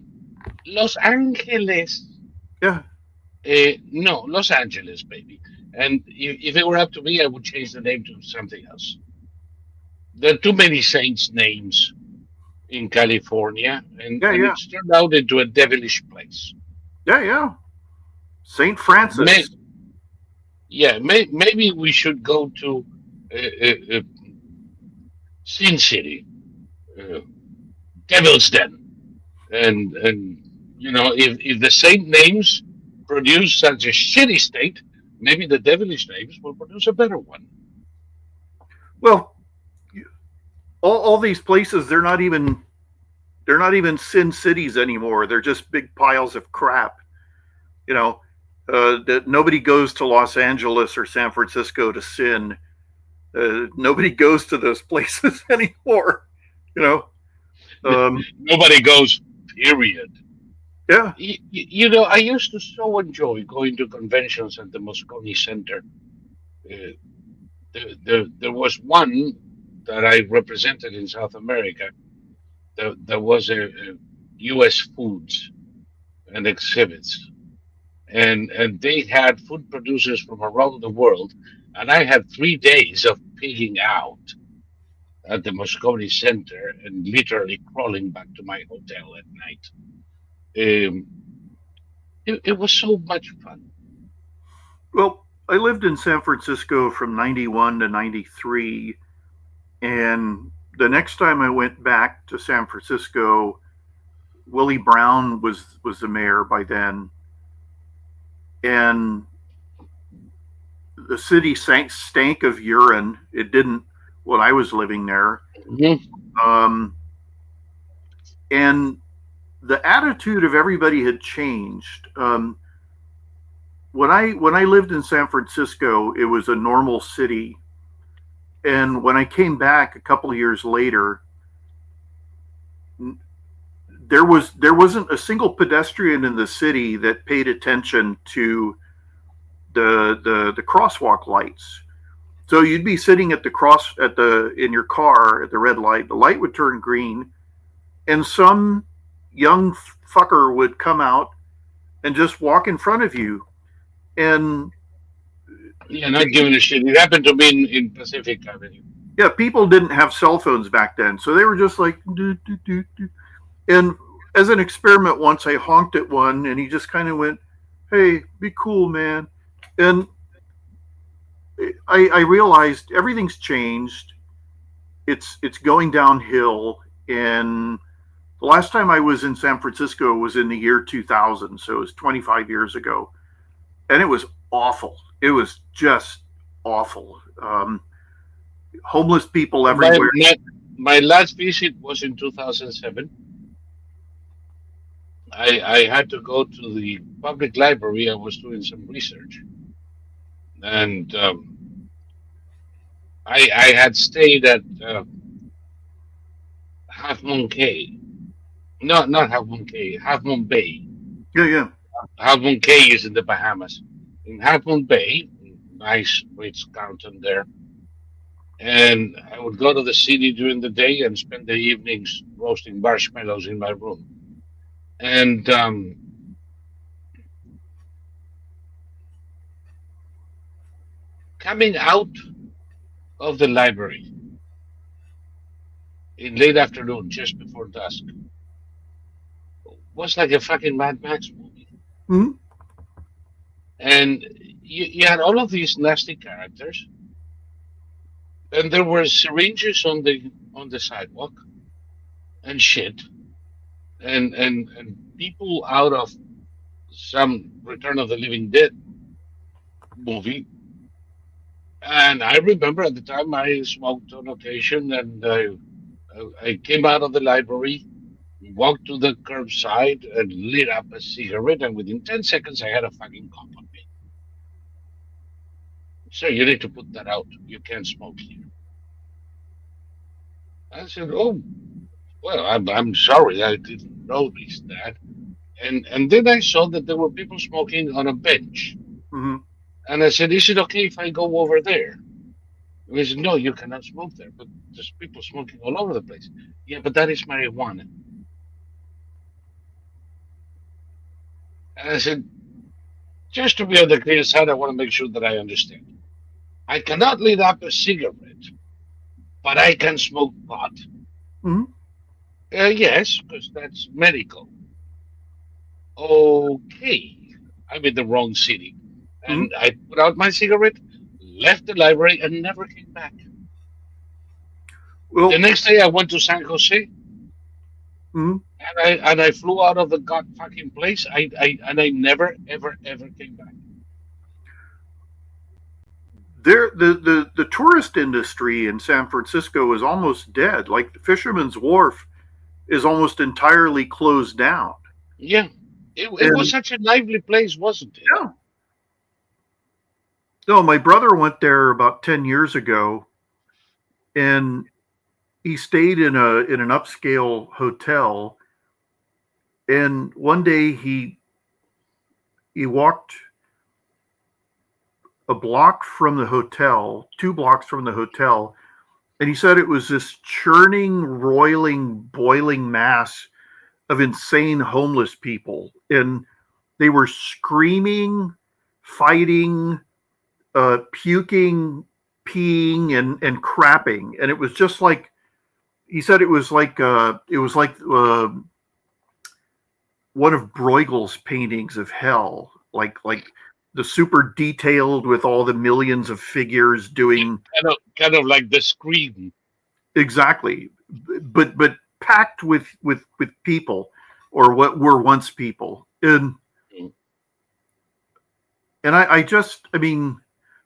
Los Angeles. Yeah. No, Los Angeles, baby. And if it were up to me, I would change the name to something else. There are too many saints' names in California, Yeah. and Yeah. it's turned out into a devilish place. Yeah. Yeah. St. May, Francis. yeah, maybe we should go to Sin City, uh, Devil's Den, and if the saint names produce such a shitty state, maybe the devilish names will produce a better one. Well, all these places, they're not even sin cities anymore. They're just big piles of crap. You know, that nobody goes to Los Angeles or San Francisco to sin. Nobody goes to those places anymore. You know, Nobody goes, period. yeah, I used to so enjoy going to conventions at the Moscone Center. Uh, there was one that I represented in South America. There was a U.S. foods and exhibits, and they had food producers from around the world, and I had 3 days of pigging out at the Moscone Center and literally crawling back to my hotel at night. Um, it was so much fun. well, I lived in San Francisco from 91 to 93. And the next time I went back to San Francisco, Willie Brown was the mayor by then. And the city stank of urine. It didn't when I was living there. Mhm. Um, and the attitude of everybody had changed. When I lived in San Francisco, it was a normal city, and when I came back a couple of years later, there wasn't a single pedestrian in the city that paid attention to the crosswalk lights. So you'd be sitting at the cross at the in your car at the red light. The light would turn green, and some young fucker would come out and just walk in front of you. And Yeah, not giving a shit. It happened to me in Pacific Avenue. yeah, people didn't have cell phones back then, so they were just like, doo, doo, doo, doo. And as an experiment, once I honked at one, and he just kind of went, "Hey, be cool, man." And I realized everything's changed. It's going downhill. And the last time I was in San Francisco was in the year 2000, so it was 25 years ago, and it was awful. It was just awful. Homeless people My, everywhere. my, my last visit was in 2007. I had to go to the public library. I was doing some research, and I had stayed at Half Moon Cay. No, not Half Moon Cay, Half Moon Bay. Yeah, yeah. Half Moon Cay is in the Bahamas. In Half Moon Bay, nice Ritz Carlton there. And I would go to the city during the day and spend the evenings roasting marshmallows in my room. And coming out of the library, in late afternoon, just before dusk. Was like a fucking Mad Max movie. Mhm. And you had all of these nasty characters, and there were syringes on the sidewalk and shit, and people out of some Return of the Living Dead movie. And I remember at the time I smoked on occasion, and I came out of the library, walked to the curbside, and lit up a cigarette. And within 10 seconds, I had a fucking cop on me. So you need to put that out. You can't smoke here. I said, "Oh, well, I'm sorry, I didn't notice that." And then I saw that there were people smoking on a bench. Mhm. And I said, "Is it okay if I go over there?" And he said, "No, you cannot smoke there, but there's people smoking all over the place." "Yeah, but that is marijuana." And I said, "Just to be on the clear side, I want to make sure that I understand. I cannot light up a cigarette, but I can smoke pot." Mhm. Yes, because that's medical." "Okay, I'm in the wrong city." Mhm. And I put out my cigarette, left the library, and never came back. The Well, next day, I went to San Jose, mhm. and I flew out of the god fucking place. I never ever ever came back. The tourist industry in San Francisco is almost dead. Like the Fisherman's Wharf is almost entirely closed down. Yeah, it was And such a lively place, wasn't it? yeah, no, my brother went there about 10 years ago, and he stayed in an upscale hotel. And one day he walked a block from the hotel, 2 blocks from the hotel, and he said it was this churning, roiling, boiling mass of insane homeless people, and they were screaming, fighting, puking, peeing, and crapping, and it was just like he said it was like one of Bruegel's paintings of hell, like the super detailed with all the millions of figures Yeah, doing kind of like the scream. exactly, but packed with people or what were once people, Mm. and I just I mean,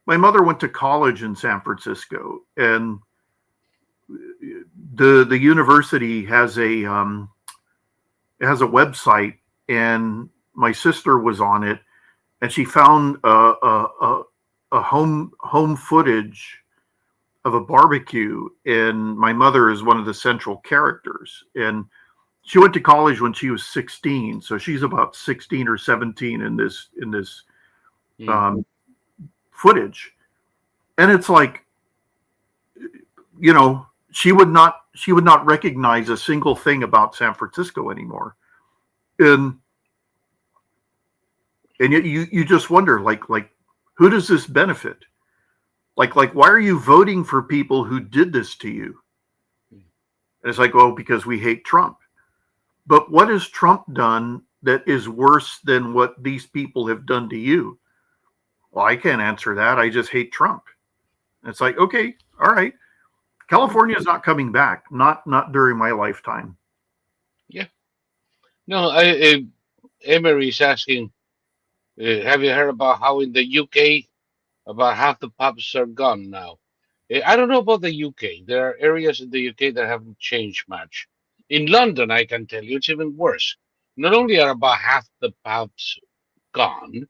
my mother went to college in San Francisco, and the university has a website, and my sister was on it, and she found a home footage of a barbecue, and my mother is one of the central characters, and she went to college when she was 16, so she's about 16 or 17 in this Mm. um, footage, and it's like, you know, she would not recognize a single thing about San Francisco anymore, and yet you just wonder, like who does this benefit? Like why are you voting for people who did this to you? Mm. And it's like, oh, because we hate Trump. But what has Trump done that is worse than what these people have done to you? Well, I can't answer that. I just hate Trump. And it's like, okay, all right. California is not coming back. Not during my lifetime. Yeah. No, Emery is asking, have you heard about how in the UK about half the pubs are gone now? I don't know about the UK. There are areas in the UK that haven't changed much. In London, I can tell you it's even worse. Not only are about half the pubs gone,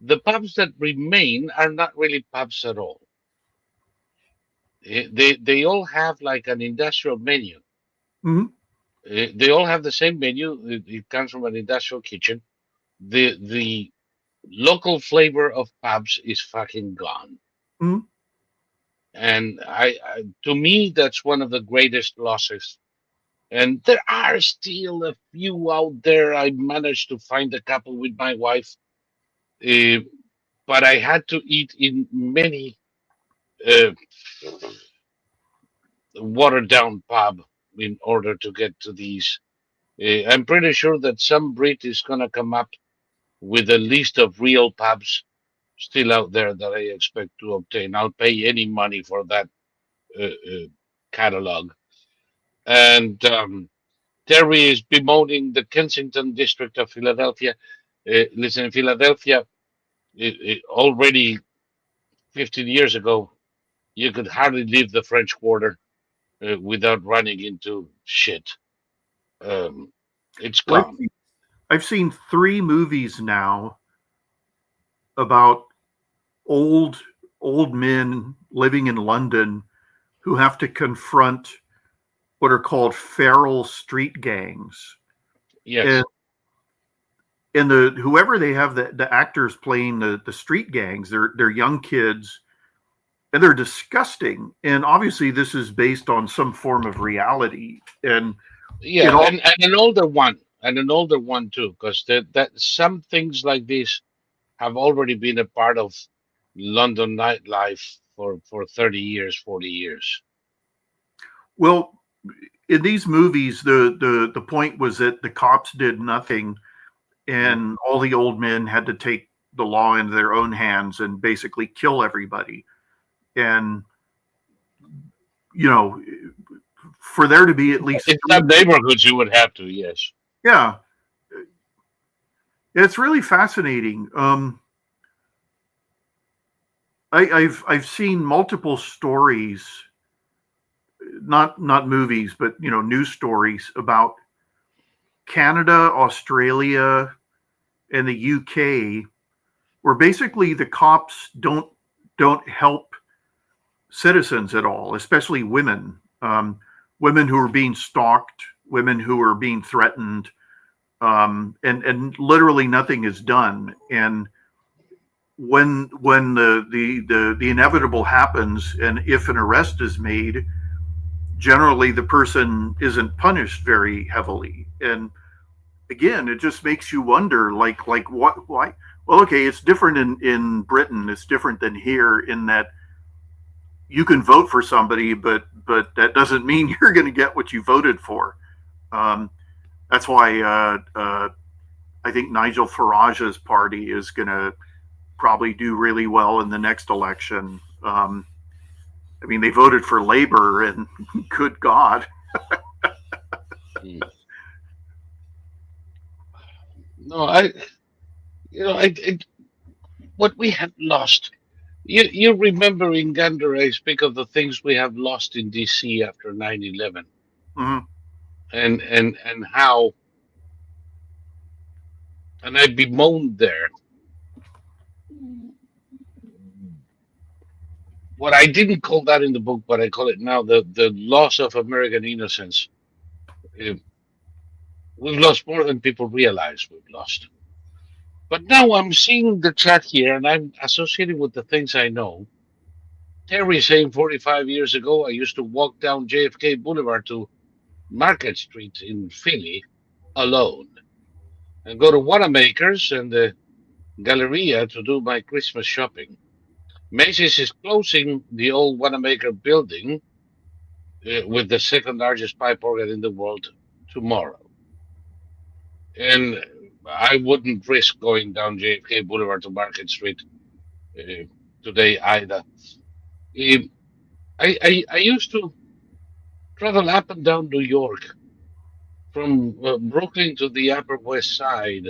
the pubs that remain are not really pubs at all. They all have like an industrial menu. Mm-hmm. They all have the same menu. It comes from an industrial kitchen. The local flavor of pubs is fucking gone. Mm-hmm. And to me, that's one of the greatest losses. And there are still a few out there. I managed to find a couple with my wife, uh, but I had to eat in many uh, watered down pub. in order to get to these. I'm pretty sure that some Brit is gonna come up with a list of real pubs still out there that I expect to obtain. I'll pay any money for that catalog. And Terry is bemoaning the Kensington district of Philadelphia. Listen, in Philadelphia, already 15 years ago, you could hardly leave the French Quarter without running into shit. Um, it's Well, gone. I've seen 3 movies now about old old men living in London who have to confront what are called feral street gangs. Yes. And the whoever they have, the actors playing the street gangs, they're young kids and they're disgusting. And obviously this is based on some form of reality. And it Yeah, all and an older one too, because that some things like this have already been a part of London nightlife for 30 years, 40 years. well, in these movies, the point was that the cops did nothing, Mm. and all the old men had to take the law into their own hands and basically kill everybody. And you know, for there to be at least In three, some neighborhoods, you would have to, yes. yeah, it's really fascinating. I've seen multiple stories, not movies, but news stories about Canada, Australia, and the UK, where basically the cops don't help citizens at all, especially women, women who are being stalked, women who are being threatened, and literally nothing is done. And when the inevitable happens, and if an arrest is made, generally the person isn't punished very heavily. And again, it just makes you wonder, like what, why? Well, okay, it's different in Britain. It's different than here in that you can vote for somebody, but that doesn't mean you're going to get what you voted for. Um, that's why I think Nigel Farage's party is going to probably do really well in the next election. I mean, they voted for Labor, and good God. Mm. No, I, what we have lost. You remember in Gander, I speak of the things we have lost in DC after 9/11, Mhm. and how, and I bemoaned there. What I didn't call that in the book, but I call it now, the loss of American innocence. Uh, We've lost more than people realize we've lost. But now I'm seeing the chat here, and I'm associating with the things I know. Terry saying 45 years ago, I used to walk down JFK Boulevard to Market Street in Philly alone and go to Wanamaker's and the Galleria to do my Christmas shopping. Macy's is closing the old Wanamaker building with the second largest pipe organ in the world tomorrow. And I wouldn't risk going down JFK Boulevard to Market Street uh, today either. Um, I used to travel up and down New York from Brooklyn to the Upper West Side,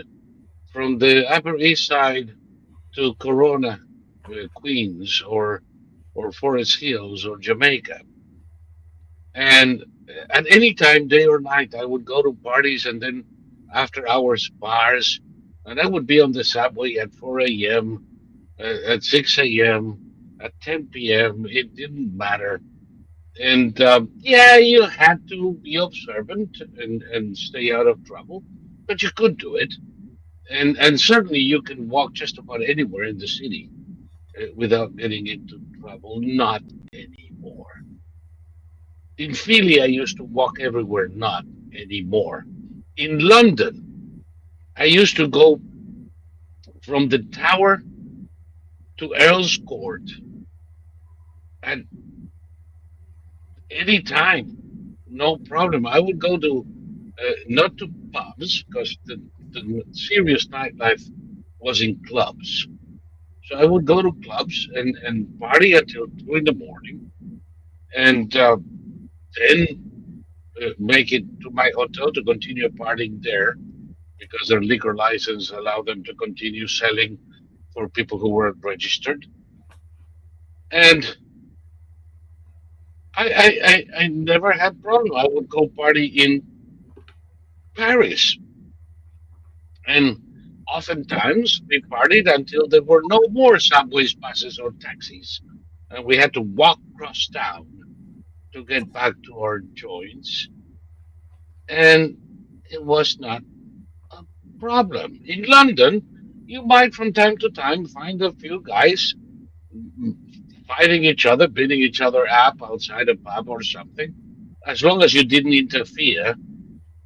from the Upper East Side to Corona, Queens, or Forest Hills or Jamaica. And at any time, day or night, I would go to parties and then after hours bars, and I would be on the subway at 4 a.m., at 6 a.m., at 10 p.m. It didn't matter. And yeah, you had to be observant and stay out of trouble, but you could do it. And certainly you can walk just about anywhere in the city without getting into trouble. Not anymore. In Philly, I used to walk everywhere. Not anymore. In London, I used to go from the Tower to Earl's Court at any time no problem. I would go to not to pubs because the serious nightlife was in clubs. So I would go to clubs and party until 2 in the morning, and then make it to my hotel to continue partying there because their liquor license allowed them to continue selling for people who weren't registered. And I never had problem. I would go party in Paris, and oftentimes we partied until there were no more subways, buses, or taxis, and we had to walk across town to get back to our joints, and it was not a problem. In London, you might from time to time find a few guys mm, fighting each other, beating each other up outside a pub or something. As long as you didn't interfere,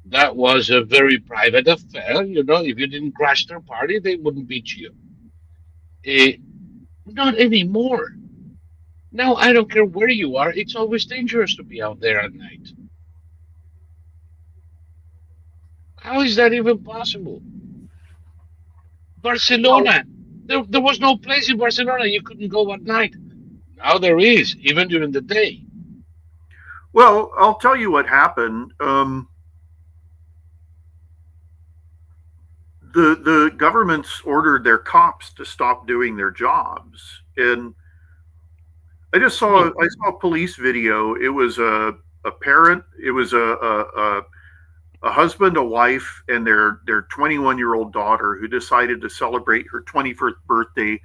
that was a very private affair. You know, if you didn't crash their party, they wouldn't beat you. Eh, not anymore. Now, I don't care where you are, it's always dangerous to be out there at night. How is that even possible? Well, Barcelona. There was no place in Barcelona you couldn't go at night. Now there is, even during the day. well, I'll tell you what happened. The governments ordered their cops to stop doing their jobs, and Hmm. I saw a police video. It was a parent. It was a husband, a wife, and their 21-year-old daughter who decided to celebrate her 21st birthday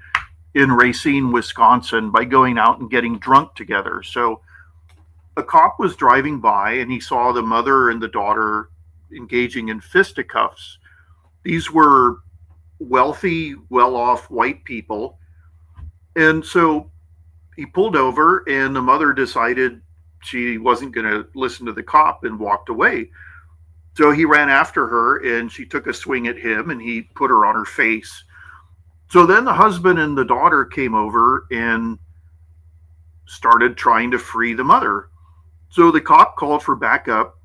in Racine, Wisconsin, by going out and getting drunk together. So a cop was driving by and he saw the mother and the daughter engaging in fisticuffs. These were wealthy, well off white people. And so he pulled over, and the mother decided she wasn't going to listen to the cop and walked away. So he ran after her, and she took a swing at him, and he put her on her face. So then the husband and the daughter came over and started trying to free the mother. So the cop called for backup.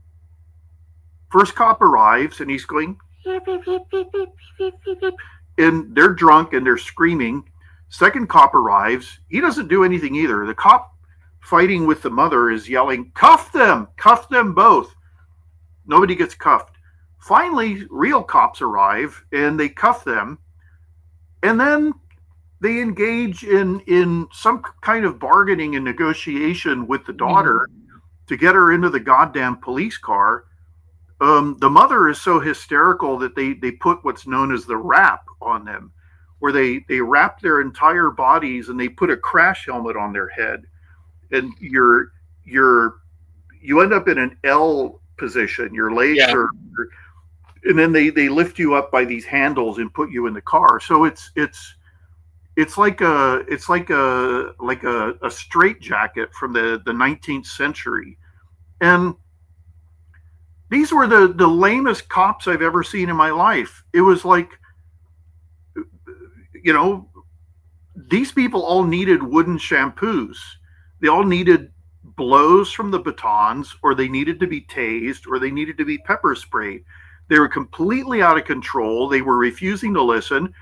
First cop arrives, and he's going, and they're drunk and they're screaming. Second cop arrives. He doesn't do anything either. The cop fighting with the mother is yelling, cuff them both. Nobody gets cuffed. Finally, real cops arrive and they cuff them. And then they engage in some kind of bargaining and negotiation with the Mhm. daughter to get her into the goddamn police car. The mother is so hysterical that they put what's known as the wrap on them, where they wrap their entire bodies and they put a crash helmet on their head, and you're you end up in an L position. Your legs Yeah, are, and then they lift you up by these handles and put you in the car. So it's like a straight jacket from the 19th century, and these were the lamest cops I've ever seen in my life. It was like, you know, these people all needed wooden shampoos. They all needed blows from the batons, or they needed to be tased, or they needed to be pepper sprayed. They were completely out of control. They were refusing to listen,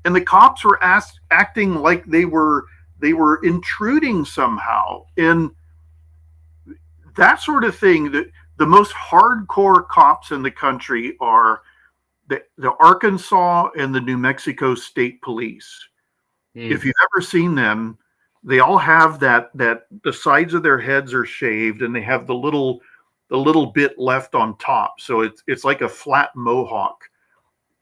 and the cops were acting like they were intruding somehow. And that sort of thing. That the most hardcore cops in the country are the Arkansas and the New Mexico State Police. If mm, you've ever seen them, they all have that the sides of their heads are shaved and they have the little bit left on top. So it's like a flat mohawk.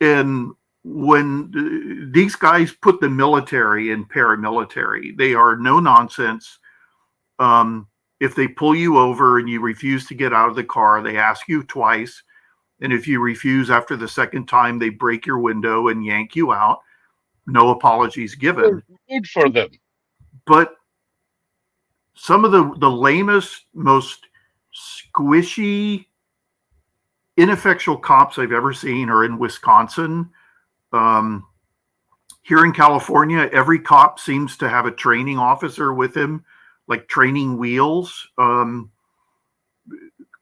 And when these guys put the military and paramilitary, they are no nonsense. If they pull you over and you refuse to get out of the car, they ask you twice. And if you refuse after the second time, they break your window and yank you out. No apologies good, given. good for them. But some of the lamest, most squishy, ineffectual cops I've ever seen are in Wisconsin. Um, Here in California, every cop seems to have a training officer with him, like training wheels.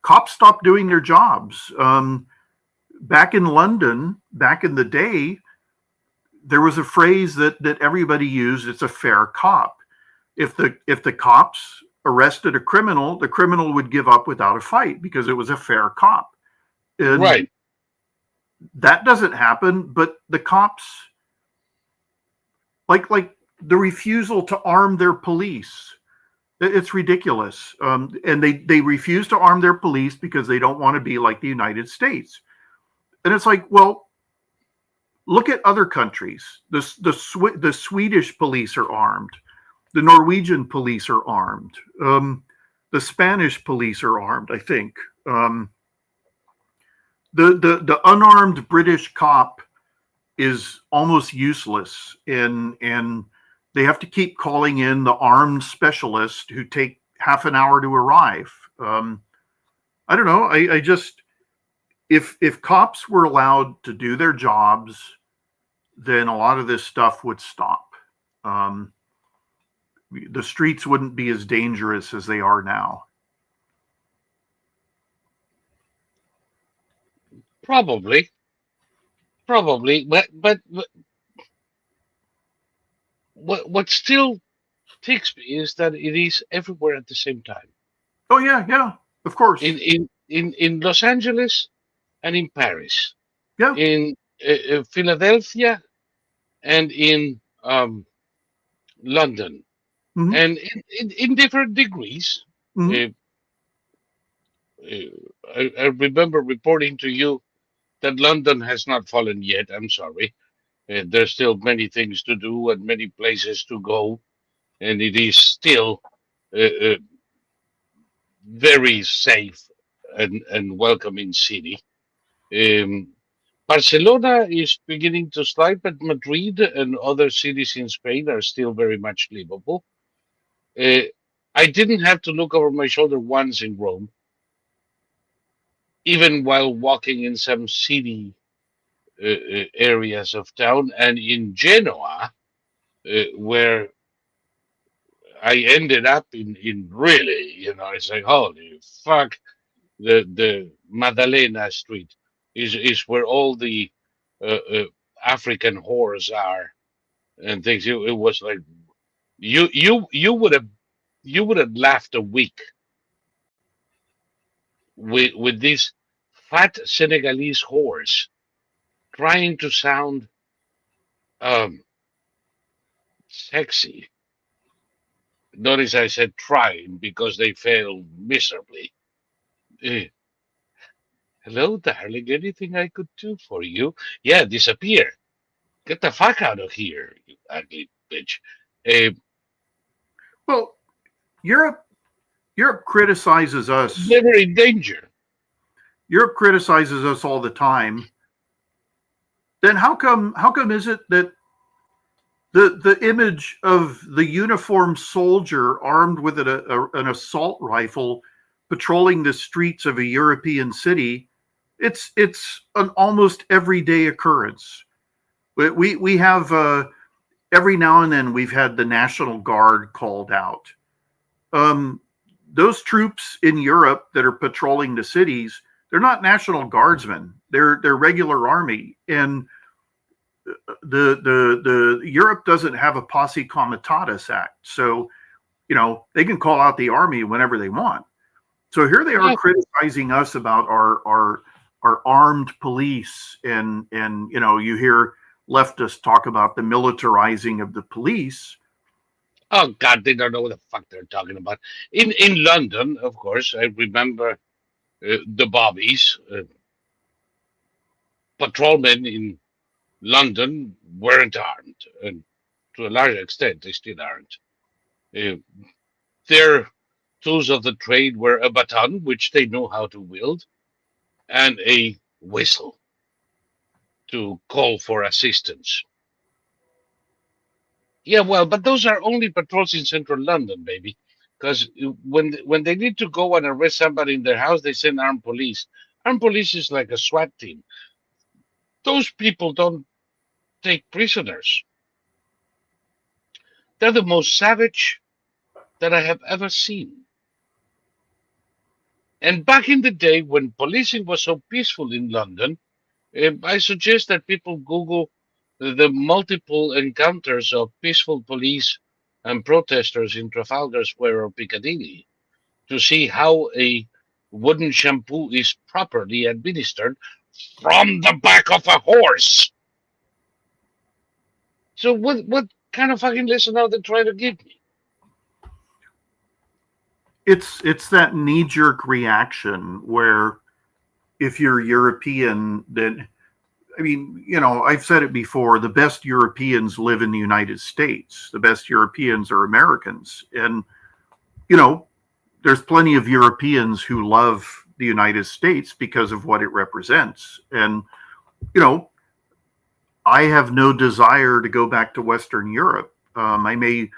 cops stopped doing their jobs. Back in London, back in the day, there was a phrase that everybody used. It's a fair cop. If the cops arrested a criminal, the criminal would give up without a fight because it was a fair cop. And Right. that doesn't happen, but the cops, like the refusal to arm their police, it's ridiculous. And they refuse to arm their police because they don't want to be like the United States. And it's like, well, look at other countries. The Swedish police are armed. The Norwegian police are armed. The Spanish police are armed, I think. The unarmed British cop is almost useless, and they have to keep calling in the armed specialist who take half an hour to arrive. I don't know. I just, if cops were allowed to do their jobs, then a lot of this stuff would stop. The streets wouldn't be as dangerous as they are now. Probably. But what still ticks me is that it is everywhere at the same time. Oh yeah, of course. In Los Angeles and in Paris, Yeah. in Philadelphia and in London, Mm-hmm. and in different degrees. Mm-hmm. I remember reporting to you that London has not fallen yet. I'm sorry. There's still many things to do and many places to go, and it is still very safe and welcoming city. Um, Barcelona is beginning to slide, but Madrid and other cities in Spain are still very much livable. Uh, I didn't have to look over my shoulder once in Rome, even while walking in some city areas of town, and in Genoa, where I ended up in really, it's like, holy fuck, the Maddalena Street is where all the African whores are and things. It was like you would have laughed a week with these fat Senegalese whores trying to sound um sexy. Notice I said trying because they failed miserably. Eh, hello, darling. Anything I could do for you? Yeah, disappear. Get the fuck out of here, you ugly bitch. Uh, Well, Europe Europe criticizes us. never in danger. Europe criticizes us all the time. Then how come is it that the image of the uniformed soldier armed with an assault rifle patrolling the streets of a European city, it's an almost everyday occurrence. We have every now and then we've had the National Guard called out. Um, those troops in Europe that are patrolling the cities, they're not National Guardsmen. They're regular army, and the Europe doesn't have a posse comitatus act, so they can call out the army whenever they want. So here they are Yeah. criticizing us about our armed police, and you hear leftists talk about the militarizing of the police. Oh God, they don't know what the fuck they're talking about. In London, of course, I remember the bobbies. Patrolmen in London weren't armed, and to a large extent, they still aren't. Uh, their tools of the trade were a baton, which they know how to wield, and a whistle to call for assistance. Yeah, well, but those are only patrols in central London, baby. Because when they need to go and arrest somebody in their house, they send armed police. Armed police is like a SWAT team. Those people don't take prisoners. They're the most savage that I have ever seen. And back in the day when policing was so peaceful in London, I suggest that people Google the multiple encounters of peaceful police and protesters in Trafalgar Square or Piccadilly to see how a wooden shampoo is properly administered from the back of a horse. So what kind of fucking lesson are they trying to give me? It's that knee jerk reaction where if you're European, then I mean, I've said it before, the best Europeans live in the United States. The best Europeans are Americans. And, you know, there's plenty of Europeans who love the United States because of what it represents. And, you know, I have no desire to go back to Western Europe. I may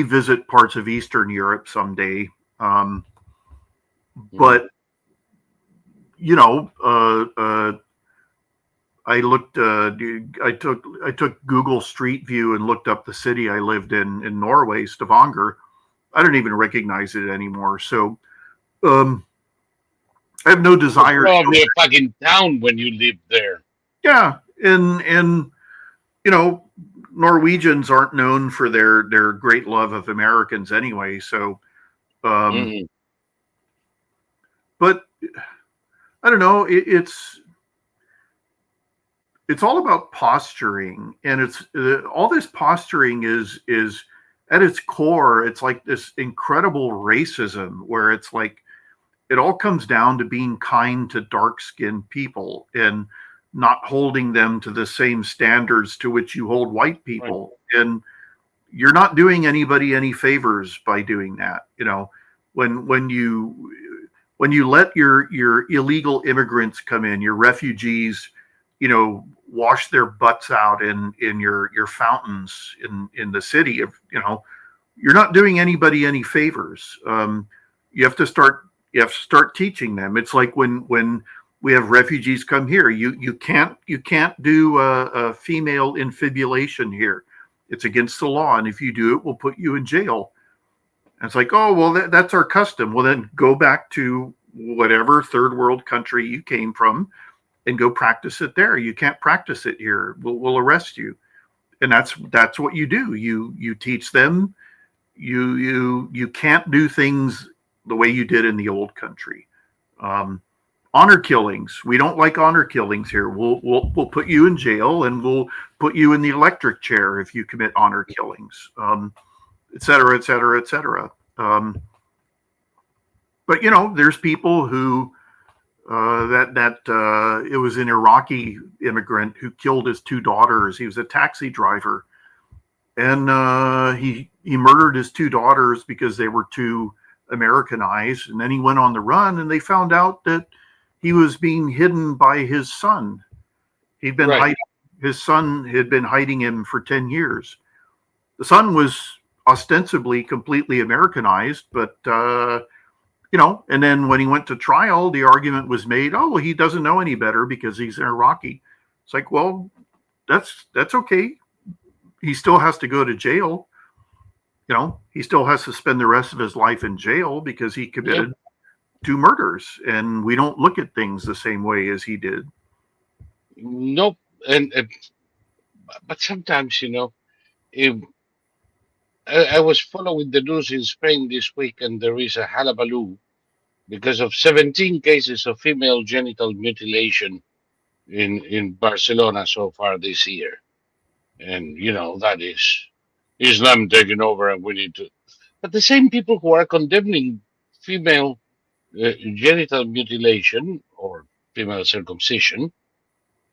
visit parts of Eastern Europe someday. But, you know, I looked. I took Google Street View and looked up the city I lived in Norway, Stavanger. I don't even recognize it anymore. So I have no desire. Probably a fucking town when you live there. Yeah, and Norwegians aren't known for their great love of Americans anyway. So, Mm-hmm. but I don't know. It's all about posturing, and it's all this posturing is at its core. It's like this incredible racism where it's like it all comes down to being kind to dark-skinned people and not holding them to the same standards to which you hold white people. Right. And you're not doing anybody any favors by doing that. When you let your illegal immigrants come in, your refugees, wash their butts out in your fountains in the city of, you're not doing anybody any favors. You have to start teaching them. It's like when we have refugees come here, you can't do a female infibulation here. It's against the law, and if you do it, we'll put you in jail. And it's like, oh well, that's our custom. Well, then go back to whatever third world country you came from and go practice it there. You can't practice it here. We'll arrest you. And that's what you do. You teach them. You can't do things the way you did in the old country. Honor killings. We don't like honor killings here. We'll put you in jail, and we'll put you in the electric chair if you commit honor killings, et cetera, et cetera, et cetera. But there's people who it was an Iraqi immigrant who killed his two daughters. He was a taxi driver, and he murdered his two daughters because they were too Americanized. And then he went on the run, and they found out that he was being hidden by his son. He'd been hiding. His son had been hiding him for 10 years. The son was ostensibly completely Americanized, but and then when he went to trial, the argument was made, oh, well, he doesn't know any better because he's an Iraqi. It's like, well, that's okay. He still has to go to jail. He still has to spend the rest of his life in jail because he committed two murders, and we don't look at things the same way as he did. Nope. But sometimes, I was following the news in Spain this week, and there is a hullabaloo because of 17 cases of female genital mutilation in Barcelona so far this year. And, that is Islam taking over, and we need to. But the same people who are condemning female genital mutilation or female circumcision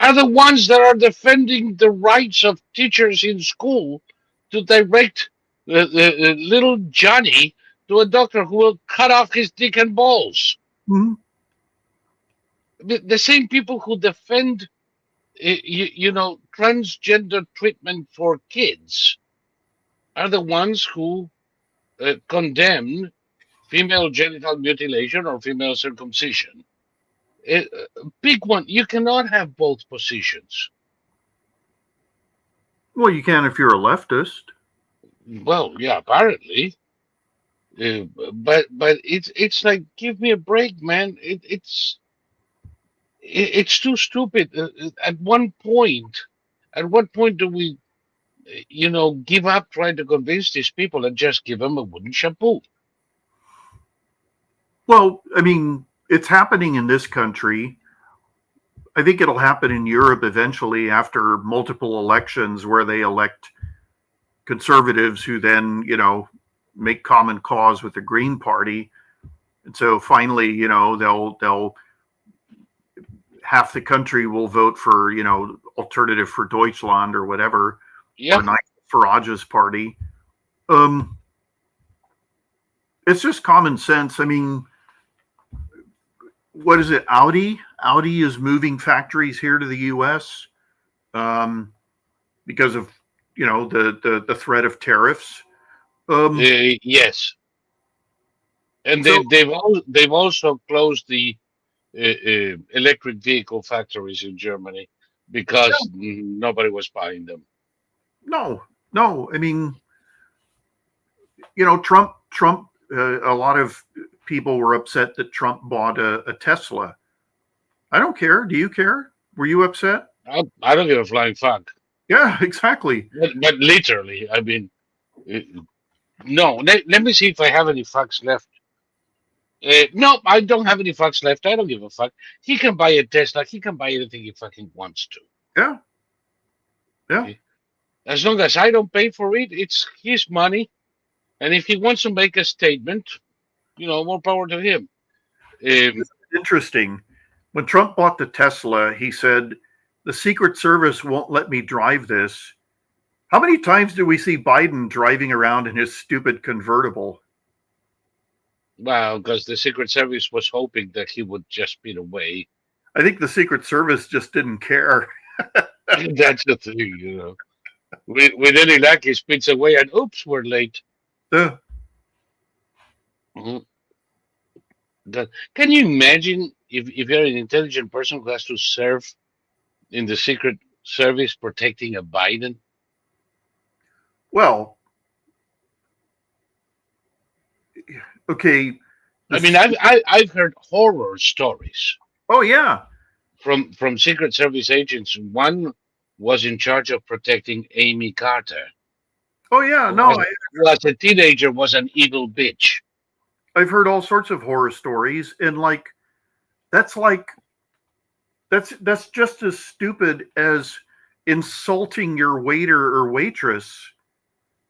are the ones that are defending the rights of teachers in school to direct little Johnny to a doctor who will cut off his dick and balls. Mm-hmm. The same people who defend, transgender treatment for kids are the ones who condemn female genital mutilation or female circumcision. Big one. You cannot have both positions. Well, you can if you're a leftist. Well, yeah, apparently. But it's like, give me a break, man. It's too stupid. At what point do we, give up trying to convince these people and just give them a wooden shampoo? Well, I mean, it's happening in this country. I think it'll happen in Europe eventually after multiple elections where they elect conservatives who then, make common cause with the Green Party. And so finally, they'll half the country will vote for, Alternative for Deutschland or whatever, Yeah. or Nigel Farage's party. Um, it's just common sense. I mean, what is it? Audi is moving factories here to the U.S. Because of the threat of tariffs. Yes, and So they've also closed the electric vehicle factories in Germany because nobody was buying them. no. I mean, Trump. A lot of people were upset that Trump bought a Tesla. I don't care. Do you care? Were you upset? I don't give a flying fuck. Yeah, exactly. But literally, I mean, uh, no. Let me see if I have any fucks left. No, I don't have any fucks left. I don't give a fuck. He can buy a Tesla. He can buy anything he fucking wants to. Yeah, yeah. As long as I don't pay for it, it's his money. And if he wants to make a statement, more power to him. Interesting. When Trump bought the Tesla, he said, the Secret Service won't let me drive this. How many times do we see Biden driving around in his stupid convertible? Well, because the Secret Service was hoping that he would just speed away. I think the Secret Service just didn't care. That's the thing. With any luck, he speeds away and oops, we're late. Uh, Mhm. Can you imagine if you're an intelligent person who has to serve in the Secret Service protecting a Biden? well, okay. I mean, I've heard horror stories Oh yeah. from Secret Service agents. One was in charge of protecting Amy Carter, Oh yeah. who No, as a teenager was an evil bitch. I've heard all sorts of horror stories, and that's like that's just as stupid as insulting your waiter or waitress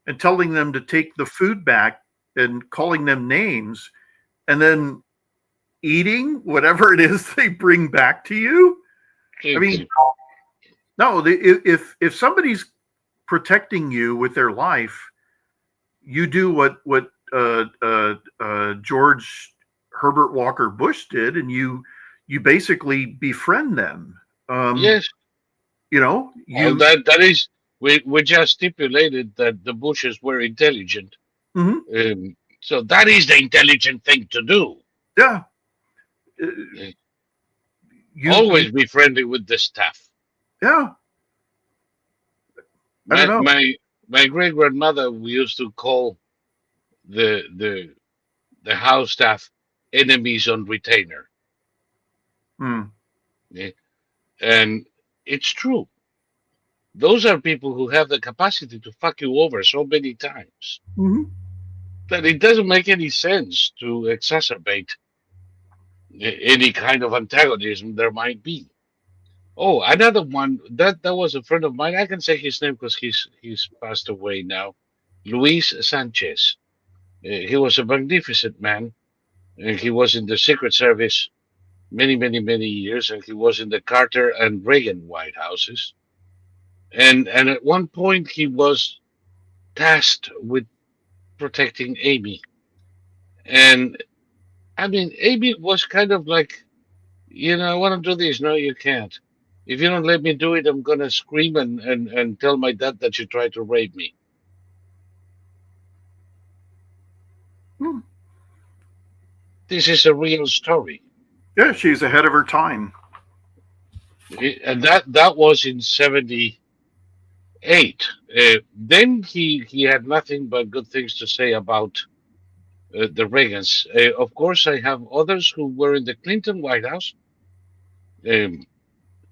and telling them to take the food back and calling them names and then eating whatever it is they bring back to you. I mean, no, if somebody's protecting you with their life, you do what George Herbert Walker Bush did, and you basically befriend them. Yes, Well, that is, we just stipulated that the Bushes were intelligent. Mhm. So that is the intelligent thing to do. Yeah. Always be friendly with the staff. Yeah. I don't know. My great grandmother, we used to call the house staff enemies on retainer. Hmm. Yeah. And it's true. Those are people who have the capacity to fuck you over so many times Mhm. that it doesn't make any sense to exacerbate any kind of antagonism there might be. Oh, another one that was a friend of mine. I can say his name because he's passed away now. Luis Sanchez. He was a magnificent man, and he was in the Secret Service many years, and he was in the Carter and Reagan White Houses. And at one point he was tasked with protecting Amy. And I mean, Amy was kind of like, I want to do this. No, you can't. If you don't let me do it, I'm gonna scream and tell my dad that you tried to rape me. Hmm. This is a real story. Yeah, she's ahead of her time. And that was in 78. Then he had nothing but good things to say about the Reagans. Of course, I have others who were in the Clinton White House, um,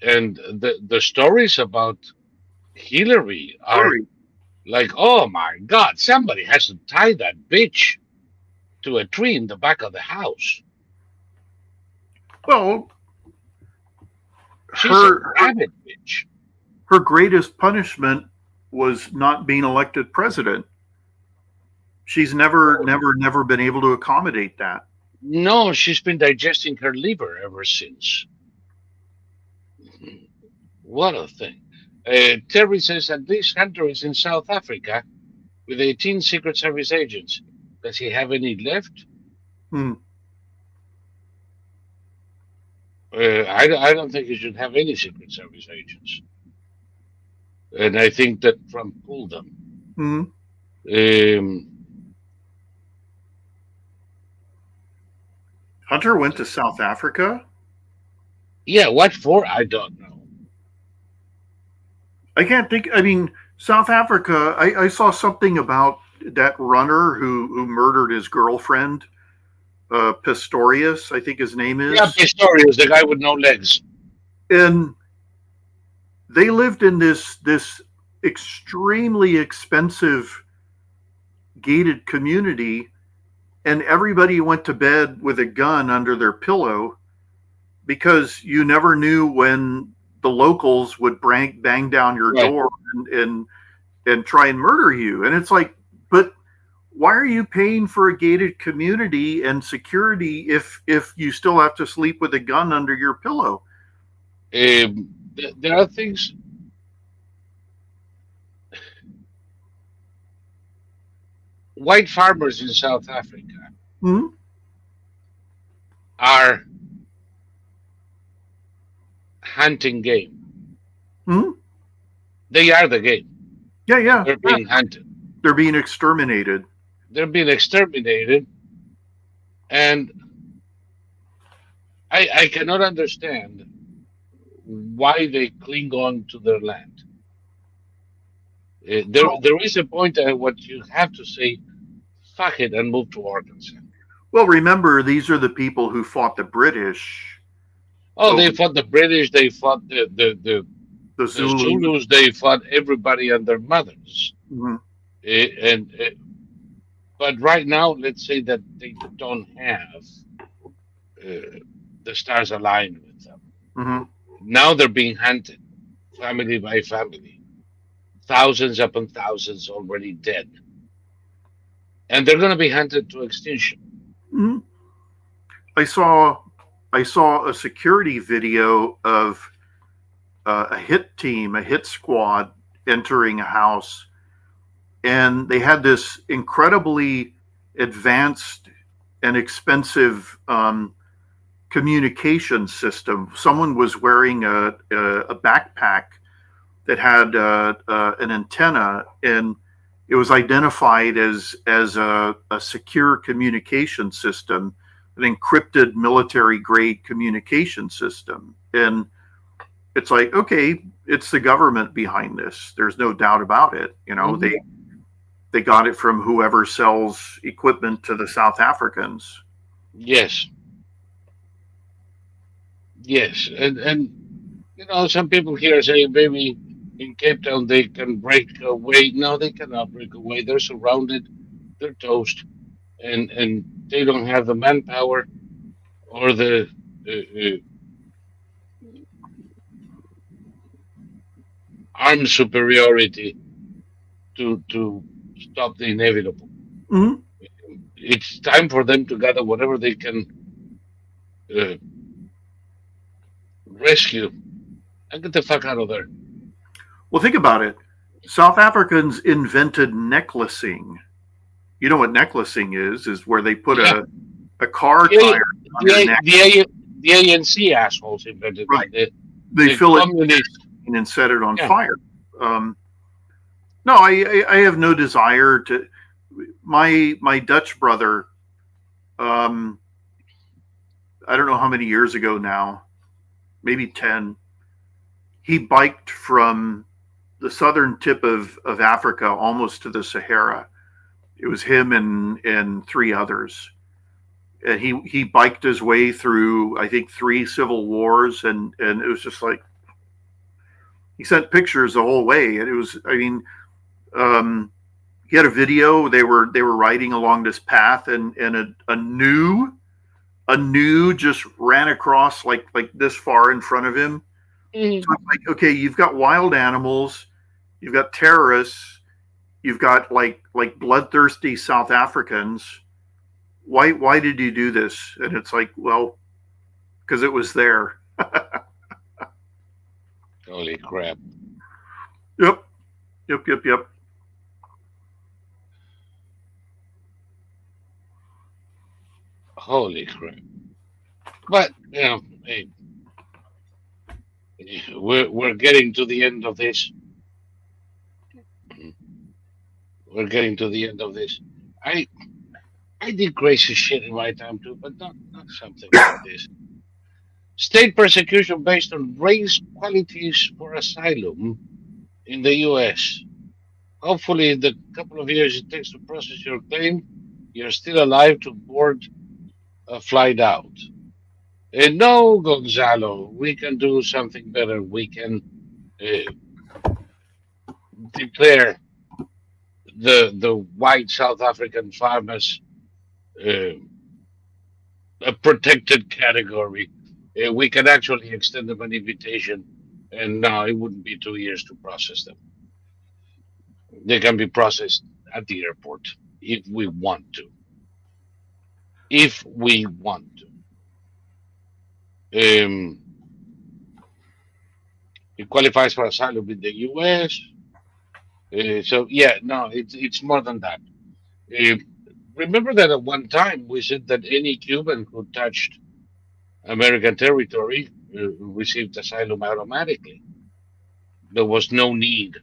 and the stories about Hillary are Hillary. like, oh my God, somebody has to tie that bitch to a tree in the back of the house. Well, She's a her rabid bitch. her greatest punishment was not being elected president. She's never been able to accommodate that. No, she's been digesting her liver ever since. What a thing. Terry says at least Hunter is in South Africa with 18 Secret Service agents. Does he have any left? Hmm. I don't think he should have any Secret Service agents. And I think that Trump pulled them. Hmm. Um, Hunter went to South Africa. yeah, what for? I don't know. I can't think. I mean, South Africa. I saw something about that runner who murdered his girlfriend, Pistorius, I think his name Yeah, is, Pistorius, the guy with no legs. and they lived in this extremely expensive gated community, and everybody went to bed with a gun under their pillow because you never knew when the locals would bang down your Right. door and try and murder you. And it's like, but why are you paying for a gated community and security if you still have to sleep with a gun under your pillow? There are things. White farmers in South Africa Hmm. are hunting game. Hmm. They are the game. Yeah. They're being hunted. They're being exterminated. They're being exterminated, and I cannot understand why they cling on to their land. There is a point at what you have to say, fuck it, and move to Arkansas. Well, remember, these are the people who fought the British Oh, they over fought the British, they fought the the Zulus. Zulus, they fought everybody and their mothers. Mhm. And but right now, let's say that they don't have the stars aligned with them. Mhm. Now they're being hunted, family by family, thousands upon thousands already dead, and they're going to be hunted to extinction. Mhm. I saw a security video of a hit team, a hit squad entering a house, and they had this incredibly advanced and expensive communication system. Someone was wearing a backpack that had an antenna, and it was identified as a secure communication system, an encrypted military grade communication system. And it's like, okay, it's the government behind this. There's no doubt about it. You know, Mhm. they got it from whoever sells equipment to the South Africans. Yes, yes, and some people here say maybe in Cape Town they can break away. No, they cannot break away. They're surrounded. They're toast, and they don't have the manpower or the uh, armed superiority to stop the inevitable. Mm-hmm. It's time for them to gather whatever they can uh, rescue and get the fuck out of there. Well, think about it. South Africans invented necklacing. You know what necklacing is where they put Yeah, a car the tire on your the neck. the ANC assholes invented Right. that. They The fill it communists. and set it on Yeah, fire. No, I have no desire to. My Dutch brother, um, I don't know how many years ago now, maybe 10, he biked from the southern tip of Africa almost to the Sahara. It was him and three others. And he biked his way through, I think, three civil wars, and it was just like he sent pictures the whole way, and it was, I mean, he had a video. They were riding along this path, and a new just ran across like this far in front of him. So Mhm. it's like, okay, you've got wild animals, you've got terrorists, you've got like bloodthirsty South Africans. Why did you do this? And it's like, well, because it was there. Holy crap. Yep, yep. Holy crap. But, hey, we're getting to the end of this. We're getting to the end of this. I I did crazy shit in my time too, but not something like this. State persecution based on race qualities for asylum in the U.S. Hopefully, in the couple of years it takes to process your claim, you're still alive to board a flight out. And no, Gonzalo, we can do something better. We can uh, declare the white South African farmers uh, a protected category. We can actually extend them an invitation, and no, it wouldn't be 2 years to process them. They can be processed at the airport if we want to. If we want to. It qualifies for asylum in the U.S. So yeah, no, it's more than that. Uh, Remember that at one time we said that any Cuban who touched American territory received asylum automatically. There was no need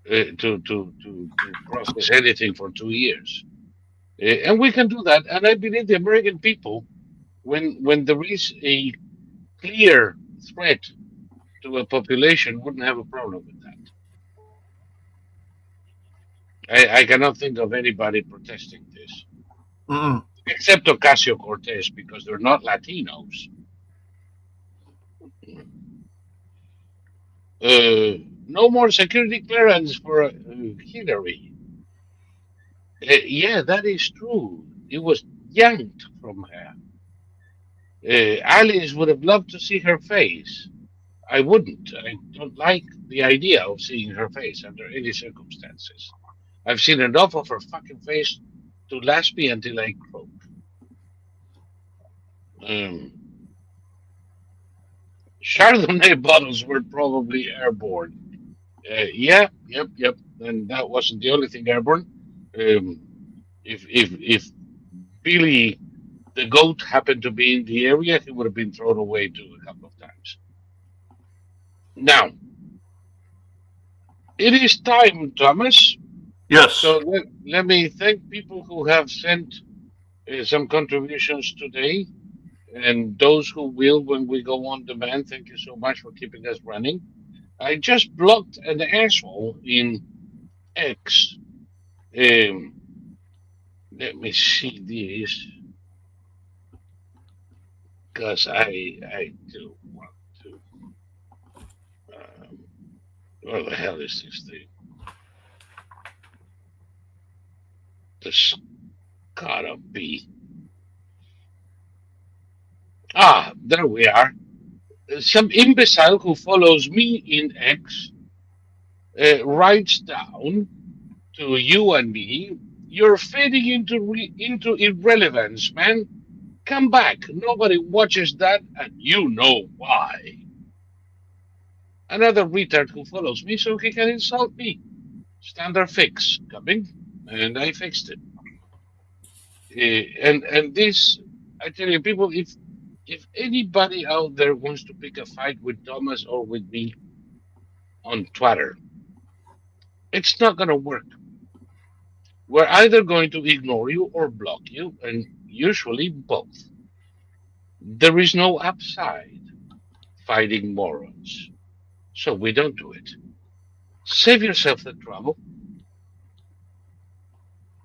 to process anything for 2 years. And we can do that. And I believe the American people, when there is a clear threat to a population, wouldn't have a problem with that. I cannot think of anybody protesting this, Mm-mm. except Ocasio Cortez, because they're not Latinos. No more security clearance for Hillary. Yeah, that is true. It was yanked from her. Alice would have loved to see her face. I wouldn't. I don't like the idea of seeing her face under any circumstances. I've seen enough of her fucking face to last me until I croak. Um, Chardonnay bottles were probably airborne. Yeah, yep. And that wasn't the only thing airborne. Um, if Billy the goat happened to be in the area, he would have been thrown away too a couple of times. Now, it is time, Thomas. Yes. So let me thank people who have sent some contributions today and those who will when we go on demand. Thank you so much for keeping us running. I just blocked an asshole in X. Um, Let me see this because I do want to. Um, where the hell is this thing? This gotta be. Ah, there we are. Some imbecile who follows me in X writes down to you and me, "You're fading into irrelevance, man. Come back. Nobody watches that, and you know why." Another retard who follows me so he can insult me. Standard fix coming, and I fixed it. And this, I tell you, people, if anybody out there wants to pick a fight with Thomas or with me on Twitter, it's not going to work. We're either going to ignore you or block you, and usually both. There is no upside fighting morons, so we don't do it. Save yourself the trouble.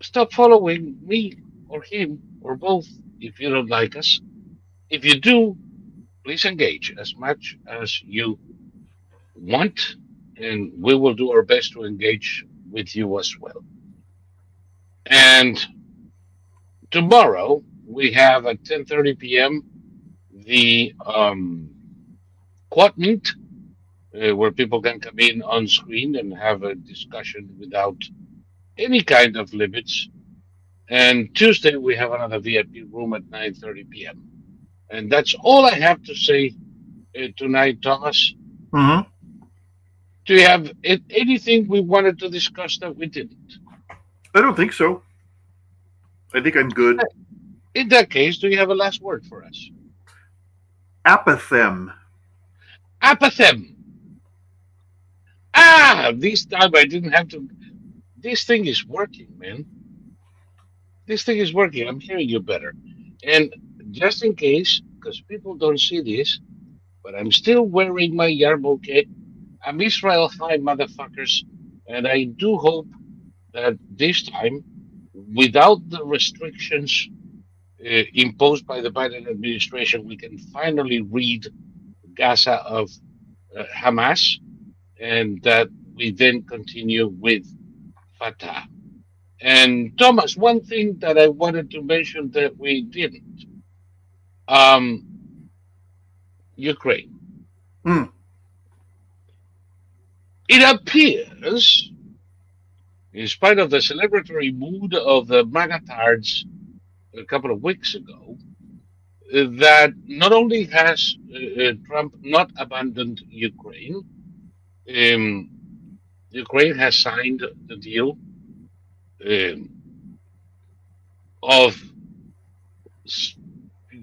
Stop following me or him or both if you don't like us. If you do, please engage as much as you want, and we will do our best to engage with you as well. And tomorrow we have at 10:30 p.m. the quad meet where people can come in on screen and have a discussion without any kind of limits. And Tuesday we have another VIP room at 9:30 p.m. And that's all I have to say tonight, Thomas. Mm-hmm. Do you have anything we wanted to discuss that we didn't? I don't think so. I think I'm good. In that case, do you have a last word for us? Apathem. Apathem. Ah, this time I didn't have to. This thing is working, man. This thing is working. I'm hearing you better. And just in case, because people don't see this, but I'm still wearing my yarmulke. I'm Israel High, motherfuckers. And I do hope that this time, without the restrictions imposed by the Biden administration, we can finally rid Gaza of Hamas, and that we then continue with Fatah. And Thomas, one thing that I wanted to mention that we didn't, um, Ukraine. Mm. It appears, in spite of the celebratory mood of the MAGA-tards a couple of weeks ago, that not only has Trump not abandoned Ukraine, um, Ukraine has signed the deal um, of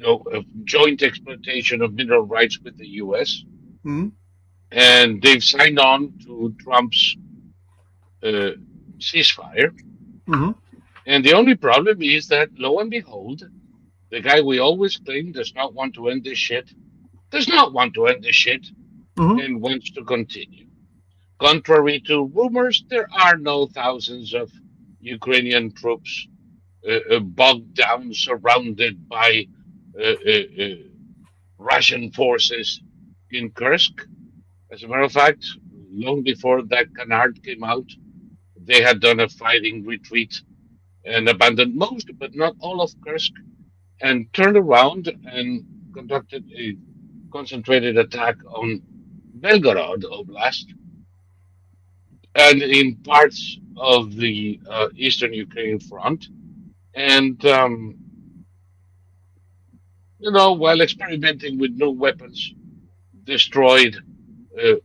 of joint exploitation of mineral rights with the U.S. Mm. And they've signed on to Trump's uh, ceasefire. Mm-hmm. And the only problem is that, lo and behold, the guy we always claim does not want to end this shit, does not want to end this shit, Mm-hmm. and wants to continue. Contrary to rumors, there are no thousands of Ukrainian troops bogged down, surrounded by uh, uh, uh, Russian forces in Kursk. As a matter of fact, long before that canard came out, they had done a fighting retreat and abandoned most, but not all of Kursk, and turned around and conducted a concentrated attack on Belgorod Oblast and in parts of the eastern Ukraine front. And, while experimenting with new weapons, destroyed uh,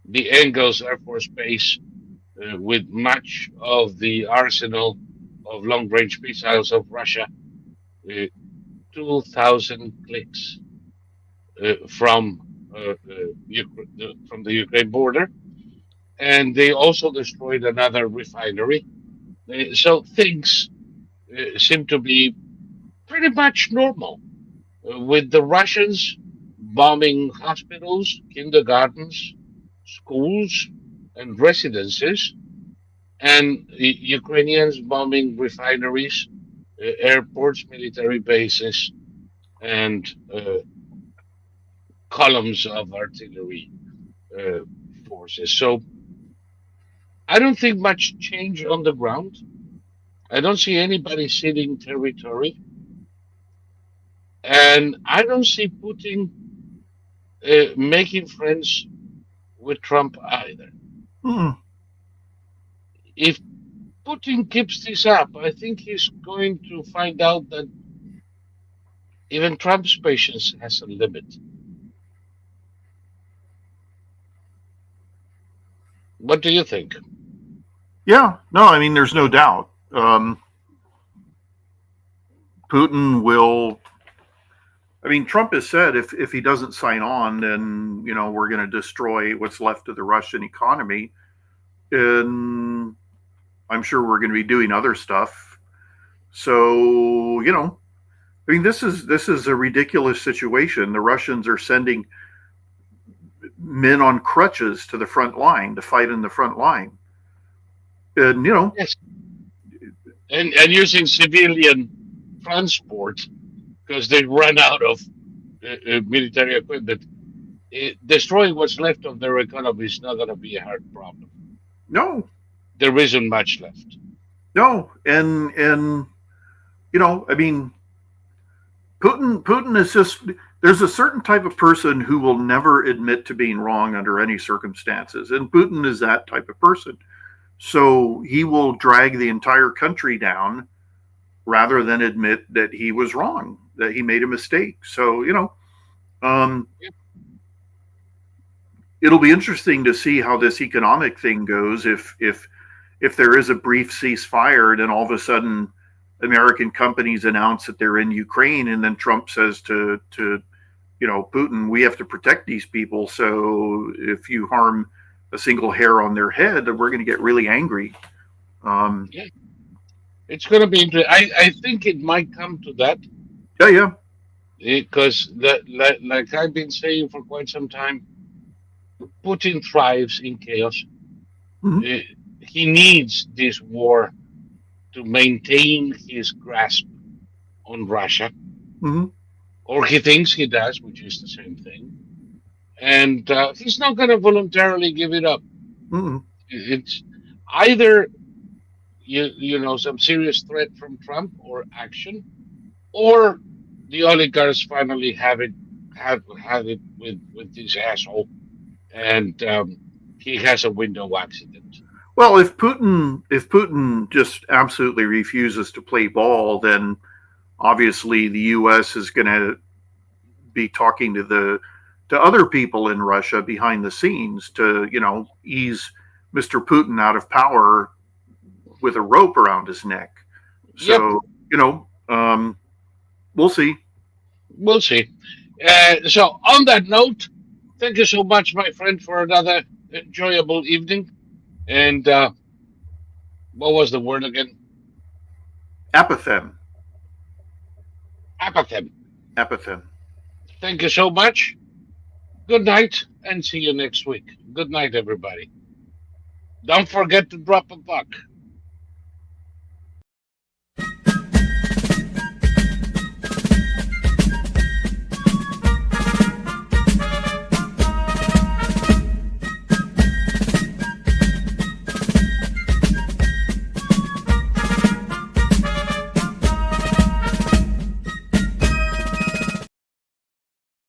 the Engels Air Force Base with much of the arsenal of long range missiles of Russia, uh, 2,000 clicks from from the Ukraine border, and they also destroyed another refinery. So things seem to be pretty much normal, with the Russians bombing hospitals, kindergartens, schools, and residences, and Ukrainians bombing refineries, airports, military bases, and columns of artillery uh, forces. So I don't think much change on the ground. I don't see anybody ceding territory, and I don't see Putin making friends with Trump either. Mm. If Putin keeps this up, I think he's going to find out that even Trump's patience has a limit. What do you think? Yeah, no, I mean, there's no doubt. Putin will. I mean, Trump has said if he doesn't sign on, then we're going to destroy what's left of the Russian economy, and I'm sure we're going to be doing other stuff. So I mean, this is a ridiculous situation. The Russians are sending men on crutches to the front line to fight in the front line. And Yes, and using civilian transport because they run out of military equipment. Destroying what's left of their economy is not going to be a hard problem. No, There isn't much left. no, and I mean, Putin is just, there's a certain type of person who will never admit to being wrong under any circumstances, and Putin is that type of person. So he will drag the entire country down rather than admit that he was wrong, that he made a mistake. So um, it'll be interesting to see how this economic thing goes. If there is a brief ceasefire, and then all of a sudden American companies announce that they're in Ukraine, and then Trump says to Putin, we have to protect these people. So if you harm a single hair on their head, we're going to get really angry. Yeah, it's going to be interesting. I think it might come to that Yeah. because like I've been saying for quite some time, Putin thrives in chaos. Mm-hmm. He needs this war to maintain his grasp on Russia, Mm-hmm. or he thinks he does, which is the same thing. And he's not going to voluntarily give it up. Mm-hmm. It's either some serious threat from Trump or action, or the oligarchs finally have it with this asshole, and he has a window accident. Well, if Putin just absolutely refuses to play ball, then obviously the U.S. is going to be talking to other people in Russia behind the scenes to ease Mr. Putin out of power with a rope around his neck. So we'll see. We'll see. So on that note, thank you so much, my friend, for another enjoyable evening. And what was the word again? Apathem. Apathem. Apathem. Thank you so much. Good night, and see you next week. Good night, everybody. Don't forget to drop a buck.